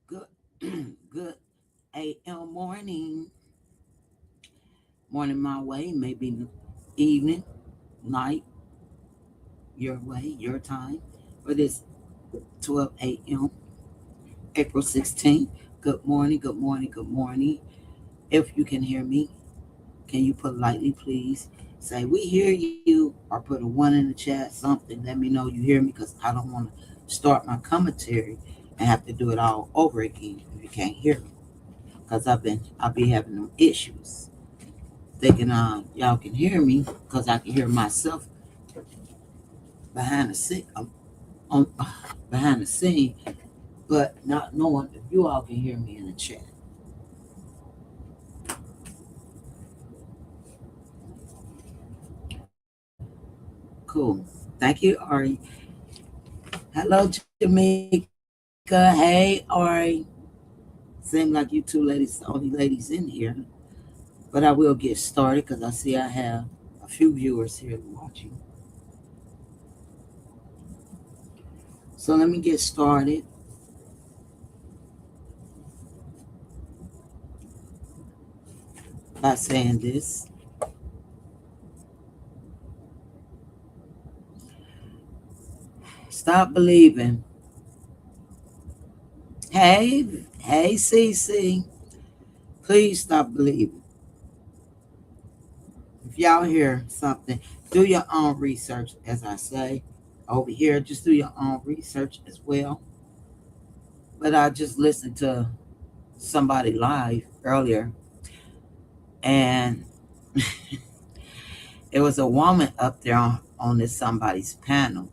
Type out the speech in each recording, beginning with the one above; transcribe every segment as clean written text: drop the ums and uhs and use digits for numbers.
Good, good AM morning my way, maybe evening, night, your way, your time. But it's 12 a.m. April 16th. Good morning, good morning, good morning. If you can hear me, can you politely please say we hear you, or put a one in the chat, something. Let me know you hear me, because I don't want to start my commentary and have to do it all over again if you can't hear me. Because I'll be having them issues. Thinking y'all can hear me, because I can hear myself behind the scene, on behind the scene, but not knowing if you all can hear me in the chat. Cool. Thank you, Ari. Hello, Jamaica. Hey, Ari. Seem like you two ladies, the only ladies in here. But I will get started, because I see I have a few viewers here watching. So let me get started by saying this. Stop believing. Hey, hey, CC. Please stop believing. If y'all hear something, do your own research, as I say. Over here, just do your own research as well. But I just listened to somebody live earlier, and it was a woman up there on this somebody's panel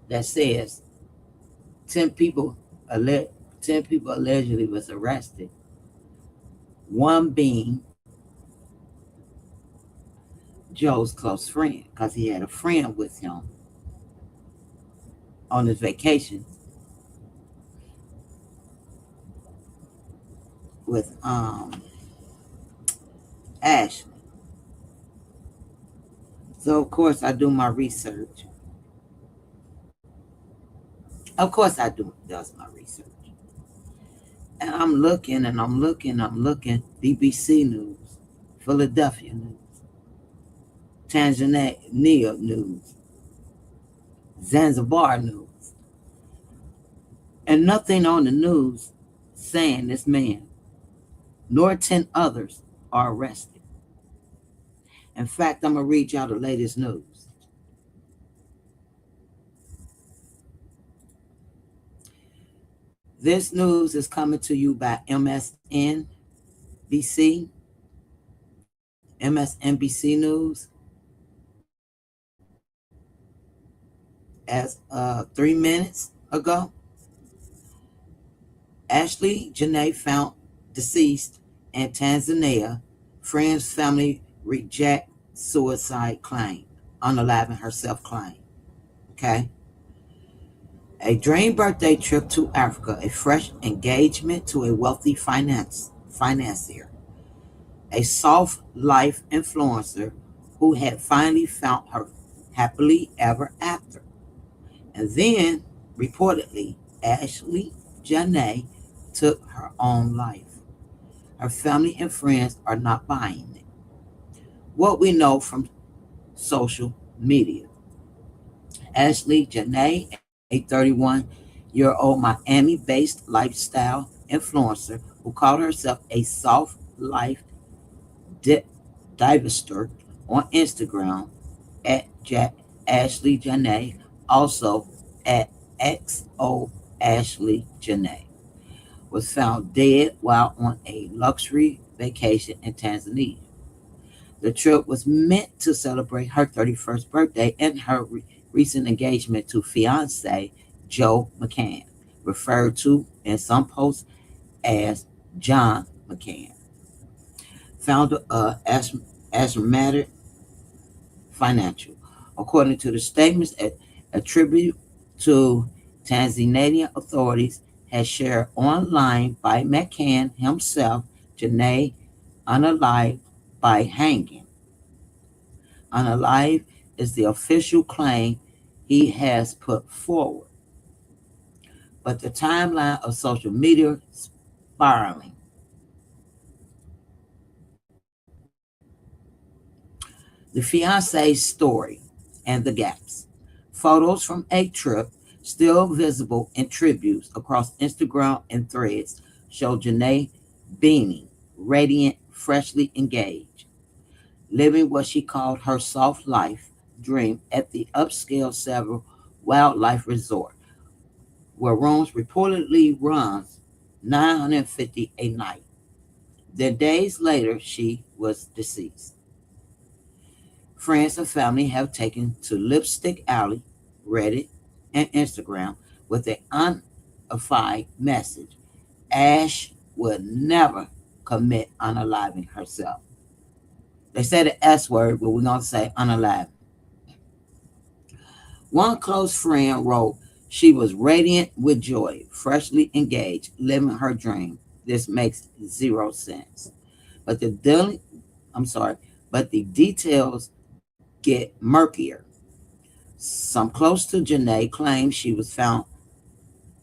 that says 10 people, 10 people allegedly was arrested. One being Joe's close friend, because he had a friend with him on his vacation with Ashlee. So of course I do my research. Of course I does my research. And I'm looking and I'm looking. BBC News, Philadelphia News, Tanzania News, Zanzibar News. And nothing on the news saying this man nor 10 others are arrested. In fact, I'm going to read y'all the latest news. This news is coming to you by MSNBC News, as 3 minutes ago. Ashlee Janae found deceased in Tanzania. Friends, family reject suicide claim. Unaliving herself claim. Okay. A dream birthday trip to Africa, a fresh engagement to a wealthy financier, a soft life influencer who had finally found her happily ever after. And then, reportedly, Ashlee Janae took her own life. Her family and friends are not buying it. What we know from social media. Ashlee Janae, a 31-year-old Miami-based lifestyle influencer who called herself a soft life divester on Instagram at Ashlee Janae, also at XO Ashlee Janae, was found dead while on a luxury vacation in Tanzania. The trip was meant to celebrate her 31st birthday and her recent engagement to fiance Joe McCann, referred to in some posts as John McCann, founder of Asthmatic Financial. According to the statements attributed to Tanzanian authorities, has shared online by McCann himself, Janae unalive by hanging. Unalive is the official claim he has put forward, but the timeline of social media spiraling. The fiance's story and the gaps. Photos from a trip, still visible in tributes across Instagram and threads, show Janae beaming, radiant, freshly engaged, living what she called her soft life dream at the upscale Several Wildlife Resort, where rooms reportedly runs $950 a night. Then days later, she was deceased. Friends and family have taken to Lipstick Alley, Reddit, and Instagram with an unified message. Ash would never commit unaliving herself. They say the S word, but we're going to say unaliving. One close friend wrote, she was radiant with joy, freshly engaged, living her dream. This makes zero sense. But I'm sorry, but the details get murkier. Some close to Janae claim she was found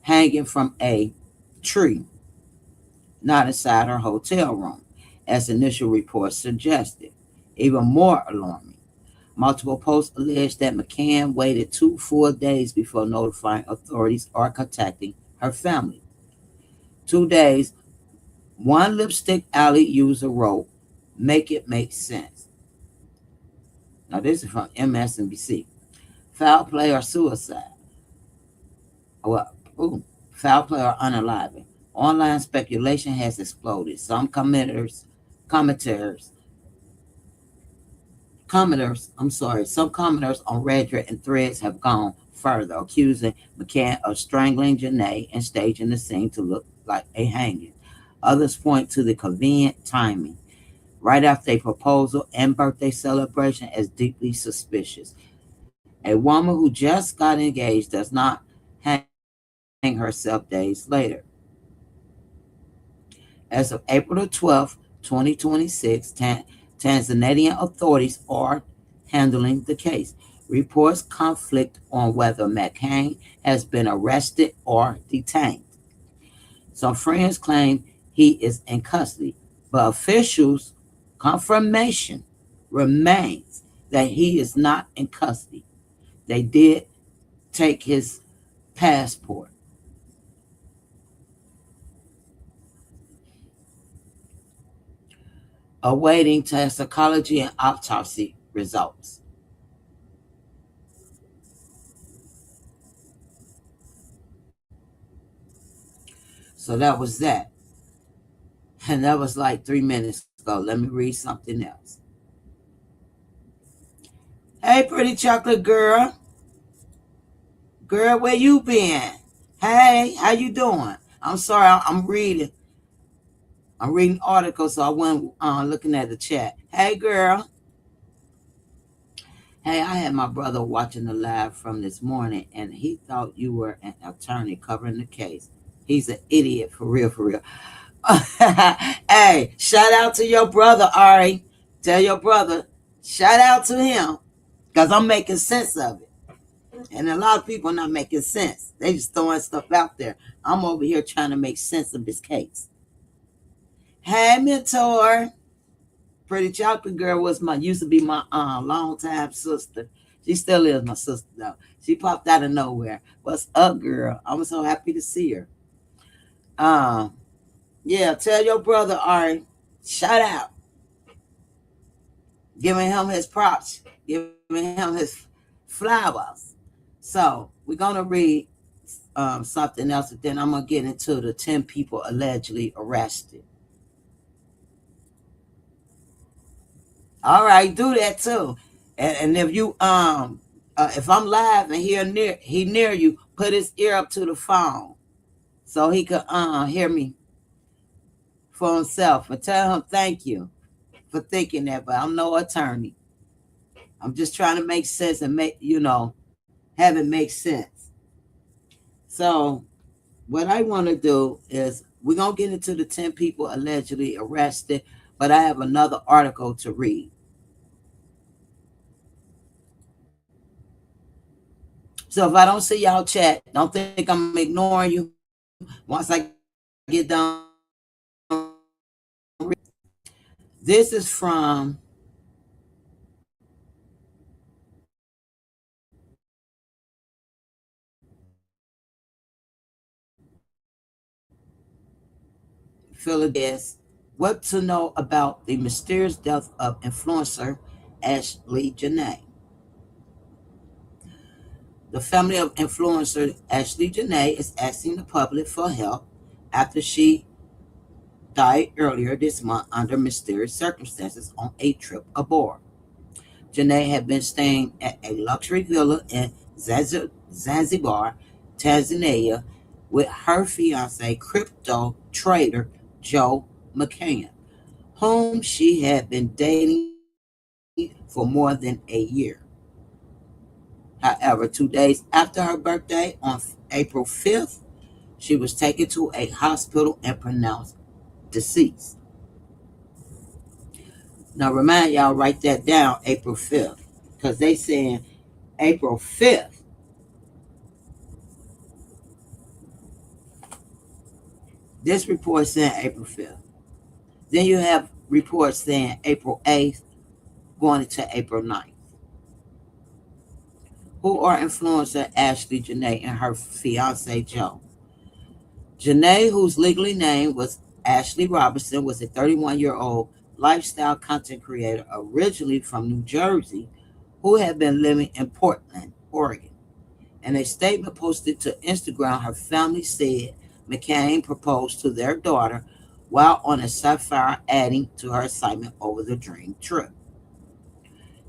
hanging from a tree, not inside her hotel room, as initial reports suggested. Even more alarming, multiple posts allege that McCann waited 2 full days before notifying authorities or contacting her family. 2 days, one Lipstick Alley user wrote, make it make sense. Now, this is from MSNBC. Foul play or suicide? Well, foul play or unaliving. Online speculation has exploded. Commenters, some commenters on Reddit and Threads have gone further, accusing McCann of strangling Janae and staging the scene to look like a hanging. Others point to the convenient timing, right after a proposal and birthday celebration, as deeply suspicious. A woman who just got engaged does not hang herself days later. As of April the 12th, 2026, Tanzanian authorities are handling the case. Reports conflict on whether McCain has been arrested or detained. Some friends claim he is in custody, but officials' confirmation remains that he is not in custody. They did take his passport. Awaiting toxicology and autopsy results. So that was that. And that was like 3 minutes ago. Let me read something else. Hey, pretty chocolate girl. Girl, where you been? Hey, how you doing? I'm sorry, I'm reading. I'm reading articles, so I went looking at the chat. Hey, girl. Hey, I had my brother watching the live from this morning, and he thought you were an attorney covering the case. He's an idiot, for real, for real. Hey, shout out to your brother, Ari. Tell your brother, shout out to him, because I'm making sense of it. And a lot of people are not making sense. They just throwing stuff out there. I'm over here trying to make sense of this case. Hey, mentor. Pretty chocolate girl used to be my long time sister. She still is my sister though. She popped out of nowhere. What's up, girl? I'm so happy to see her. Um, yeah, tell your brother, Ari, shout out. Giving him his props, giving him his flowers. So we're gonna read something else, and then I'm gonna get into the 10 people allegedly arrested. All right, do that too. And if you if I'm live and he near you, put his ear up to the phone so he could hear me for himself and tell him thank you for thinking that. But I'm no attorney. I'm just trying to make sense and have it make sense. So what I want to do is we're gonna get into the 10 people allegedly arrested, but I have another article to read. So if I don't see y'all chat, don't think I'm ignoring you. Once I get done this is from Philadelphia. What to know about the mysterious death of influencer Ashlee Janae. The family of influencer Ashlee Janae is asking the public for help after she died earlier this month under mysterious circumstances on a trip aboard. Janae had been staying at a luxury villa in Zanzibar, Tanzania, with her fiance, crypto trader Joe McCann, whom she had been dating for more than a year. However, 2 days after her birthday, on April 5th, she was taken to a hospital and pronounced deceased. Now, remind y'all, write that down, April 5th, because they saying April 5th. This report saying April 5th. Then you have reports saying April 8th going into April 9th. Who are influencer Ashlee Janae and her fiance Joe? Janae, whose legally name was Ashlee Robinson, was a 31-year-old lifestyle content creator originally from New Jersey who had been living in Portland, Oregon. In a statement posted to Instagram, her family said McCain proposed to their daughter while on a sapphire, adding to her excitement over the dream trip.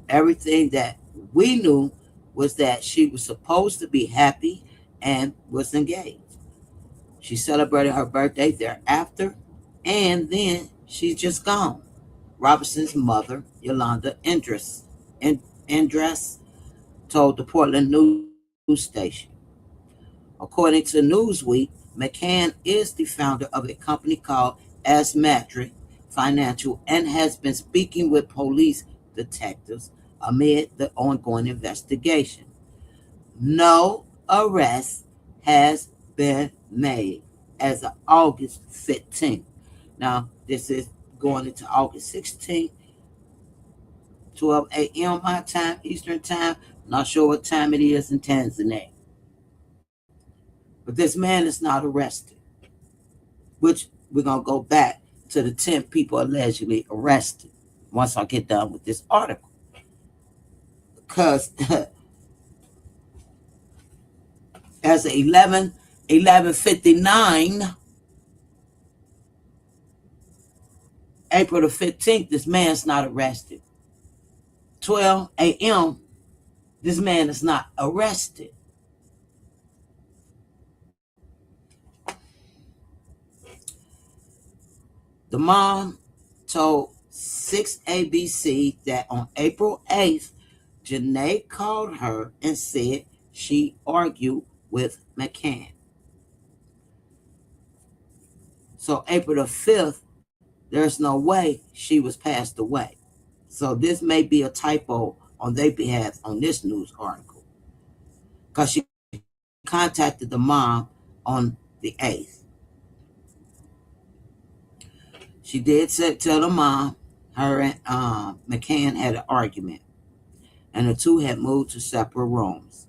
Everything that we knew was that she was supposed to be happy and was engaged. She celebrated her birthday thereafter, and then she's just gone. Robinson's mother, Yolanda Endress, told the Portland news station. According to Newsweek, McCann is the founder of a company called Asmetric Financial and has been speaking with police detectives amid the ongoing investigation. No arrest has been made as of August 15th. Now, this is going into August 16th, 12 a.m. my time, Eastern time. Not sure what time it is in Tanzania. But this man is not arrested, which we're going to go back to the 10 people allegedly arrested once I get done with this article. Because as of 11:59, April the 15th, this man's not arrested. 12 a.m., this man is not arrested. The mom told 6ABC that on April 8th, Janae called her and said she argued with McCann. So April the 5th, there's no way she was passed away. So this may be a typo on their behalf on this news article because she contacted the mom on the 8th. She did tell the mom her and McCann had an argument, and the two had moved to separate rooms.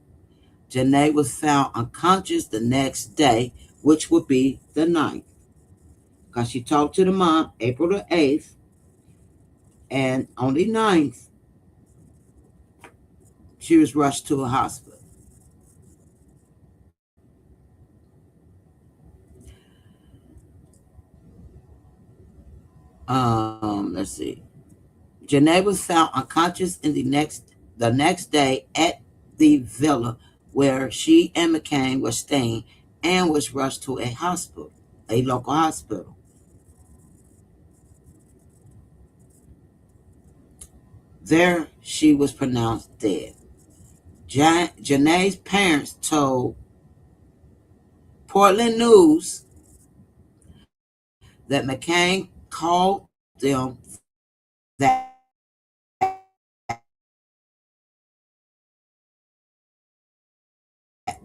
Janae was found unconscious the next day, which would be the 9th, because she talked to the mom April the 8th, and on the 9th, she was rushed to a hospital. Let's see. Janae was found unconscious in the next day at the villa where she and McCain were staying and was rushed to a local hospital. There, she was pronounced dead. Janae's parents told Portland News that McCain called them that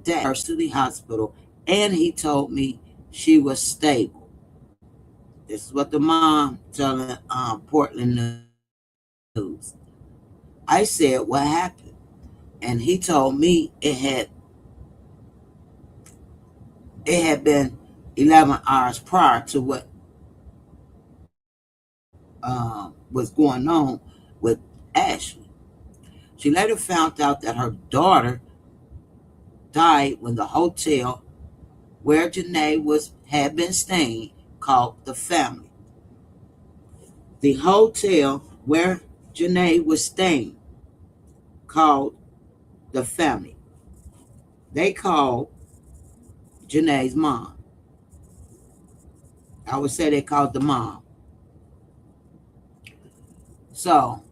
day to the hospital, and he told me she was stable. This is what the mom telling Portland News. I said, "What happened?" And he told me it had been 11 hours prior to what was going on with Ashlee. She later found out that her daughter died when the hotel where Janae had been staying called the family. The hotel where Janae was staying called the family. They called Janae's mom. I would say they called the mom. So,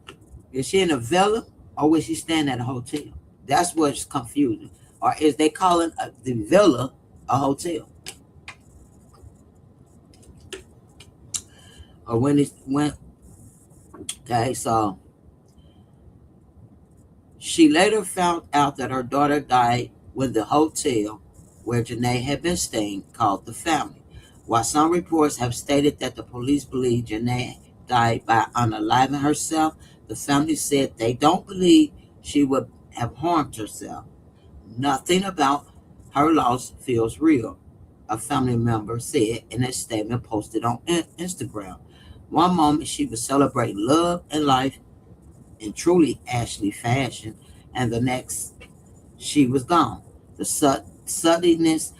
is she in a villa or was she staying at a hotel? That's what's confusing. Or is they calling the villa a hotel? Or okay, so she later found out that her daughter died when the hotel where Janae had been staying called the family. While some reports have stated that the police believe Janae died by unaliving herself, the family said they don't believe she would have harmed herself. Nothing about her loss feels real, a family member said in a statement posted on Instagram. One moment she was celebrating love and life in truly Ashlee fashion, and the next she was gone. The suddenness,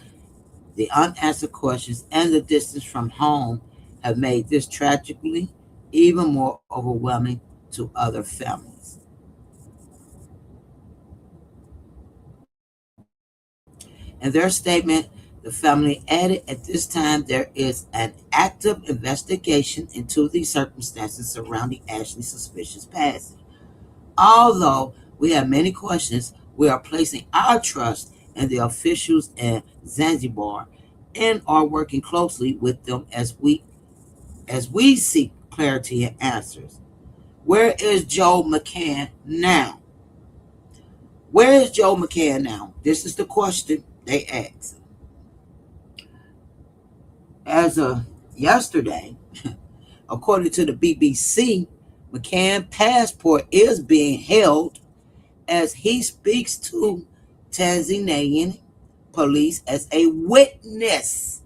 the unanswered questions, and the distance from home have made this tragically even more overwhelming to other families. In their statement, the family added, at this time, there is an active investigation into the circumstances surrounding Ashlee's suspicious passing. Although we have many questions, we are placing our trust in the officials in Zanzibar and are working closely with them as we seek clarity and answers. Where is Joe McCann now? Where is Joe McCann now? This is the question they ask. As of yesterday, according to the BBC, McCann's passport is being held as he speaks to Tanzanian police as a witness,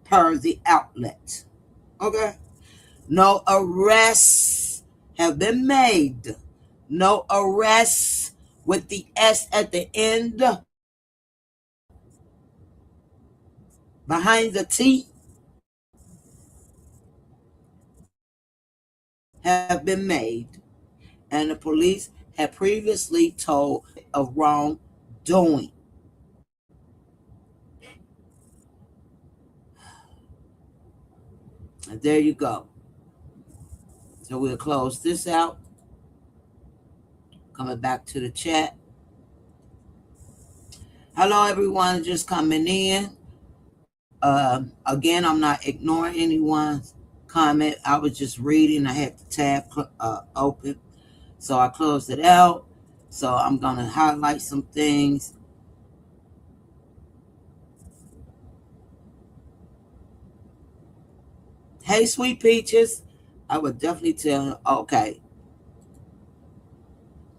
per the outlet. Okay? No arrests have been made. No arrests with the S at the end behind the T have been made. And the police had previously told of wrongdoing. And there you go. So we'll close this out. Coming back to the chat. Hello, everyone just coming in. Again, I'm not ignoring anyone's comment. I was just reading. I had the tab open. So I closed it out. So I'm going to highlight some things. Hey, Sweet Peaches. I would definitely tell her, okay.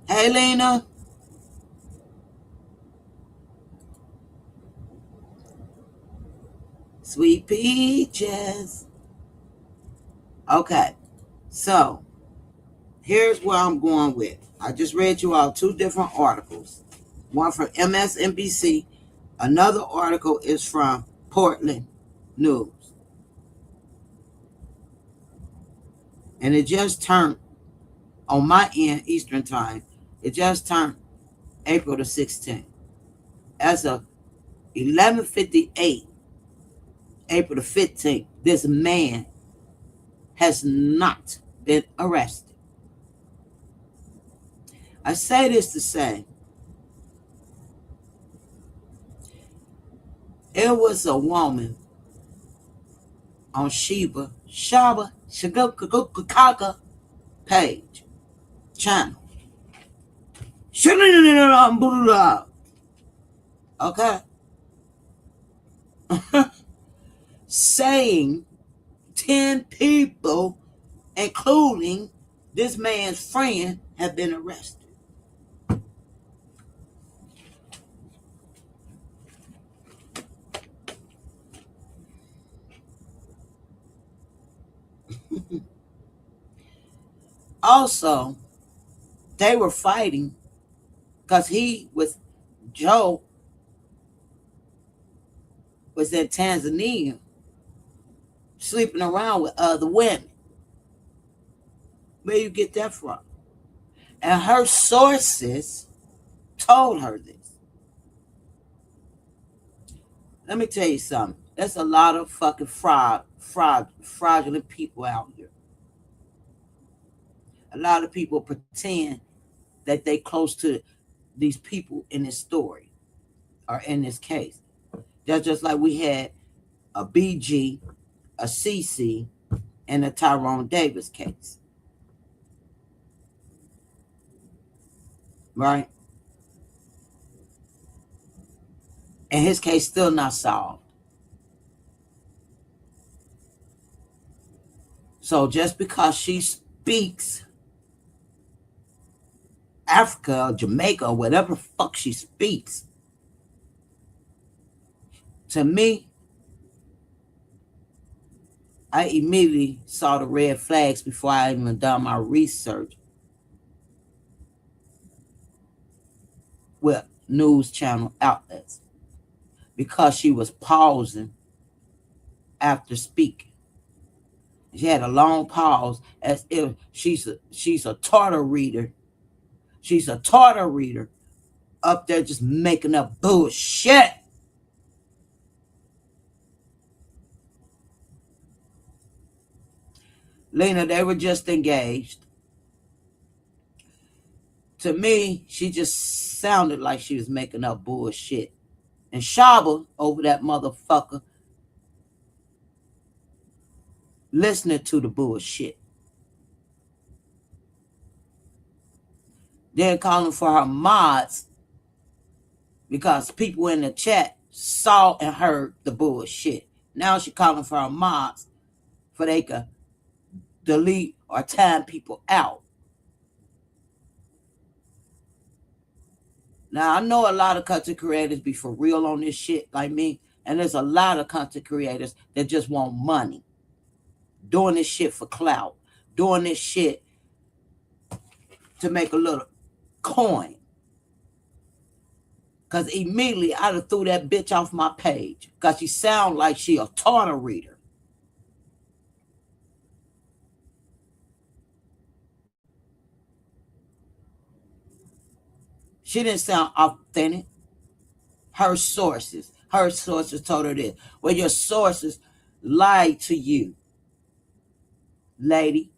Hey, Lena. Sweet Peaches. Okay. So here's where I'm going with. I just read you all two different articles. One from MSNBC. Another article is from Portland News. And it just turned on my end, Eastern time. It just turned April the 16th. As of 11:58, April the 15th, this man has not been arrested. I say this to say, it was a woman on Shaba Shagukaka page, channel. Okay. Saying 10 people, including this man's friend, have been arrested. Also, they were fighting because Joe was in Tanzania sleeping around with other women. Where you get that from? And her sources told her this. Let me tell you something. There's a lot of fucking fraudulent people out here. A lot of people pretend that they close to these people in this story or in this case. That's just like we had a BG, a CC, and a Tyrone Davis case. Right? And his case still not solved. So just because she speaks Africa or Jamaica or whatever the fuck she speaks, to me, I immediately saw the red flags before I even done my research with news channel outlets, because she was pausing after speaking. She had a long pause as if she's a Tartar reader. She's a Tartar reader up there just making up bullshit. Lena, they were just engaged. To me, she just sounded like she was making up bullshit. And Shaba over that motherfucker listening to the bullshit. Then calling for her mods because people in the chat saw and heard the bullshit. Now she calling for her mods for they could delete or time people out. Now, I know a lot of content creators be for real on this shit like me, and there's a lot of content creators that just want money. Doing this shit for clout. Doing this shit to make a little coin. Because immediately I'd have threw that bitch off my page. Because she sound like she a Tartar reader. She didn't sound authentic. Her sources told her this. Well, your sources lied to you, lady.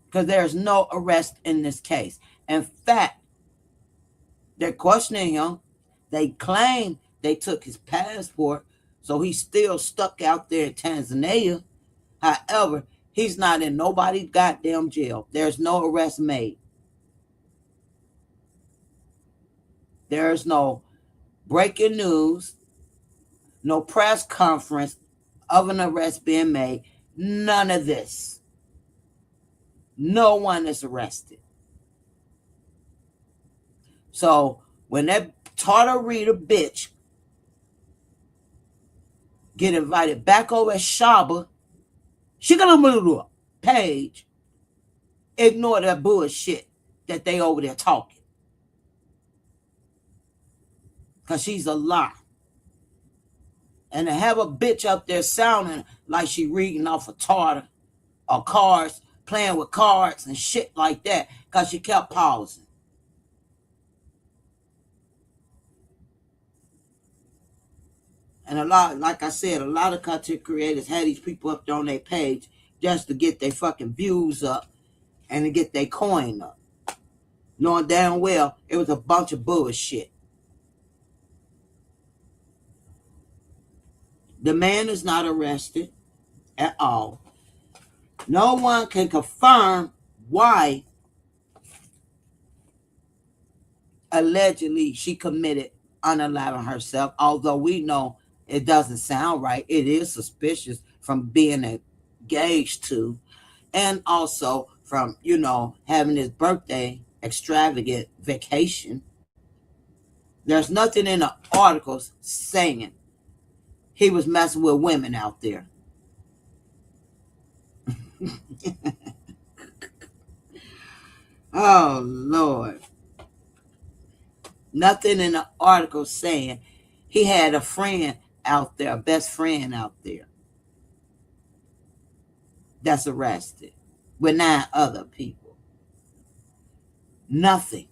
Because there's no arrest in this case. In fact, they're questioning him. They claim they took his passport, so he's still stuck out there in Tanzania. However, he's not in nobody's goddamn jail. There's no arrest made. There's no breaking news, no press conference of an arrest being made. None of this. No one is arrested. So when that Tartar reader bitch get invited back over at Shaba, she gonna move to a page, ignore that bullshit that they over there talking. Because she's a lie. And to have a bitch up there sounding like she reading off a Tartar or cards playing with cards and shit like that because she kept pausing. And a lot, like I said, a lot of content creators had these people up on their page just to get their fucking views up and to get their coin up, knowing damn well it was a bunch of bullshit. The man is not arrested at all. No one can confirm why allegedly she committed unaliving herself, although we know it doesn't sound right. It is suspicious from being engaged to, and also from, having his birthday extravagant vacation. There's nothing in the articles saying he was messing with women out there. Oh, Lord. Nothing in the article saying he had a friend out there, a best friend out there that's arrested with 9 other people. Nothing.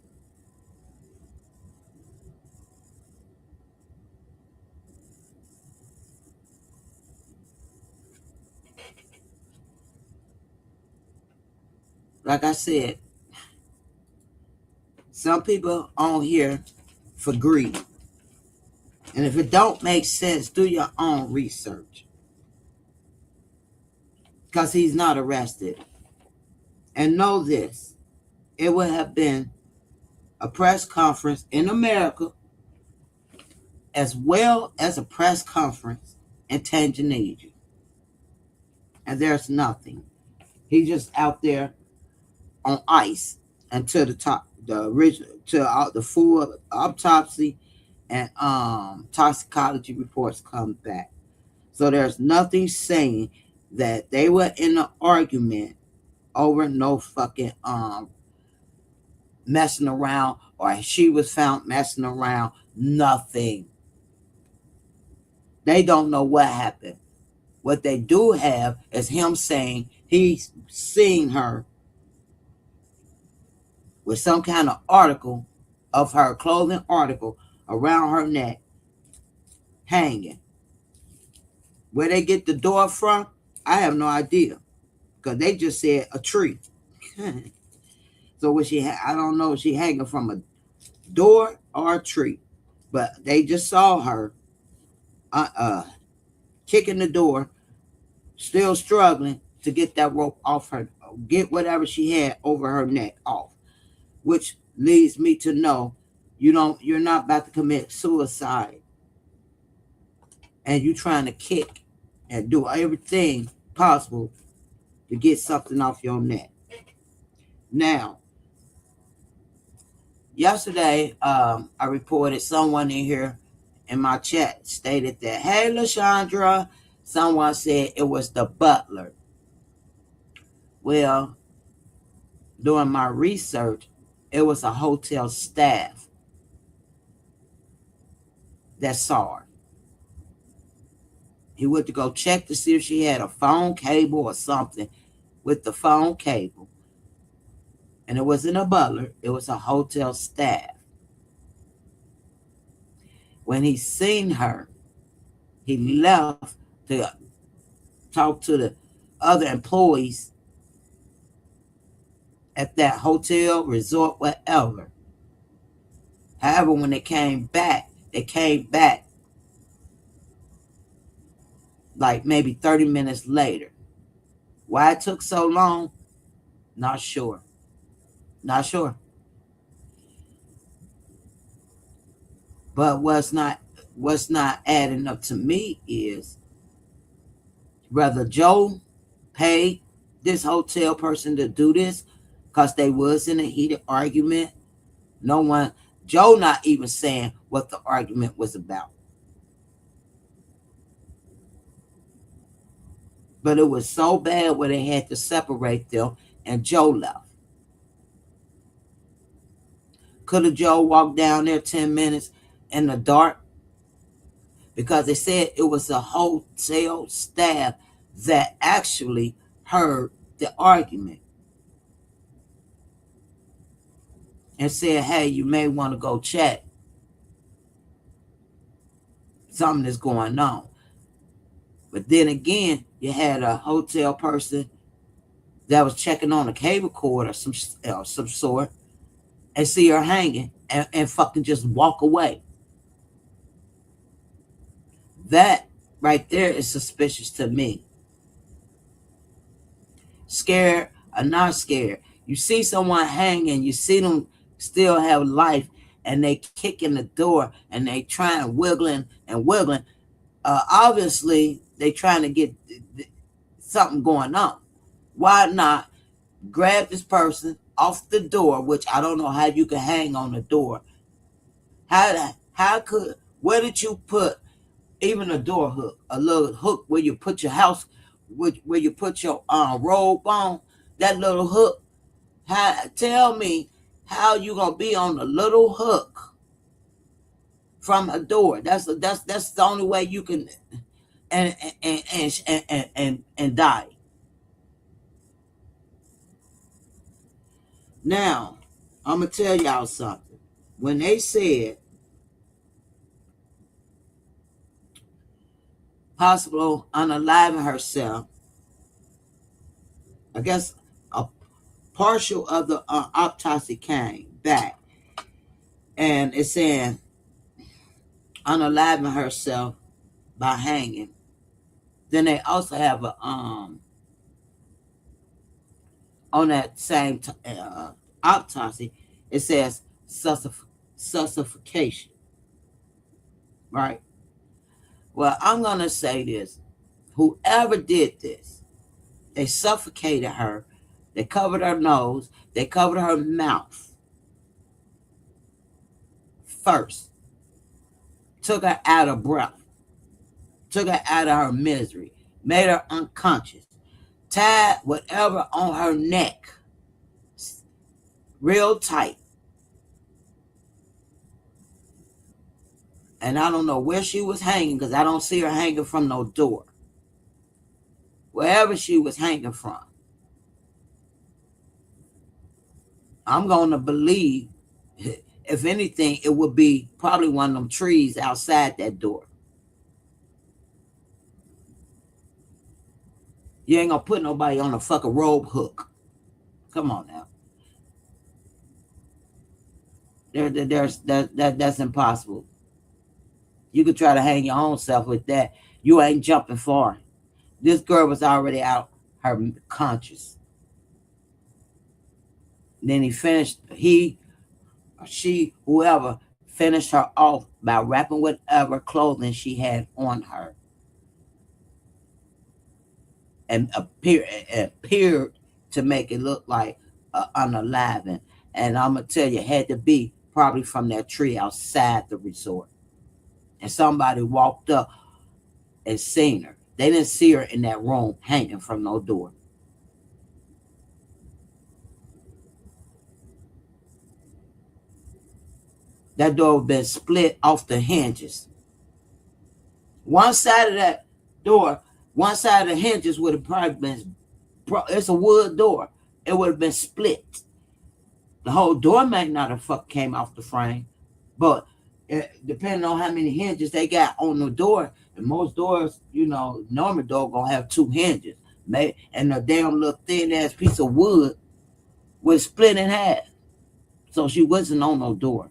Like I said, some people on here for greed. And if it don't make sense, do your own research. Because he's not arrested. And know this, it would have been a press conference in America as well as a press conference in Tanzania. And there's nothing. He's just out there on ice until the original, to the full autopsy and toxicology reports come back. So there's nothing saying that they were in an argument over no fucking messing around, or she was found messing around. Nothing. They don't know what happened. What they do have is him saying he's seen her with some kind of article of her clothing article around her neck hanging. Where they get the door from, I have no idea, because they just said a tree. So was she? I don't know if she hanging from a door or a tree, but they just saw her kicking the door, still struggling to get that rope off her, get whatever she had over her neck off, which leads me to know you're not about to commit suicide, and you trying to kick and do everything possible to get something off your neck. Now, yesterday, I reported someone in here in my chat stated that, hey, LaShondra, someone said it was the butler. Well, doing my research, it was a hotel staff that saw her. He went to go check to see if she had a phone cable or something with the phone cable. And it wasn't a butler, it was a hotel staff. When he seen her, he left to talk to the other employees at that hotel, resort, whatever. However, when they came back like maybe 30 minutes later. Why it took so long? Not sure. Not sure. But what's not adding up to me is whether Joe paid this hotel person to do this because they was in a heated argument. No one, Joe not even saying what the argument was about. But it was so bad where they had to separate them, and Joe left. Could have Joe walked down there 10 minutes in the dark? Because they said it was a hotel staff that actually heard the argument. and said, hey, you may want to go check. Something is going on. But then again, you had a hotel person that was checking on a cable cord or some sort and see her hanging and fucking just walk away. That right there is suspicious to me. Scared or not scared. You see someone hanging, you see them still have life, and they kick in the door and they trying wiggling and wiggling. Obviously, they trying to get something going on. Why not grab this person off the door, which I don't know how you can hang on the door. Where did you put even a door hook, a little hook where you put your house, where you put your robe on, that little hook? Tell me how you gonna be on a little hook from a door? That's the only way you can and die. Now, I'm gonna tell y'all something. When they said possible unaliving herself, I guess a partial of the autopsy came back, and it's saying unaliving herself by hanging. Then they also have a on that same autopsy, it says suffocation. Right? Well, I'm gonna say this: whoever did this, they suffocated her. They covered her nose. They covered her mouth first. Took her out of breath. Took her out of her misery. Made her unconscious. Tied whatever on her neck real tight. And I don't know where she was hanging, because I don't see her hanging from no door. Wherever she was hanging from, I'm going to believe, if anything, it would be probably one of them trees outside that door. You ain't going to put nobody on a fucking rope hook. Come on now. That's impossible. You could try to hang your own self with that. You ain't jumping far. This girl was already out her conscious. Then she, whoever, finished her off by wrapping whatever clothing she had on her. And appeared to make it look like unaliving. And I'm going to tell you, it had to be probably from that tree outside the resort. And somebody walked up and seen her. They didn't see her in that room hanging from no door. That door would have been split off the hinges. One side of that door, one side of the hinges would have probably been, it's a wood door. It would have been split. The whole door may not have came off the frame, but depending on how many hinges they got on the door, and most doors, normal door gonna have 2 hinges, and the damn little thin ass piece of wood was split in half, so she wasn't on no door.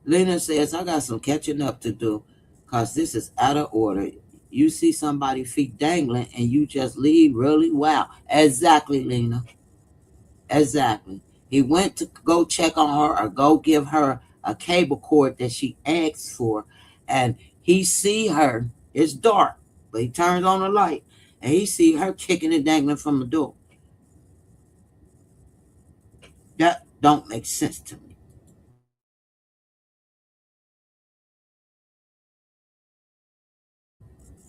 Lena says, I got some catching up to do, because this is out of order. You see somebody's feet dangling and you just leave? Really? Wow. Exactly, Lena. Exactly. He went to go check on her or go give her a cable cord that she asked for, and he see her. It's dark, but he turns on the light and he see her kicking and dangling from the door. That don't make sense to me.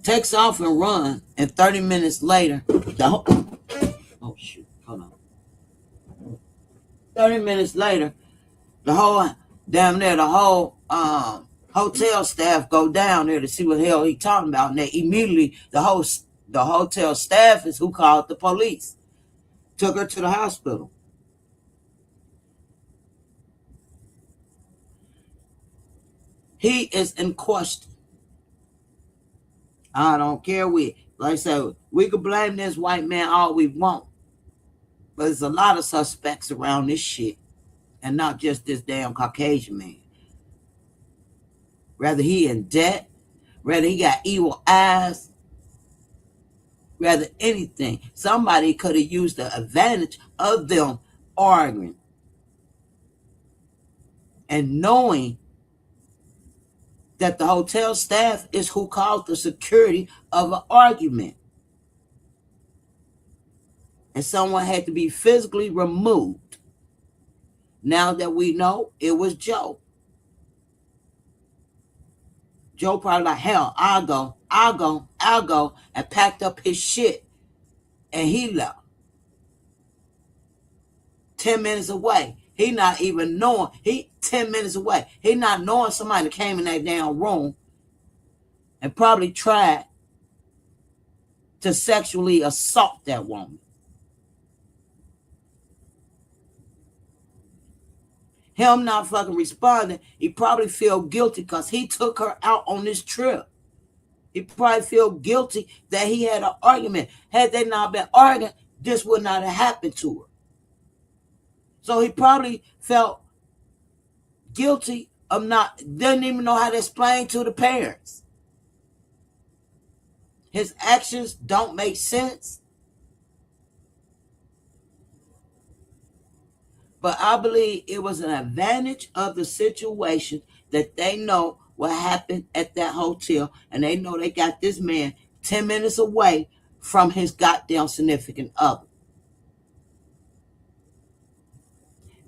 Takes off and run, and 30 minutes later, oh shoot, hold on. 30 minutes later, the whole hotel staff go down there to see what the hell he talking about, and they immediately the whole The hotel staff is who called the police, took her to the hospital. He is in question. I don't care. Like I said, we could blame this white man all we want, but there's a lot of suspects around this shit, and not just this damn Caucasian man. Whether he in debt, whether he got evil eyes, whether anything. Somebody could have used the advantage of them arguing and knowing that the hotel staff is who caused the security of an argument. And someone had to be physically removed. Now that we know it was Joe. Joe probably like, hell, I'll go, and packed up his shit. And he left. 10 minutes away. He not even knowing. He 10 minutes away. He not knowing somebody came in that damn room and probably tried to sexually assault that woman. Him not fucking responding, he probably feel guilty because he took her out on this trip. He probably feel guilty that he had an argument. Had they not been arguing, this would not have happened to her. So he probably felt guilty of didn't even know how to explain to the parents. His actions don't make sense. But I believe it was an advantage of the situation that they know what happened at that hotel, and they know they got this man 10 minutes away from his goddamn significant other.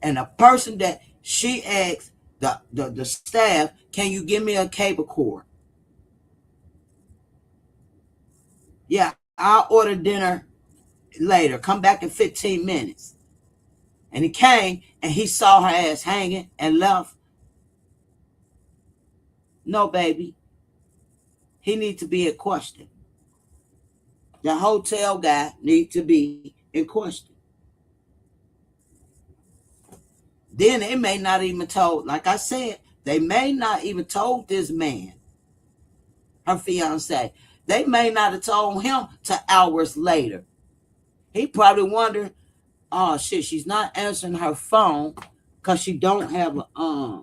And a person that she asked the staff, can you give me a cable cord? Yeah, I'll order dinner later. Come back in 15 minutes. And he came and he saw her ass hanging and left. No, baby. He needs to be in question. The hotel guy needs to be in question. Then they may not even told, like I said, they may not even told this man, her fiance. They may not have told him till hours later. He probably wondered, oh shit, she's not answering her phone because she don't have a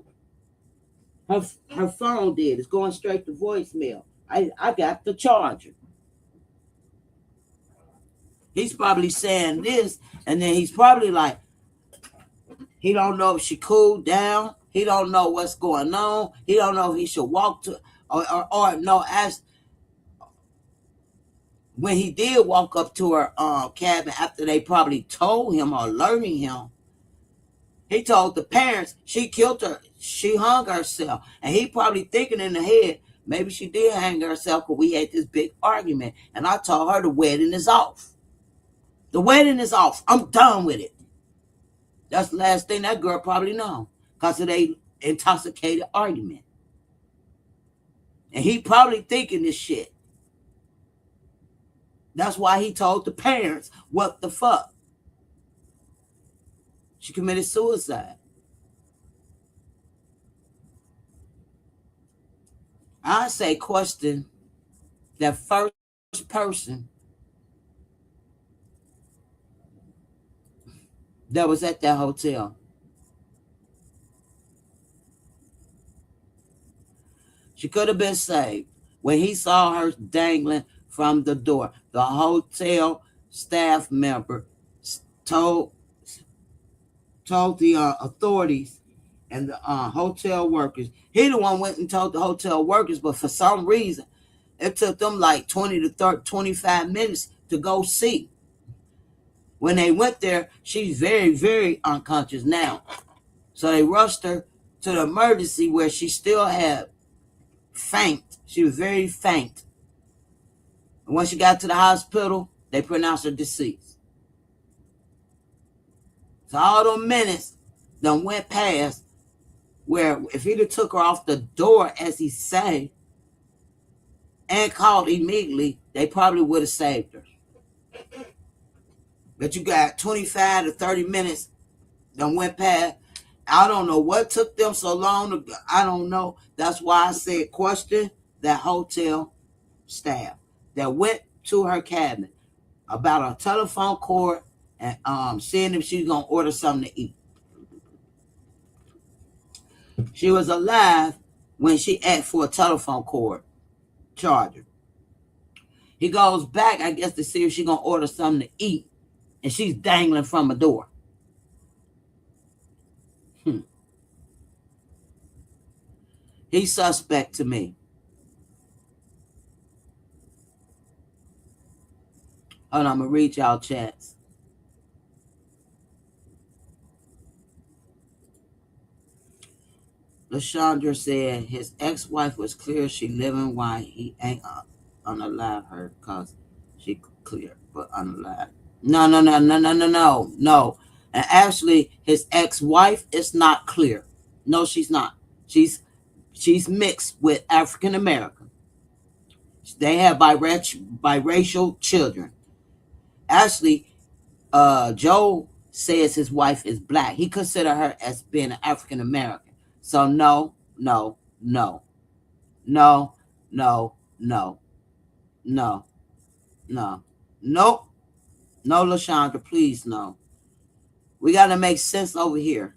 her phone dead. It's going straight to voicemail. I got the charger. He's probably saying this, and then he's probably like, he don't know if she cooled down. He don't know what's going on. He don't know if he should walk to or no, as when he did walk up to her cabin after they probably told him or alerting him, he told the parents she killed her. She hung herself. And he probably thinking in the head, maybe she did hang herself because we had this big argument. And I told her the wedding is off. The wedding is off. I'm done with it. That's the last thing that girl probably know because of their intoxicated argument. And he probably thinking this shit. That's why he told the parents, what the fuck? She committed suicide. I say question that first person that was at that hotel. She could have been saved. When he saw her dangling from the door, the hotel staff member told the authorities and the hotel workers. He the one went and told the hotel workers, but for some reason, it took them like 20 to 25 minutes to go see. When they went there, she's very, very unconscious now. So they rushed her to the emergency where she still had faint. She was very faint. And when she got to the hospital, they pronounced her deceased. So all those minutes done went past where if he'd have took her off the door, as he say, and called immediately, they probably would have saved her. But you got 25 to 30 minutes that went past. I don't know what took them so long. I don't know. That's why I said question that hotel staff that went to her cabinet about a telephone cord and seeing if she's going to order something to eat. She was alive when she asked for a telephone cord charger. He goes back, I guess, to see if she's going to order something to eat, and she's dangling from a door. He's suspect to me. Hold on, I'm going to read y'all chats. LaShondra said his ex-wife was clear she living while he ain't unalive her because she clear but unalive. No. And actually, his ex-wife is not clear. No, she's not. She's mixed with African American. They have biracial children. Actually, Joe says his wife is black. He considered her as being an African American. So no. Nope. No, LaShondra, please, no. We got to make sense over here.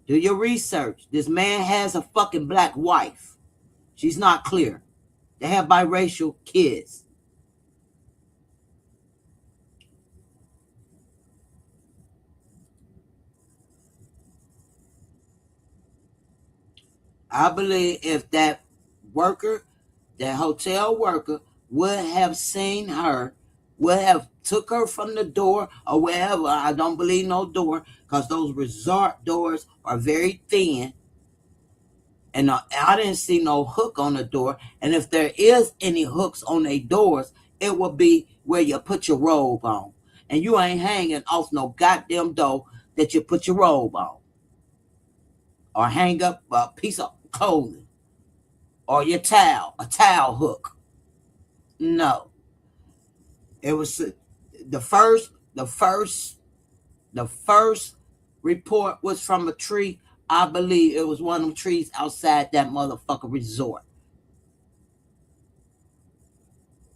Do your research. This man has a fucking black wife. She's not clear. They have biracial kids. I believe if that worker, that hotel worker, would have seen her, would have took her from the door or wherever. I don't believe no door because those resort doors are very thin. And I didn't see no hook on the door. And if there is any hooks on their doors, it will be where you put your robe on. And you ain't hanging off no goddamn door that you put your robe on. Or hang up a piece of clothing. Or your towel, a towel hook. No. It was the first report was from a tree. I believe it was one of them trees outside that motherfucker resort.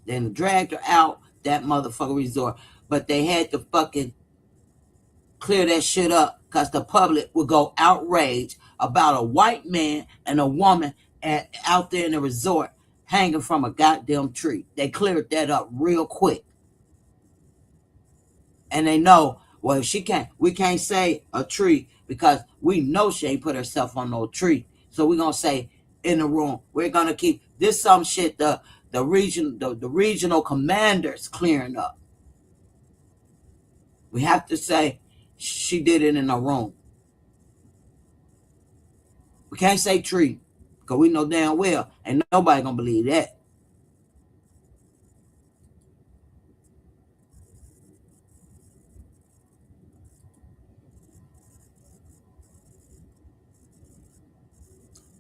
Then dragged her out that motherfucker resort. But they had to fucking clear that shit up because the public would go outraged about a white man and a woman out there in the resort hanging from a goddamn tree. They cleared that up real quick. And they know, well, we can't say a tree because we know she ain't put herself on no tree. So we're going to say in the room, we're going to keep this some shit the regional commanders clearing up. We have to say she did it in a room. We can't say tree because we know damn well ain't nobody going to believe that.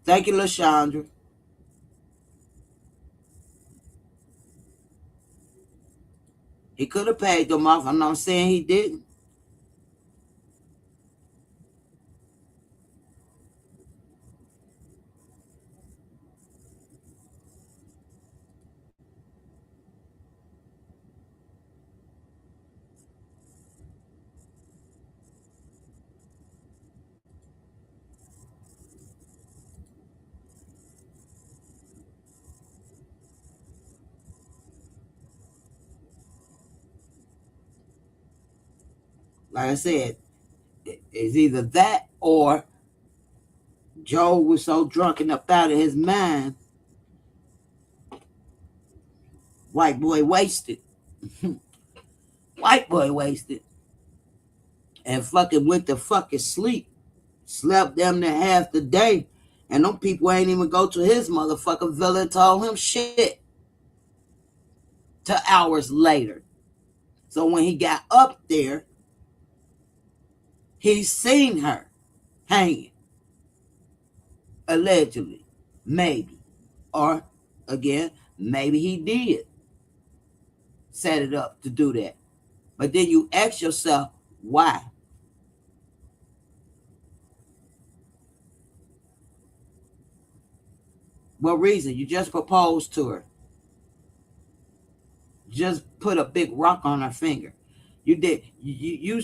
Thank you, LaShondra. He could have paid them off. I'm not saying he didn't. Like I said, it's either that or Joe was so drunk and up out of his mind. White boy wasted. White boy wasted. And fucking went to fucking sleep. Slept them to half the day. And them people ain't even go to his motherfucking villa and told him shit. Till hours later. So when he got up there, he seen her hanging. Allegedly. Maybe. Or, again, maybe he did. set it up to do that. But then you ask yourself, why? What reason? You just proposed to her. Just put a big rock on her finger. You did. You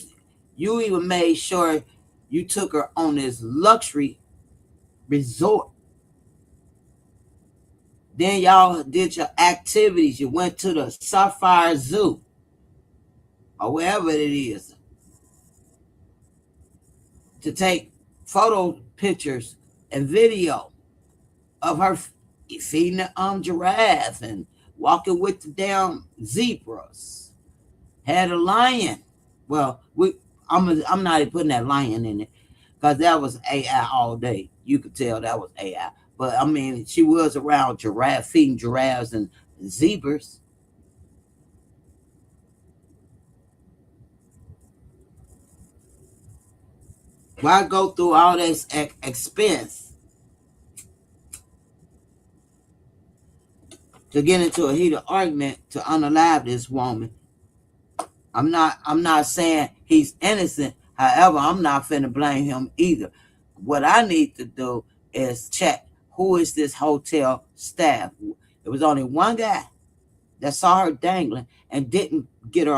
even made sure you took her on this luxury resort. Then y'all did your activities. You went to the Sapphire Zoo or wherever it is to take photo pictures and video of her feeding the giraffe and walking with the damn zebras. Had a lion. Well, I'm not even putting that lion in it because that was AI all day. You could tell that was AI. But I mean, she was around feeding giraffes and zebras. Why go through all this expense to get into a heated argument to unalive this woman? I'm not saying he's innocent. However, I'm not finna blame him either. What I need to do is check who is this hotel staff. There was only one guy that saw her dangling and didn't get her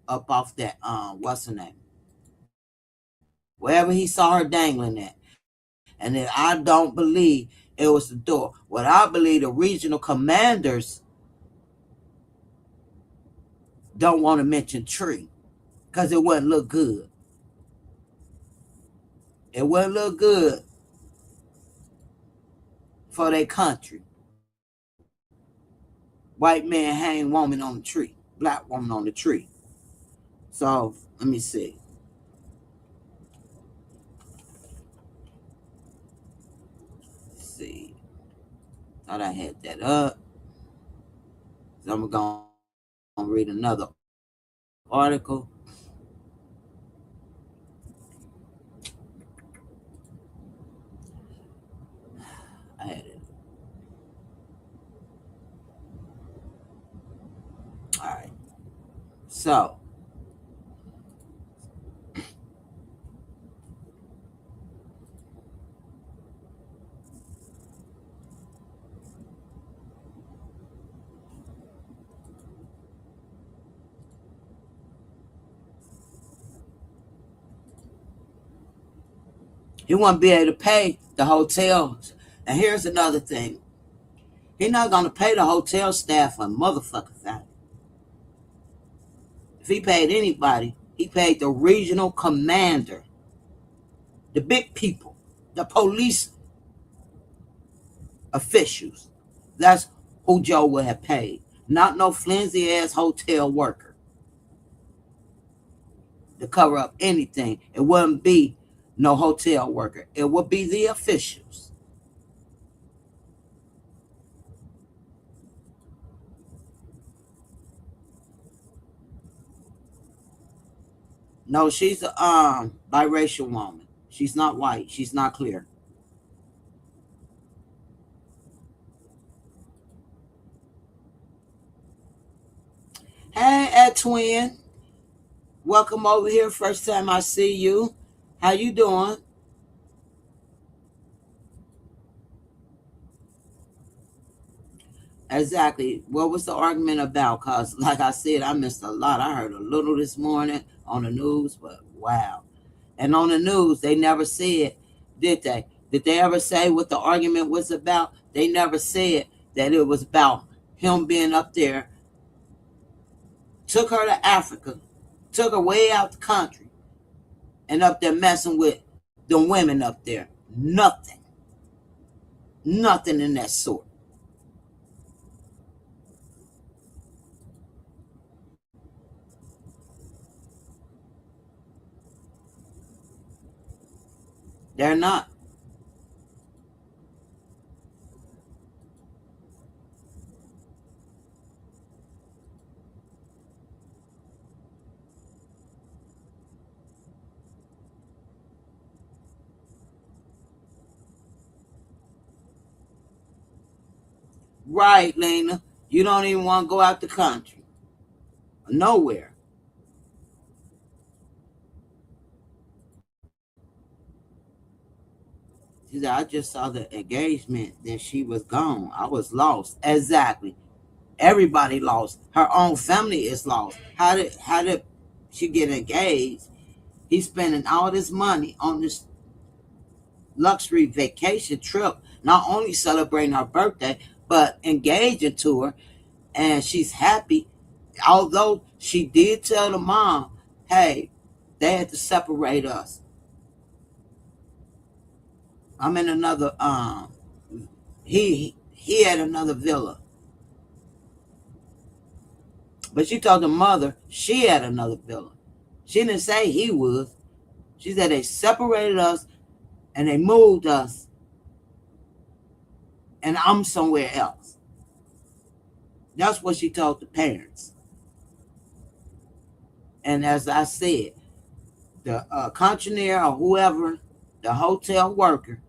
up off that what's her name? Wherever he saw her dangling at. And then I don't believe it was the door. What I believe the regional commanders don't want to mention Tree because it wouldn't look good. It wouldn't look good for their country. White man hang woman on the tree, black woman on the tree. So let me see. Let's see. Thought I had that up. So I'm going to read another article. I had it. All right. So he won't be able to pay the hotels. And here's another thing. He's not going to pay the hotel staff a motherfucker thing. If he paid anybody, he paid the regional commander, the big people, the police officials. That's who Joe would have paid. Not no flimsy ass hotel worker to cover up anything. It wouldn't be no hotel worker. It would be the officials. No, she's a biracial woman. She's not white. She's not clear. Hey, twin. Welcome over here. First time I see you. How you doing? Exactly. What was the argument about? Because, like I said, I missed a lot. I heard a little this morning on the news, but wow. And on the news, they never said, did they? Did they ever say what the argument was about? They never said that it was about him being up there, took her to Africa, took her way out the country, and up there messing with the women up there. Nothing. Nothing in that sort. They're not. Right, Lena. You don't even want to go out the country. Nowhere. She said, I just saw the engagement, then she was gone. I was lost. Exactly. Everybody lost. Her own family is lost. How did she get engaged? He's spending all this money on this luxury vacation trip, not only celebrating her birthday, but engaging to her, and she's happy. Although she did tell the mom, hey, they had to separate us. I'm in another he had another villa. But she told the mother she had another villa. She didn't say he was. She said they separated us and they moved us and I'm somewhere else. That's what she told the parents. And as I said, the concierge or whoever, the hotel worker,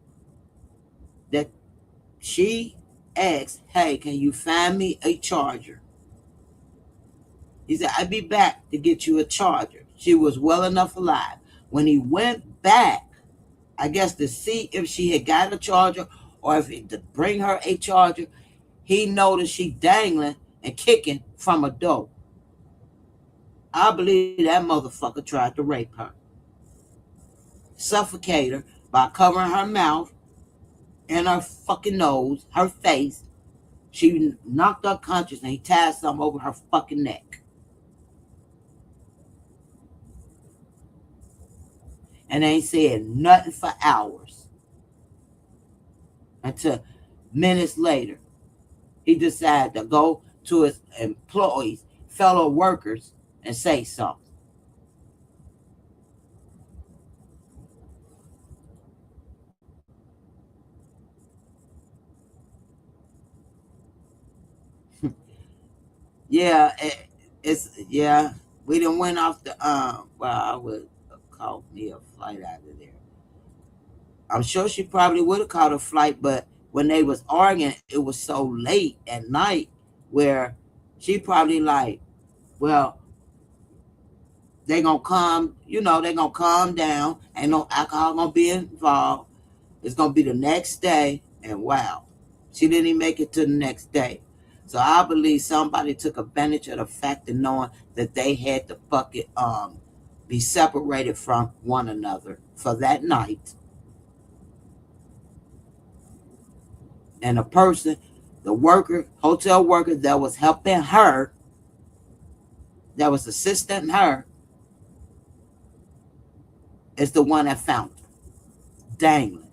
that she asked, hey, can you find me a charger? He said, I'll be back to get you a charger. She was well enough alive. When he went back, I guess to see if she had got a charger or if to bring her a charger, he noticed she dangling and kicking from a door. I believe that motherfucker tried to rape her, suffocate her by covering her mouth and her fucking nose, her face. She knocked unconscious and he tied something over her fucking neck. And they ain't said nothing for hours. Until minutes later, he decided to go to his employees, fellow workers, and say something. Yeah, it's we done went off the well, I would have caught me a flight out of there. I'm sure she probably would have caught a flight, but when they was arguing, it was so late at night where she probably like, well, they gonna calm, they gonna calm down. Ain't no alcohol gonna be involved. It's gonna be the next day, and wow, she didn't even make it to the next day. So I believe somebody took advantage of the fact of knowing that they had to fucking be separated from one another for that night. And the person, the worker, hotel worker that was helping her, that was assisting her, is the one that found her dangling.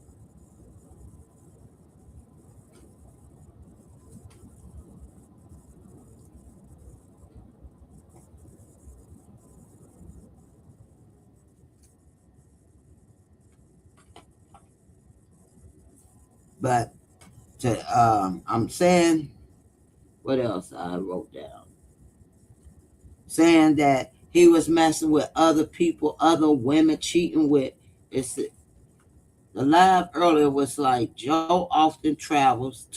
But I'm saying, what else I wrote down? Saying that he was messing with other people, other women, cheating with. It's the live earlier was like Joe often travels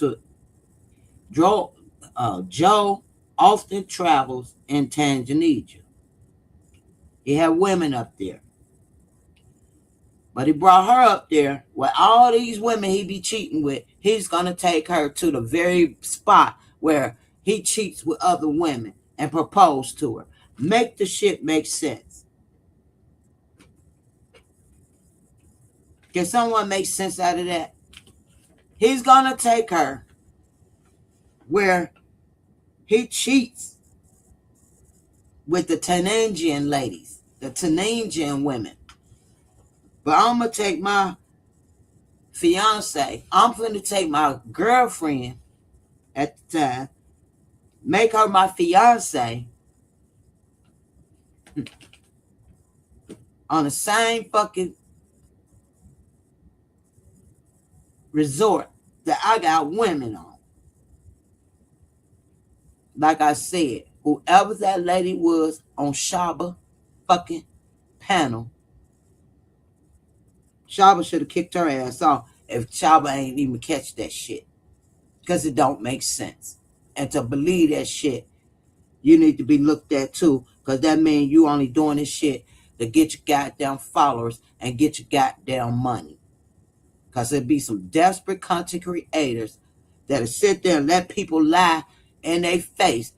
in Tanzania. He had women up there. But he brought her up there with all these women he be cheating with. He's going to take her to the very spot where he cheats with other women and propose to her. Make the shit make sense. Can someone make sense out of that? He's going to take her where he cheats with the Tanzanian ladies, the Tanzanian women. But I'm going to take my fiance, I'm going to take my girlfriend at the time, make her my fiance on the same fucking resort that I got women on. Like I said, whoever that lady was on Shaba fucking panel, Shaba should have kicked her ass off if Shaba ain't even catch that shit. Because it don't make sense. And to believe that shit, You need to be looked at too, because that means you only doing this shit to get your goddamn followers and get your goddamn money. Because there'd be some desperate content creators that'll sit there and let people lie in their face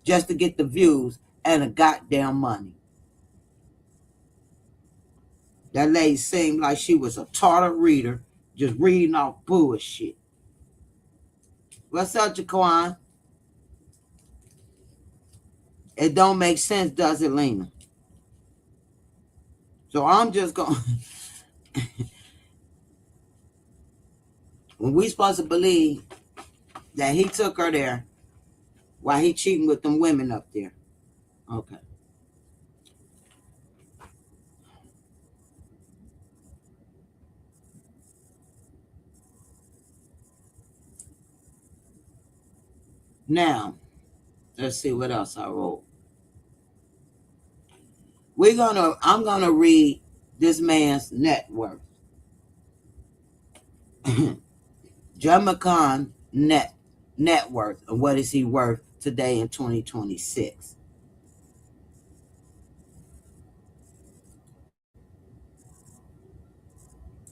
just to get the views and the goddamn money. That lady seemed like she was a tartar reader, just reading off bullshit. What's up, Jaquan? It don't make sense, does it, Lena? So I'm just going. When we supposed to believe that he took her there while he cheating with them women up there. Okay. Now, let's see what else I wrote. I'm gonna read this man's net worth. John McCon net worth, and what is he worth today in 2026?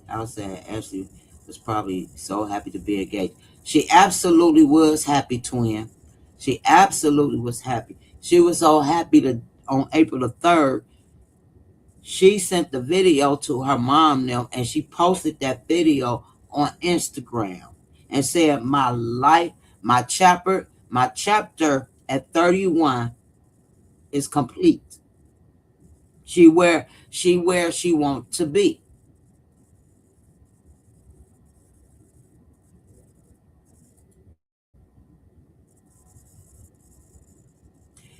I was saying Ashlee was probably so happy to be engaged. She absolutely was happy, twin. She absolutely was happy. She was so happy to on April the 3rd. She sent the video to her mom now, and she posted that video on Instagram and said, "My life, my chapter at 31 is complete. She wants to be."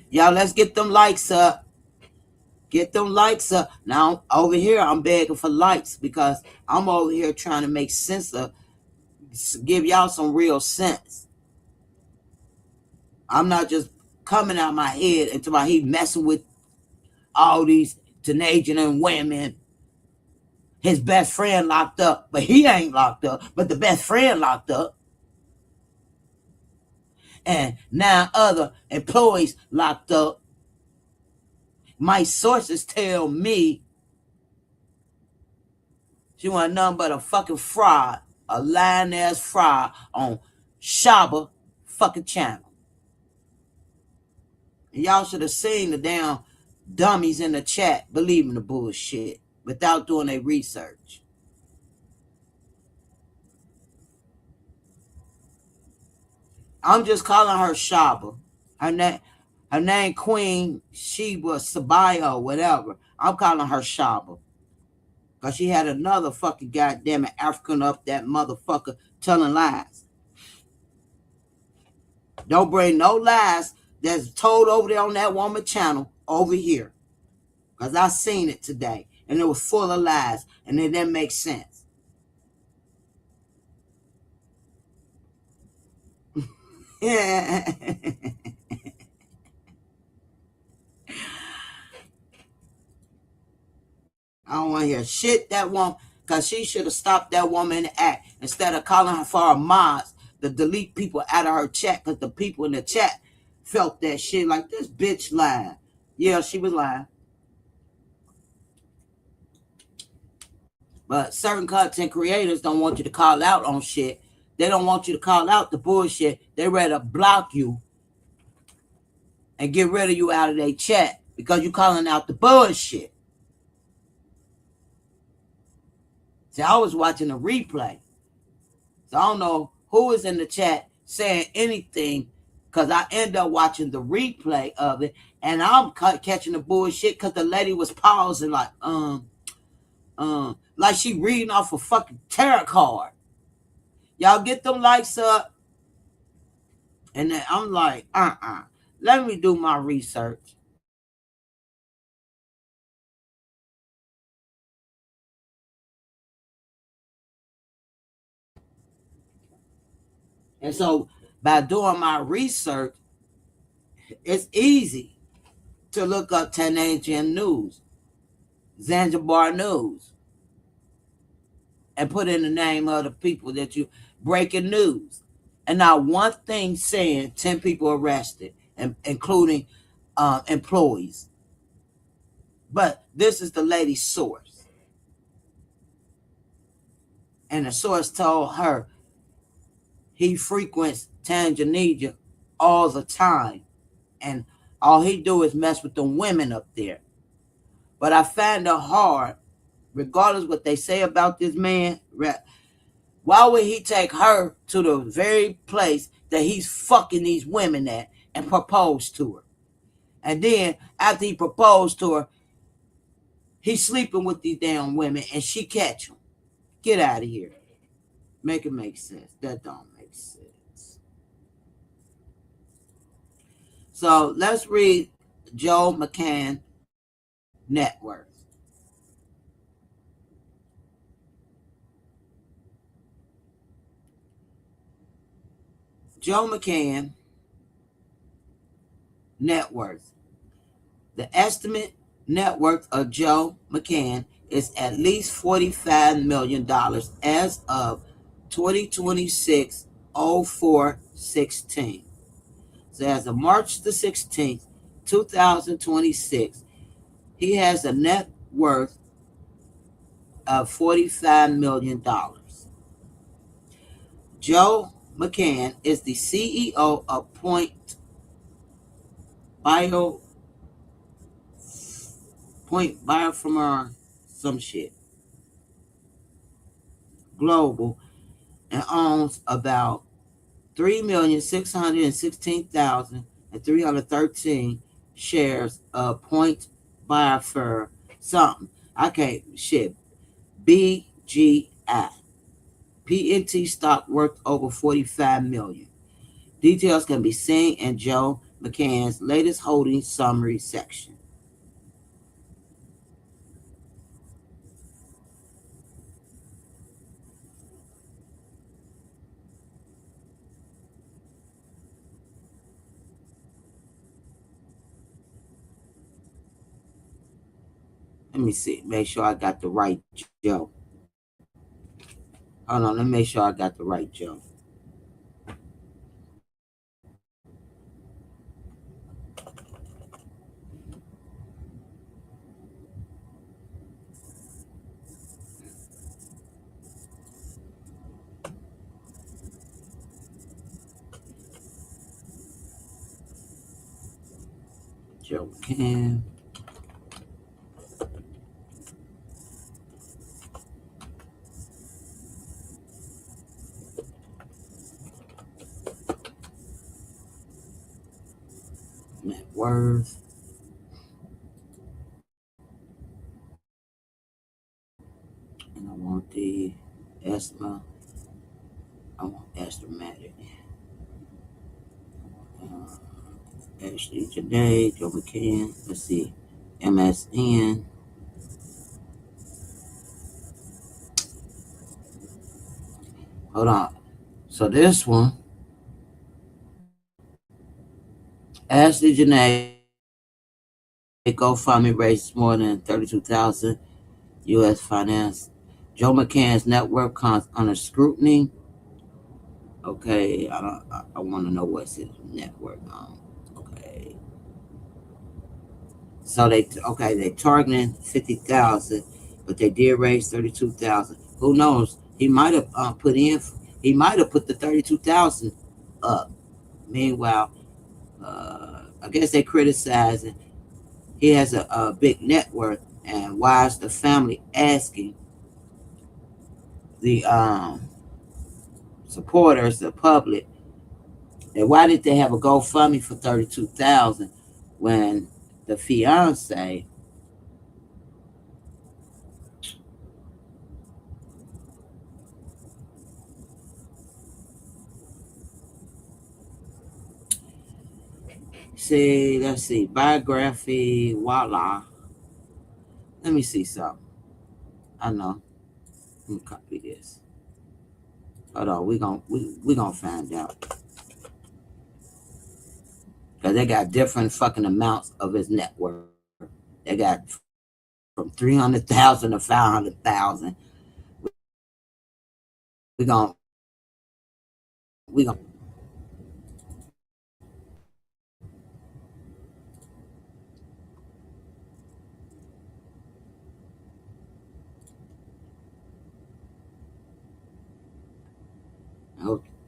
Y'all, let's get them likes up. Get them likes up. Now, over here, I'm begging for likes because I'm over here trying to make sense of, give y'all some real sense. I'm not just coming out my head until he messing with all these teenagers and women. His best friend locked up, but he ain't locked up, but the best friend locked up. And now other employees locked up. My sources tell me she wasn't nothing but a fucking fraud, a lying ass fraud on Shaba fucking channel. And y'all should have seen the damn dummies in the chat believing the bullshit without doing their research. I'm just calling her Shaba. Her name Queen Sheba Sabaya or whatever. I'm calling her Shaba. Because she had another fucking goddamn African up that motherfucker telling lies. Don't bring no lies that's told over there on that woman channel over here. Because I seen it today. And it was full of lies. And it didn't make sense. Yeah. I don't want to hear shit that woman, because she should have stopped that woman in the act instead of calling her for her mods to delete people out of her chat, because the people in the chat felt that shit like, this bitch lying. Yeah, she was lying. But certain content creators don't want you to call out on shit. They don't want you to call out the bullshit. They rather block you and get rid of you out of their chat because you calling out the bullshit. See, I was watching a replay. So I don't know who is in the chat saying anything, because I end up watching the replay of it and I'm catching the bullshit because the lady was pausing like she reading off a fucking tarot card. Y'all get them likes up. And then I'm like, let me do my research. And so by doing my research, it's easy to look up Tanasian News, Zanzibar News, and put in the name of the people that you breaking news. And not one thing saying 10 people arrested. including employees. But this is the lady's source. And the source told her he frequents Tanzania all the time. And all he do is mess with the women up there. But I find it hard, regardless what they say about this man, why would he take her to the very place that he's fucking these women at and propose to her? And then after he proposed to her, he's sleeping with these damn women and she catch him. Get out of here. Make it make sense. That don't make sense. So let's read Joe McCann net worth. Joe McCann net worth. The estimate net worth of Joe McCann is at least $45 million as of 2026-04-16. So as of March the 16th, 2026, he has a net worth of $45 million. Joe McCann is the CEO of Bio Biopharma, some shit, Global, and owns about 3,616,313 shares of Point Biopharma something. I can't shit. BGI. PNT stock worth over 45 million. Details can be seen in Joe McCann's latest holding summary section. Let me see. Make sure I got the right Joe. Hold on. Let me make sure I got the right Joe. Joe McCann. Net worth. And I want the estimate. I want estimated. Ashlee, Janae, Joe McCann. Let's see. MSN. Hold on. So this one, Ashlee Janae GoFundMe raised more than 32,000 U.S. finance. Joe McCann's network comes under scrutiny. Okay, I want to know what's his network. Okay, so they targeting 50,000, but they did raise 32,000. Who knows? He might have He might have put the 32,000 up. Meanwhile, I guess they criticizing. He has a big net worth, and why is the family asking the supporters, the public, and why did they have a GoFundMe for 32,000 when the fiance see, let's see, biography, voila. Let me see something. I know. Let me copy this. Hold on, we gonna find out. Because they got different fucking amounts of his net worth. They got from 300,000 to 500,000. We gonna we gonna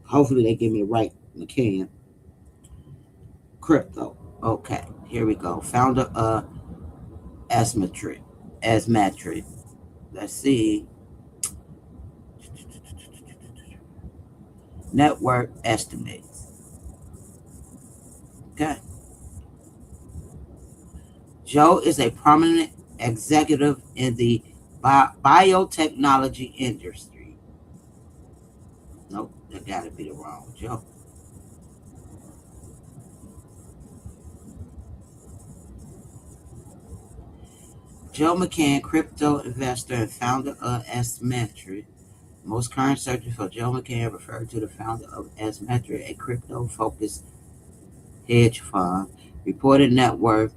Hopefully they give me a right McCann. Crypto. Okay, here we go. Founder of Asmetric. Asmetric. Let's see. Network estimates. Okay. Joe is a prominent executive in the biotechnology industry. Nope, that gotta be the wrong Joe. Joe McCann, crypto investor and founder of Asmetric. Most current searches for Joe McCann refer to the founder of Asmetric, a crypto-focused hedge fund. Reported net worth.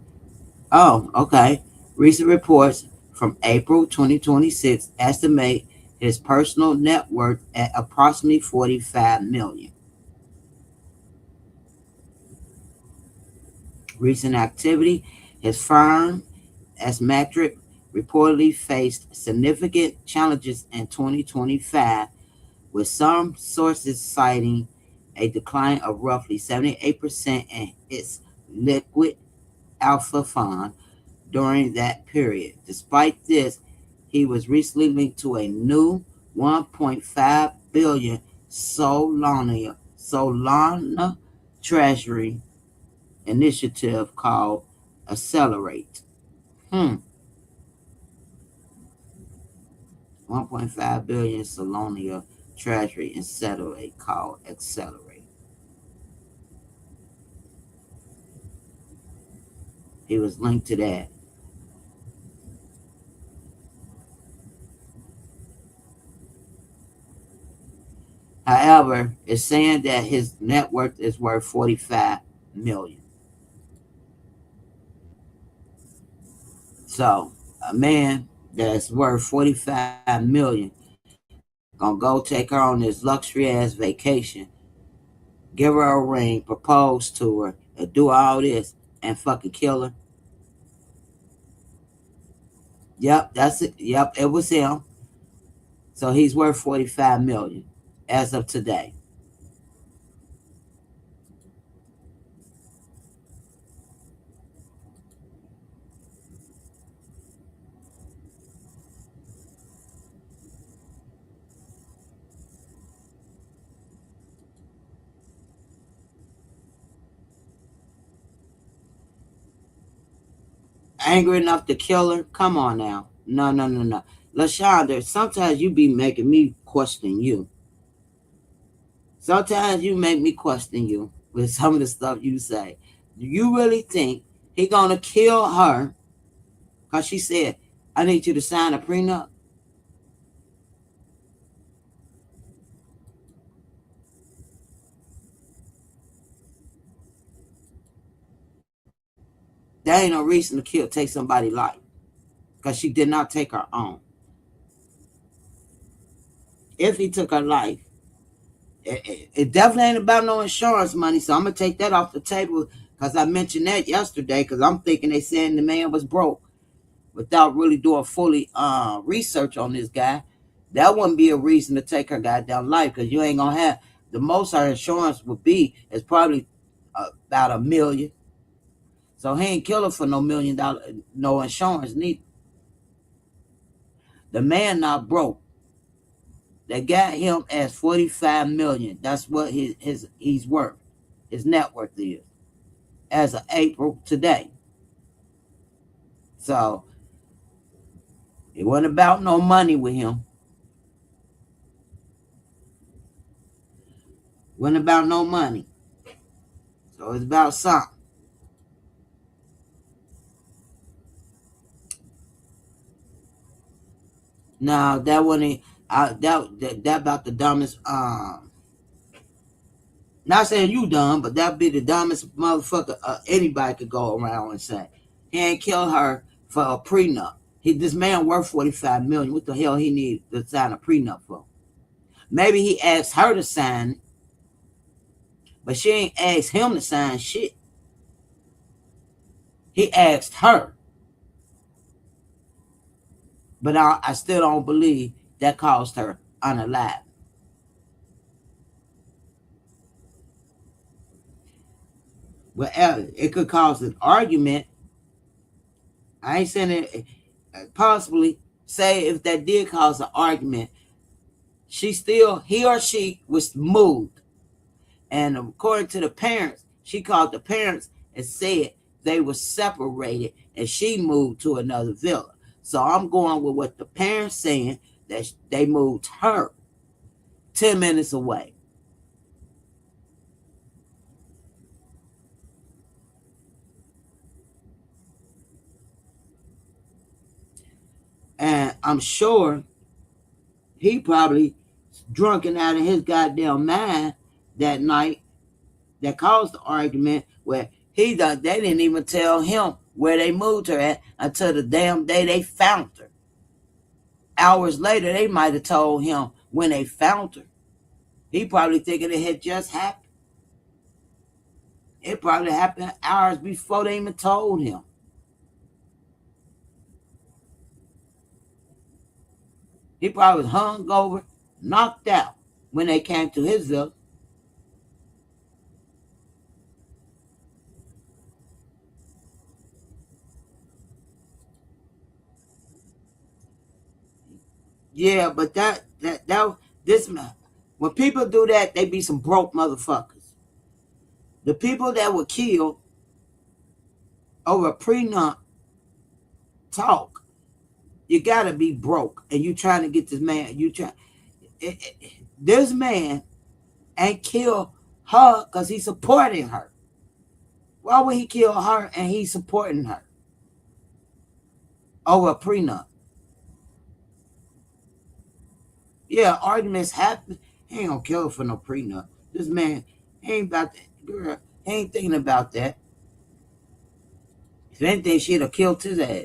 Oh, okay. Recent reports from April 2026 estimate his personal net worth at approximately 45 million. Recent activity, his firm, Asmetric, reportedly faced significant challenges in 2025, with some sources citing a decline of roughly 78% in its liquid alpha fund during that period. Despite this, he was recently linked to a new 1.5 billion Solana treasury initiative called Accelerate. 1.5 billion Solana treasury Accelerate called Accelerate. He was linked to that. However, it's saying that his net worth is worth 45 million. So a man that's worth 45 million gonna go take her on this luxury ass vacation, give her a ring, propose to her, and do all this and fucking kill her. Yep, that's it. Yep, it was him. So he's worth 45 million as of today. Angry enough to kill her? Come on now. No, no, no, no. LaShonda, sometimes you be making me question you. Sometimes you make me question you with some of the stuff you say. Do you really think he gonna kill her because she said, I need you to sign a prenup? That ain't no reason to kill, take somebody's life because she did not take her own. If he took her life, it definitely ain't about no insurance money. So I'm gonna take that off the table because I mentioned that yesterday because I'm thinking they saying the man was broke without really doing fully research on this guy. That wouldn't be a reason to take her goddamn life because you ain't gonna have the most her insurance would be is probably about a million. So he ain't kill her for no $1 million, no insurance neither. The man not broke. They got him as 45 million. That's what he's worth. His net worth is as of April today. So it wasn't about no money with him. It wasn't about no money. So it's about something. No, that wasn't. That about the dumbest. Not saying you dumb, but that'd be the dumbest motherfucker anybody could go around and say. He ain't killed her for a prenup. This man worth 45 million. What the hell he need to sign a prenup for? Maybe he asked her to sign it, but she ain't asked him to sign shit. He asked her, but I still don't believe that caused her unalive. Well, it could cause an argument. I ain't saying it possibly. Say if that did cause an argument, he or she was moved. And according to the parents, she called the parents and said they were separated and she moved to another villa. So I'm going with what the parents saying, that they moved her 10 minutes away. And I'm sure he probably drunken out of his goddamn mind that night that caused the argument where they didn't even tell him where they moved her at until the damn day they found her. Hours later, they might have told him when they found her. He probably thinking it had just happened. It probably happened hours before they even told him. He probably was hung over, knocked out when they came to his villa. Yeah, but this man, when people do that, they be some broke motherfuckers. The people that were killed over a prenup talk, you gotta be broke, and you trying to get this man. This man ain't kill her because he's supporting her. Why would he kill her and he's supporting her over a prenup? Yeah, arguments happen. He ain't gonna kill her for no prenup. This man ain't about that. Girl, he ain't thinking about that. If anything, she'd have killed his ass.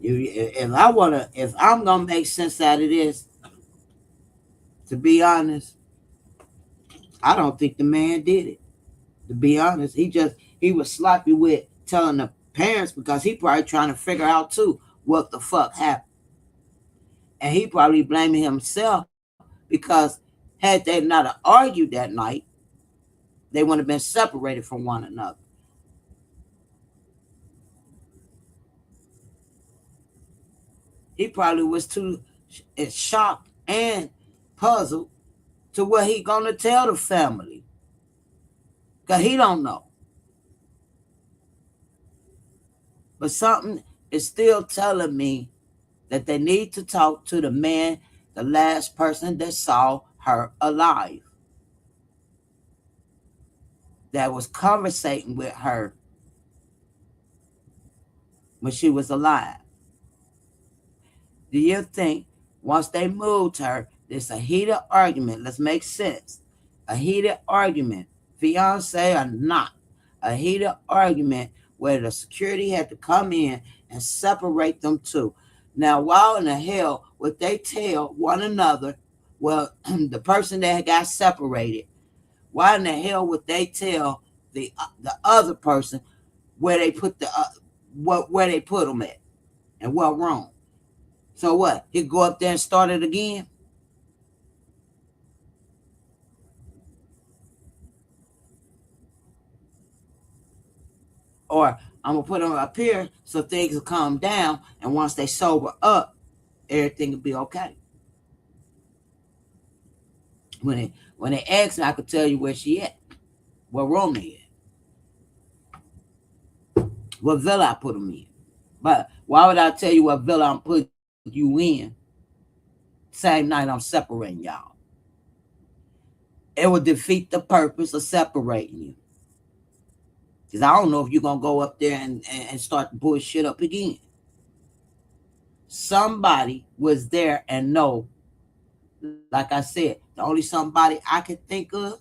If I'm gonna make sense out of this, to be honest, I don't think the man did it. To be honest, he was sloppy with telling the parents because he probably trying to figure out too what the fuck happened, and he probably blaming himself because had they not argued that night, they wouldn't have been separated from one another. He probably was too shocked and puzzled to what he gonna tell the family because he don't know. But something is still telling me that they need to talk to the man, the last person that saw her alive, that was conversating with her when she was alive. Do you think once they moved her, there's a heated argument? Let's make sense. A heated argument, fiance or not, a heated argument where the security had to come in and separate them two. Now, why in the hell would they tell one another? Well, the person that got separated, why in the hell would they tell the other person where they put where they put them at and what wrong? So what? He'd go up there and start it again? Or I'm going to put them up here so things will calm down. And once they sober up, everything will be okay. When they ask me, I could tell you where she at, what room they at, what villa I put them in. But why would I tell you what villa I'm putting you in same night I'm separating y'all? It would defeat the purpose of separating you. Because I don't know if you're going to go up there and start to bullshit up again. Somebody was there and know, like I said, the only somebody I can think of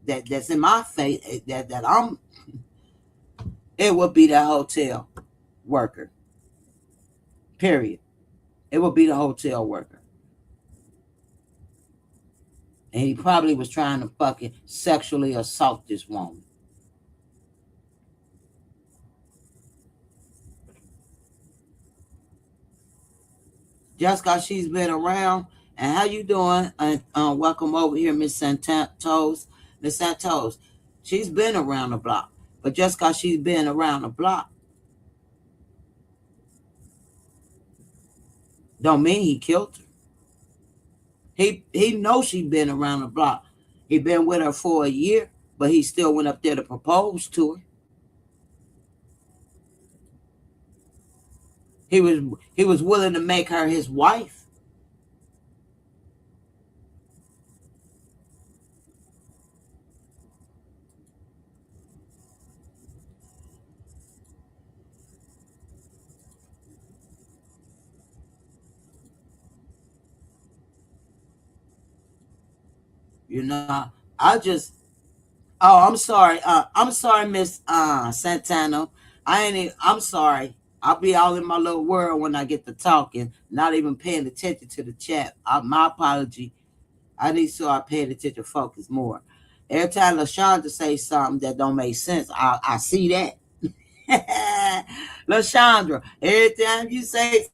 that's in my face that I'm, it would be the hotel worker. Period. It would be the hotel worker. And he probably was trying to fucking sexually assault this woman. just cause she's been around. And how you doing? And welcome over here, Miss Santos. Miss Santos, she's been around the block, but just cause she's been around the block, don't mean he killed her. He knows she been around the block. He been with her for a year, but he still went up there to propose to her. He was willing to make her his wife. You know, I just oh, I'm sorry. I'm sorry, Miss Santana. I'm sorry. I'll be all in my little world when I get to talking, not even paying attention to the chat. My apology. I need to start paying attention, focus more. Every time LaShonda say something that don't make sense, I see that. LaShondra, every time you say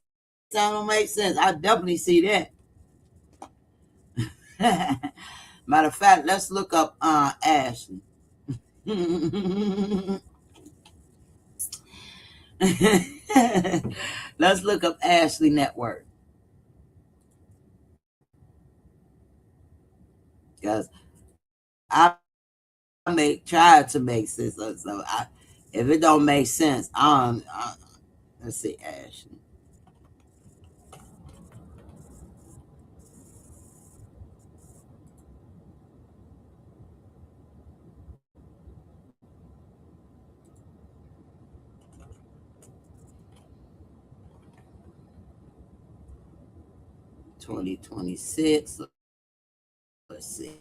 something don't make sense, I definitely see that. Matter of fact, let's look up Ashlee. Let's look up Ashlee Network. Because I try to make sense. So if it don't make sense, let's see, Ashlee. 2026. Let's see.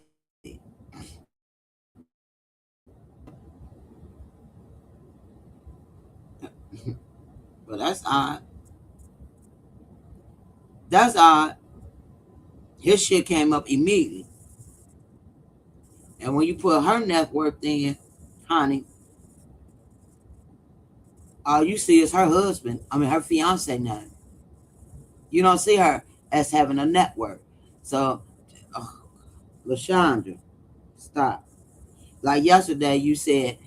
But that's odd. That's odd. His shit came up immediately. And when you put her net worth in, honey, all you see is her husband. I mean, her fiance now. You don't see her as having a network. So, oh, LaShondra, stop. Like yesterday, you said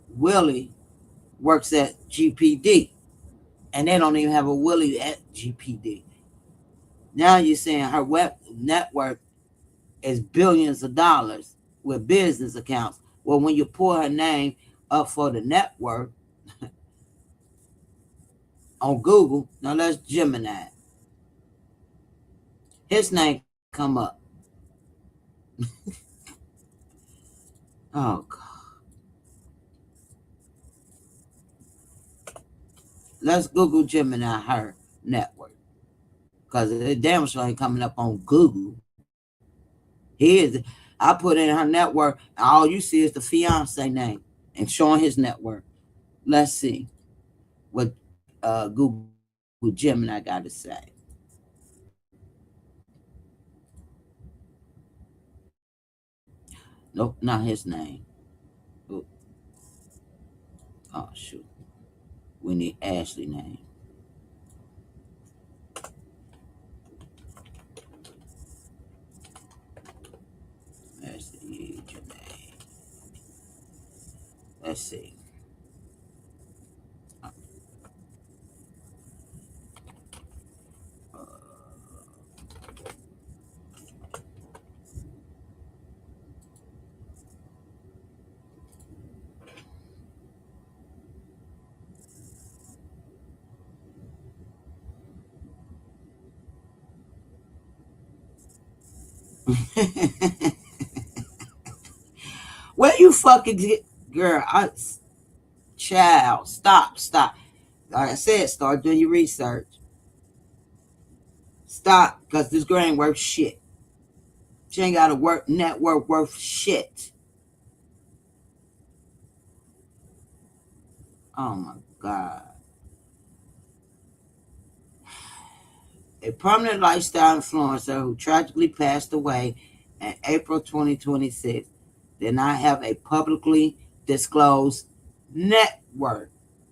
Willie works at GPD, and they don't even have a Willie at GPD. Now you're saying her web network is billions of dollars with business accounts. Well, when you pull her name up for the network on Google, now let's Gemini. His name come up. Oh God. Let's Google Gemini her network. Because it damn sure ain't coming up on Google. He is. I put in her network, and all you see is the fiance name and showing his network. Let's see what Google Gemini got to say. Nope, not his name. Oh shoot. We need Ashlee name. Ashlee Janae. Let's see. Where you fucking get, girl? Child, stop. Like I said, start doing your research. Stop, because this girl ain't worth shit. She ain't got a network worth shit. Oh my God. A prominent lifestyle influencer who tragically passed away in April 2026 did not have a publicly disclosed net worth.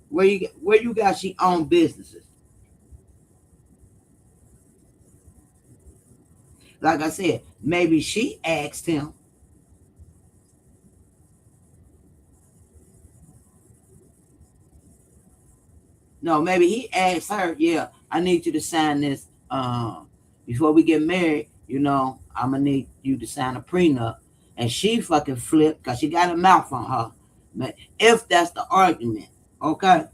Where you got she owned businesses. Like I said, maybe she asked him. No, maybe he asked her, yeah, I need you to sign this before we get married, I'm gonna need you to sign a prenup. And she fucking flipped because she got a mouth on her. But if that's the argument, okay?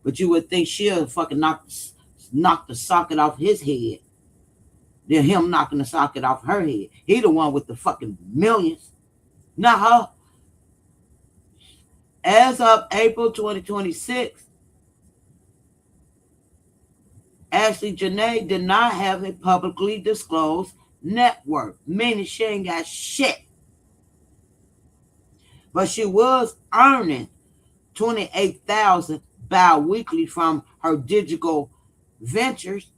But you would think she'll fucking knock the socket off his head than him knocking the socket off her head. He the one with the fucking millions, not her. As of April 2026, Ashlee Janae did not have a publicly disclosed net worth, meaning she ain't got shit. But she was earning $28,000 bi-weekly from her digital ventures,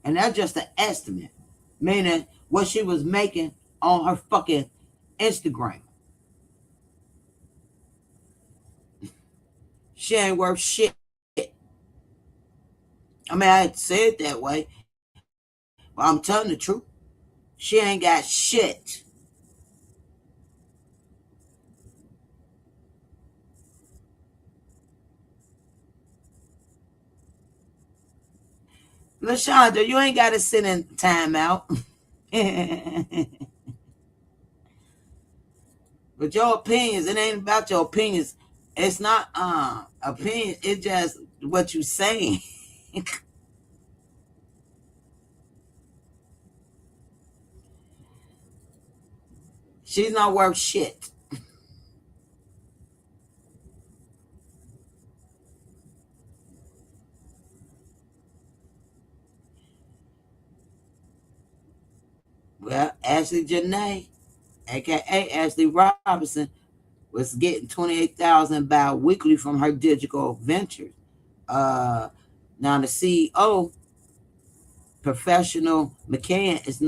and that's just an estimate, meaning what she was making on her fucking Instagram. She ain't worth shit. I mean, I say it that way, but I'm telling the truth. She ain't got shit. LaShonda, you ain't got to sit in timeout. But your opinions, it ain't about your opinions. It's not opinion. It's just what you saying. She's not worth shit. Well, Ashlee Janae, aka Ashlee Robinson, was getting 28,000 bi-weekly from her digital ventures. Now the CEO, Professional McCann, is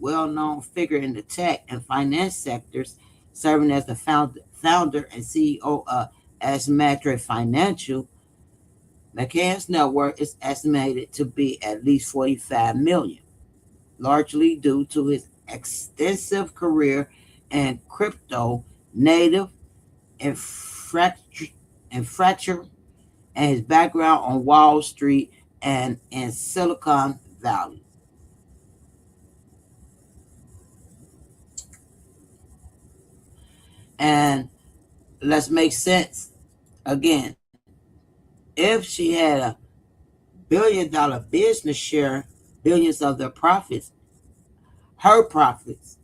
well-known figure in the tech and finance sectors, serving as the founder and CEO of Asymmetric Financial. McCann's net worth is estimated to be at least 45 million, largely due to his extensive career in crypto, native infrastructure, and his background on Wall Street and in Silicon Valley. And let's make sense again. If she had a $1 billion business share, billions of their profits, her profits,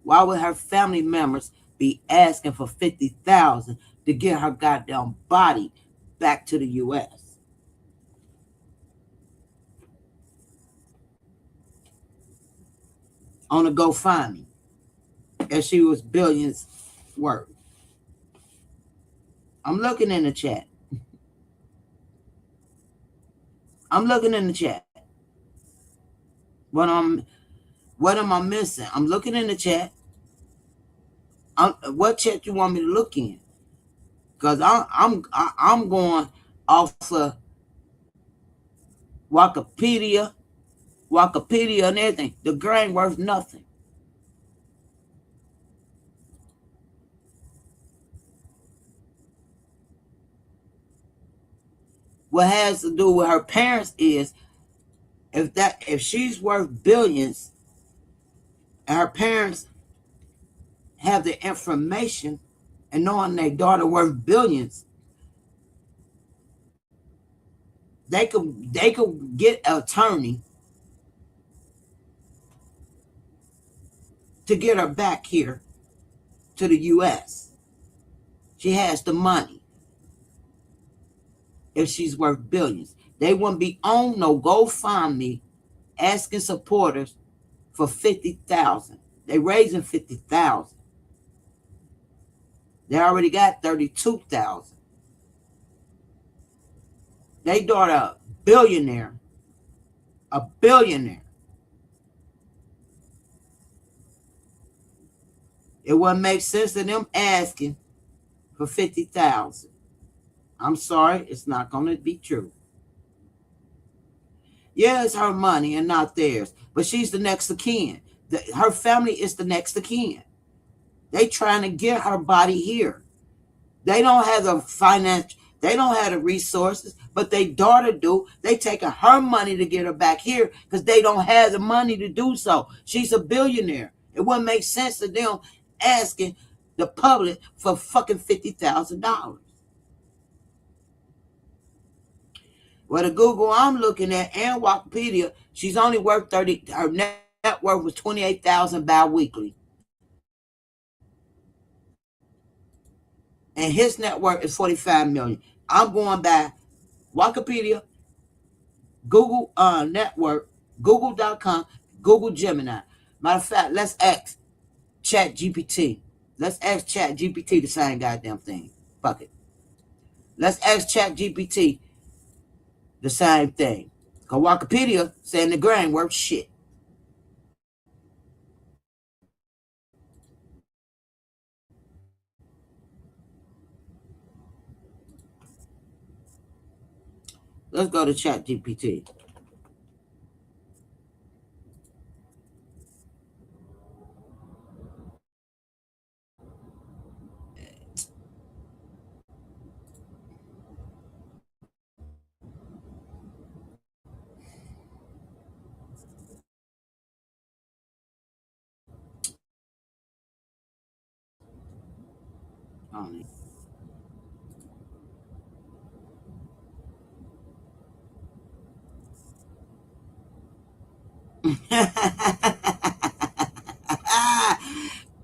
why would her family members be asking for 50,000 to get her goddamn body back to the US on a GoFundMe if she was billions worth? I'm looking in the chat. I'm looking in the chat. What am I missing? I'm looking in the chat. What chat you want me to look in? Because I'm going off of Wikipedia, and everything. The girl ain't worth nothing. What has to do with her parents is if she's worth billions and her parents have the information and knowing their daughter worth billions, they could get an attorney to get her back here to the US. She has the money if she's worth billions. They wouldn't be on no GoFundMe asking supporters for 50,000. They raising 50,000. They already got 32,000. They daughter a billionaire. A billionaire. It wouldn't make sense to them asking for 50,000. I'm sorry, it's not going to be true. Yeah, it's her money and not theirs. But she's the next of kin. Her family is the next of kin. They trying to get her body here. They don't have the finance. They don't have the resources, but their daughter do. They taking her money to get her back here because they don't have the money to do so. She's a billionaire. It wouldn't make sense to them asking the public for fucking $50,000. Well, the Google I'm looking at and Wikipedia, she's only worth 30. Her net worth was 28,000 bi-weekly, and his net worth is 45 million. I'm going by Wikipedia, Google network, Google.com, Google Gemini. Matter of fact, let's ask Chat GPT. Let's ask Chat GPT the same goddamn thing. Fuck it. Let's ask Chat GPT the same thing. Because Wikipedia saying the grain worth shit. Let's go to Chat GPT.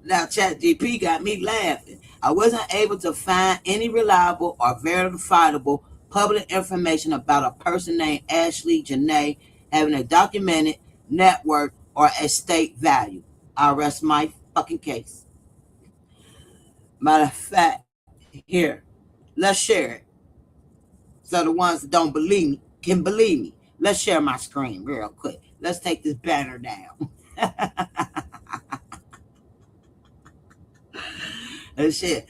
Now, ChatGPT got me laughing. I wasn't able to find any reliable or verifiable public information about a person named Ashlee Janae having a documented network or estate value. I rest my fucking case. Matter of fact, here, let's share it. So the ones that don't believe me can believe me. Let's share my screen real quick. Let's take this banner down. And shit.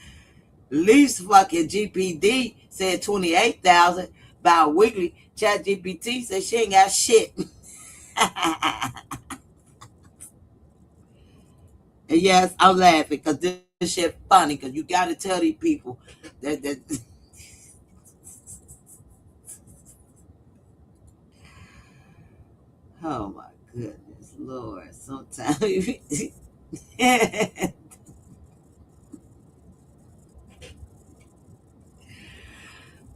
Least fucking GPD said 28,000 bi-weekly. Chat GPT said she ain't got shit. And yes, I'm laughing because this shit funny because you got to tell these people that oh my goodness, Lord, sometimes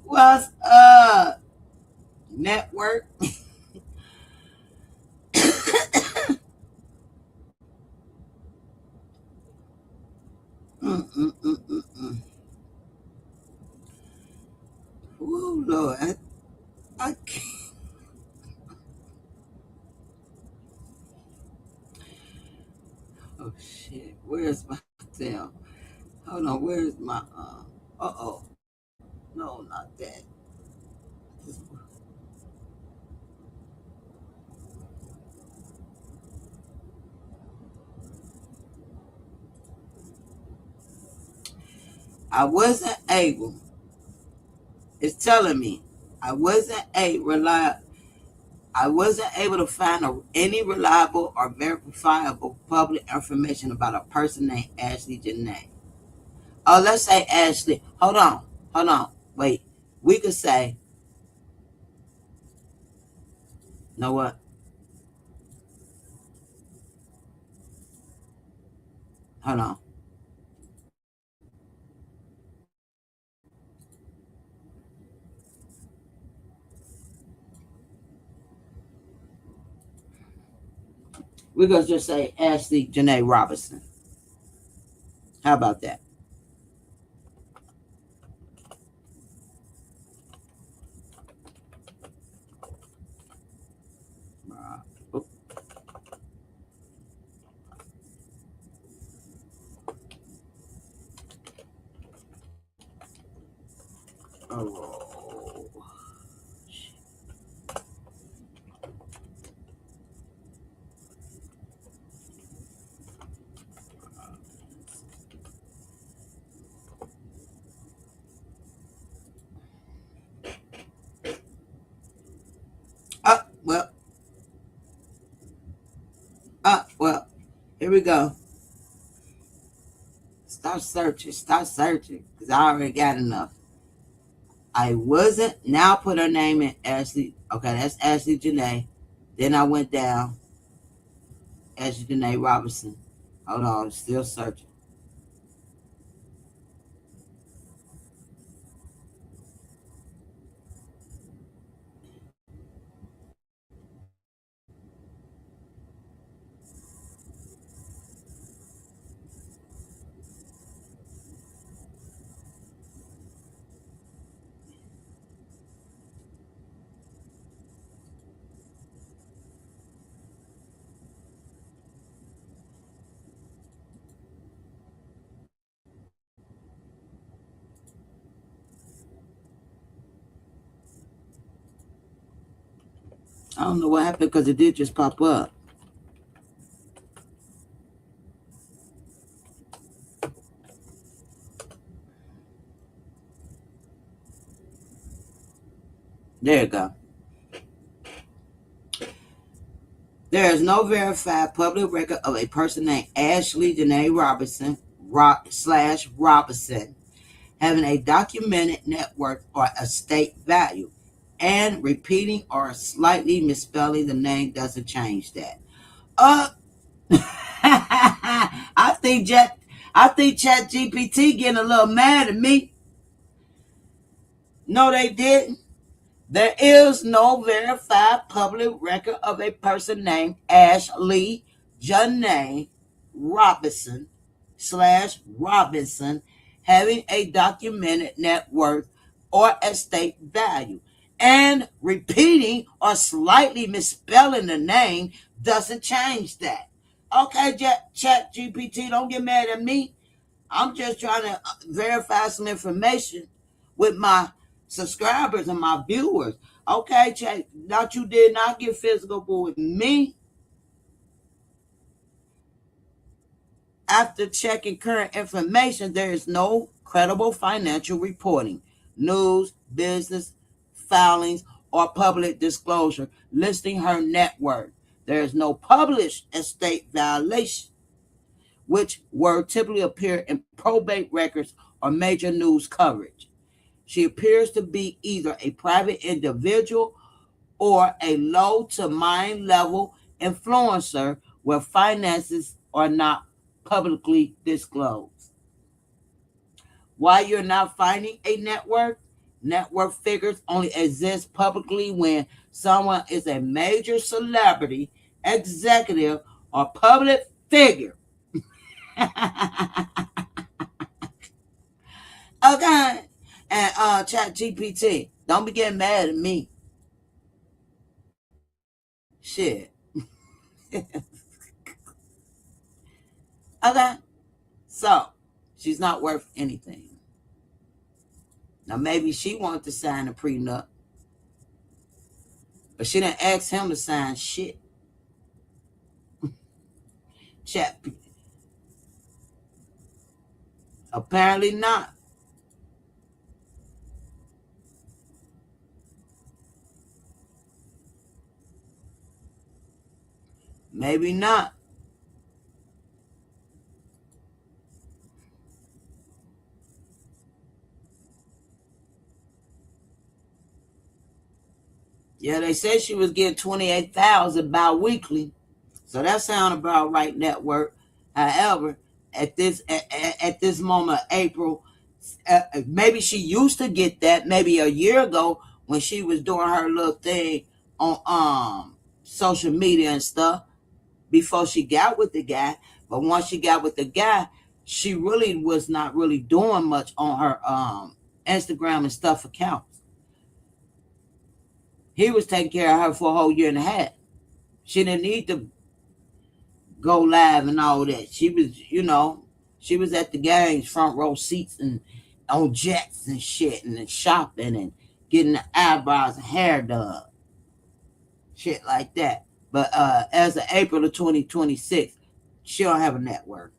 what's up? Network. Mm-mm-mm-mm-mm. Oh Lord, I can't. Oh shit, where's my damn? Hold on, where's my uh-oh. No, not that. I wasn't able. It's telling me I wasn't a reliable. I wasn't able to find any reliable or verifiable public information about a person named Ashlee Janae. Oh, let's say Ashlee. Hold on, wait. We could say, know what? Hold on. We could just say Ashlee Janae Robinson. How about that? Uh, oh, well. Here we go. Start searching. Start searching. Because I already got enough. I wasn't. Now put her name in Ashlee. Okay, that's Ashlee Janae. Then I went down. Ashlee Janae Robinson. Hold on. Still searching. I don't know what happened because it did just pop up. There you go. There is no verified public record of a person named Ashlee Janae Robinson slash Robinson having a documented net worth or estate value, and repeating or slightly misspelling the name doesn't change that. Uh, I think Chat GPT getting a little mad at me. No, they didn't. There is no verified public record of a person named Ashlee Janae Robinson slash Robinson having a documented net worth or estate value. And repeating or slightly misspelling the name doesn't change that. Okay, Chat GPT, don't get mad at me. I'm just trying to verify some information with my subscribers and my viewers. Okay, Chat, not you did not get physical, but with me, after checking current information, there is no credible financial reporting, news, business filings, or public disclosure listing her net worth. There is no published estate valuation, which word typically appear in probate records or major news coverage. She appears to be either a private individual or a low to mind level influencer where finances are not publicly disclosed. Why you're not finding a network? Network figures only exist publicly when someone is a major celebrity, executive, or public figure. Okay. And Chat GPT, don't be getting mad at me. Shit. Okay. So she's not worth anything. Now maybe she wanted to sign a prenup, but she didn't ask him to sign shit. Chat. Apparently not. Maybe not. Yeah, they said she was getting 28,000 bi-weekly. So that sounds about right, network. However, at this moment, April, maybe she used to get that maybe a year ago when she was doing her little thing on social media and stuff before she got with the guy. But once she got with the guy, she really was not really doing much on her Instagram and stuff accounts. He was taking care of her for a whole year and a half. She didn't need to go live and all that. She was, she was at the games, front row seats and on jets and shit and shopping and getting the eyebrows and hair done. Shit like that. But as of April of 2026, she don't have a network.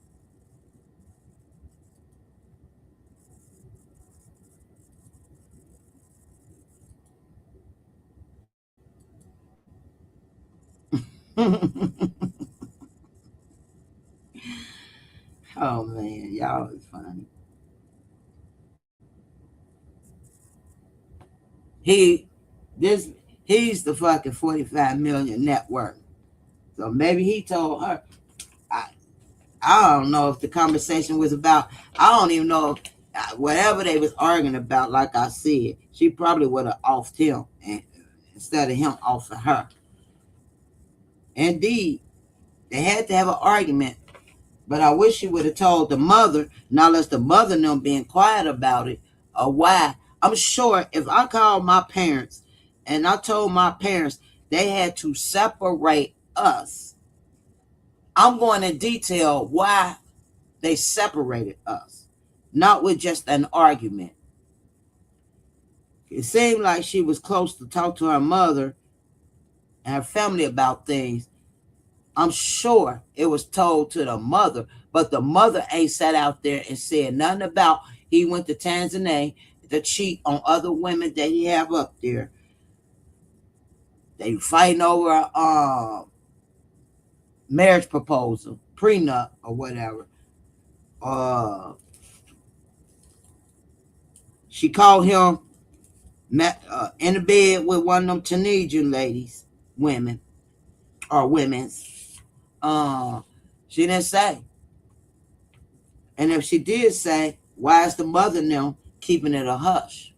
Y'all is funny. He this he's the fucking 45 million net worth. So maybe he told her. I, I don't know if the conversation was about. I don't even know if whatever they was arguing about. Like I said, she probably would have offed him and instead of him offing her. Indeed, they had to have an argument. But I wish she would have told the mother, not less the mother them being quiet about it, or why. I'm sure if I called my parents and I told my parents they had to separate us, I'm going to detail why they separated us, not with just an argument. It seemed like she was close to talk to her mother and her family about things. I'm sure it was told to the mother, but the mother ain't sat out there and said nothing about he went to Tanzania to cheat on other women that he have up there. They fighting over a marriage proposal, prenup or whatever. Uh, she called him in the bed with one of them Tunisian ladies, women or women's. She didn't say. And if she did say, why is the mother now keeping it a hush?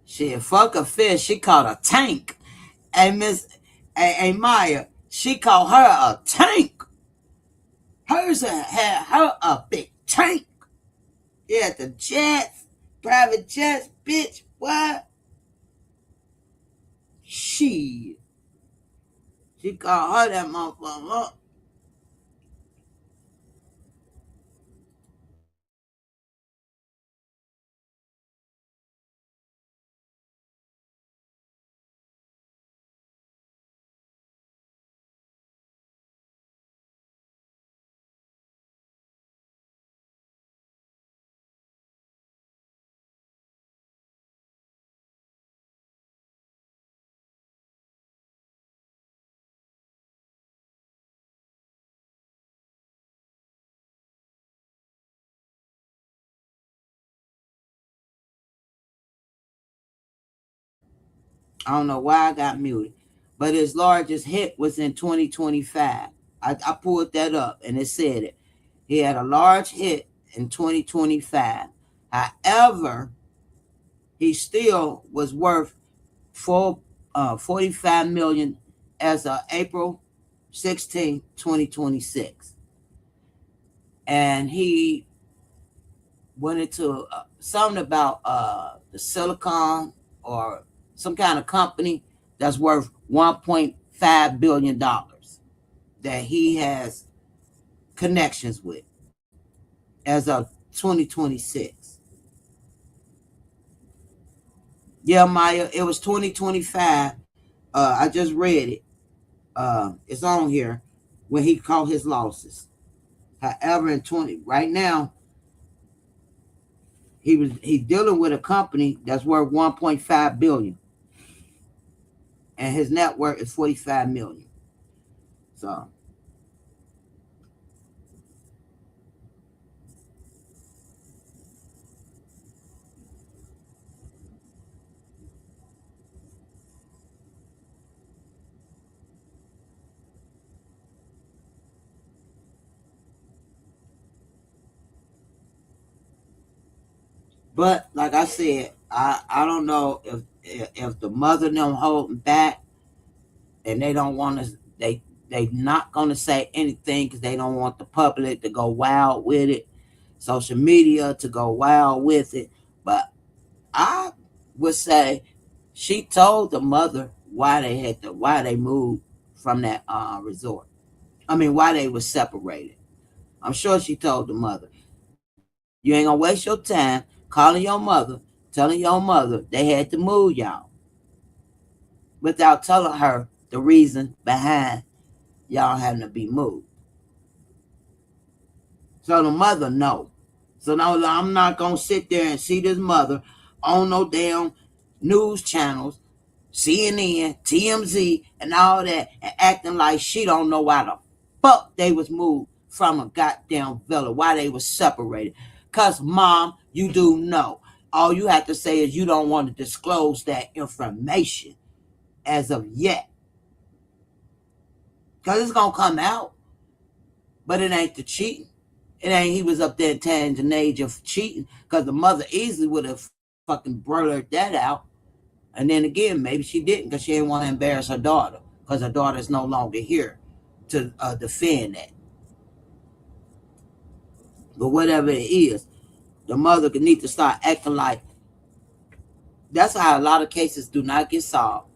She fuck a fish. She caught a tank. And Miss Maya, she called her a tank. Hers had her a big tank. Yeah, the jets, private jets, bitch. What? She called her that motherfucker. I don't know why I got muted, but his largest hit was in 2025. I pulled that up and it said it. He had a large hit in 2025. However, he still was worth 45 million as of April 16, 2026. And he went into something about the silicon or some kind of company that's worth $1.5 billion that he has connections with as of 2026. Yeah, Maya, it was 2025. I just read it. It's on here when he called his losses. However, in 20 right now, he's dealing with a company that's worth 1.5 billion, and his net worth is 45 million. So, but like I said, I don't know if the mother them holding back and they don't want to they not gonna say anything because they don't want the public to go wild with it, social media to go wild with it. But I would say she told the mother why they moved from that resort. I mean why they were separated. I'm sure she told the mother. You ain't gonna waste your time calling your mother, telling your mother they had to move y'all without telling her the reason behind y'all having to be moved. So the mother know. So now I'm not gonna sit there and see this mother on no damn news channels, CNN, TMZ, and all that, and acting like she don't know why the fuck they was moved from a goddamn villa, why they was separated. Cause mom, you do know. All you have to say is you don't want to disclose that information as of yet. Cause it's gonna come out. But it ain't the cheating. It ain't he was up there telling Janae of cheating. Cause the mother easily would have fucking blurred that out. And then again, maybe she didn't because she didn't want to embarrass her daughter because her daughter's no longer here to defend that. But whatever it is, the mother could need to start acting like that's how a lot of cases do not get solved.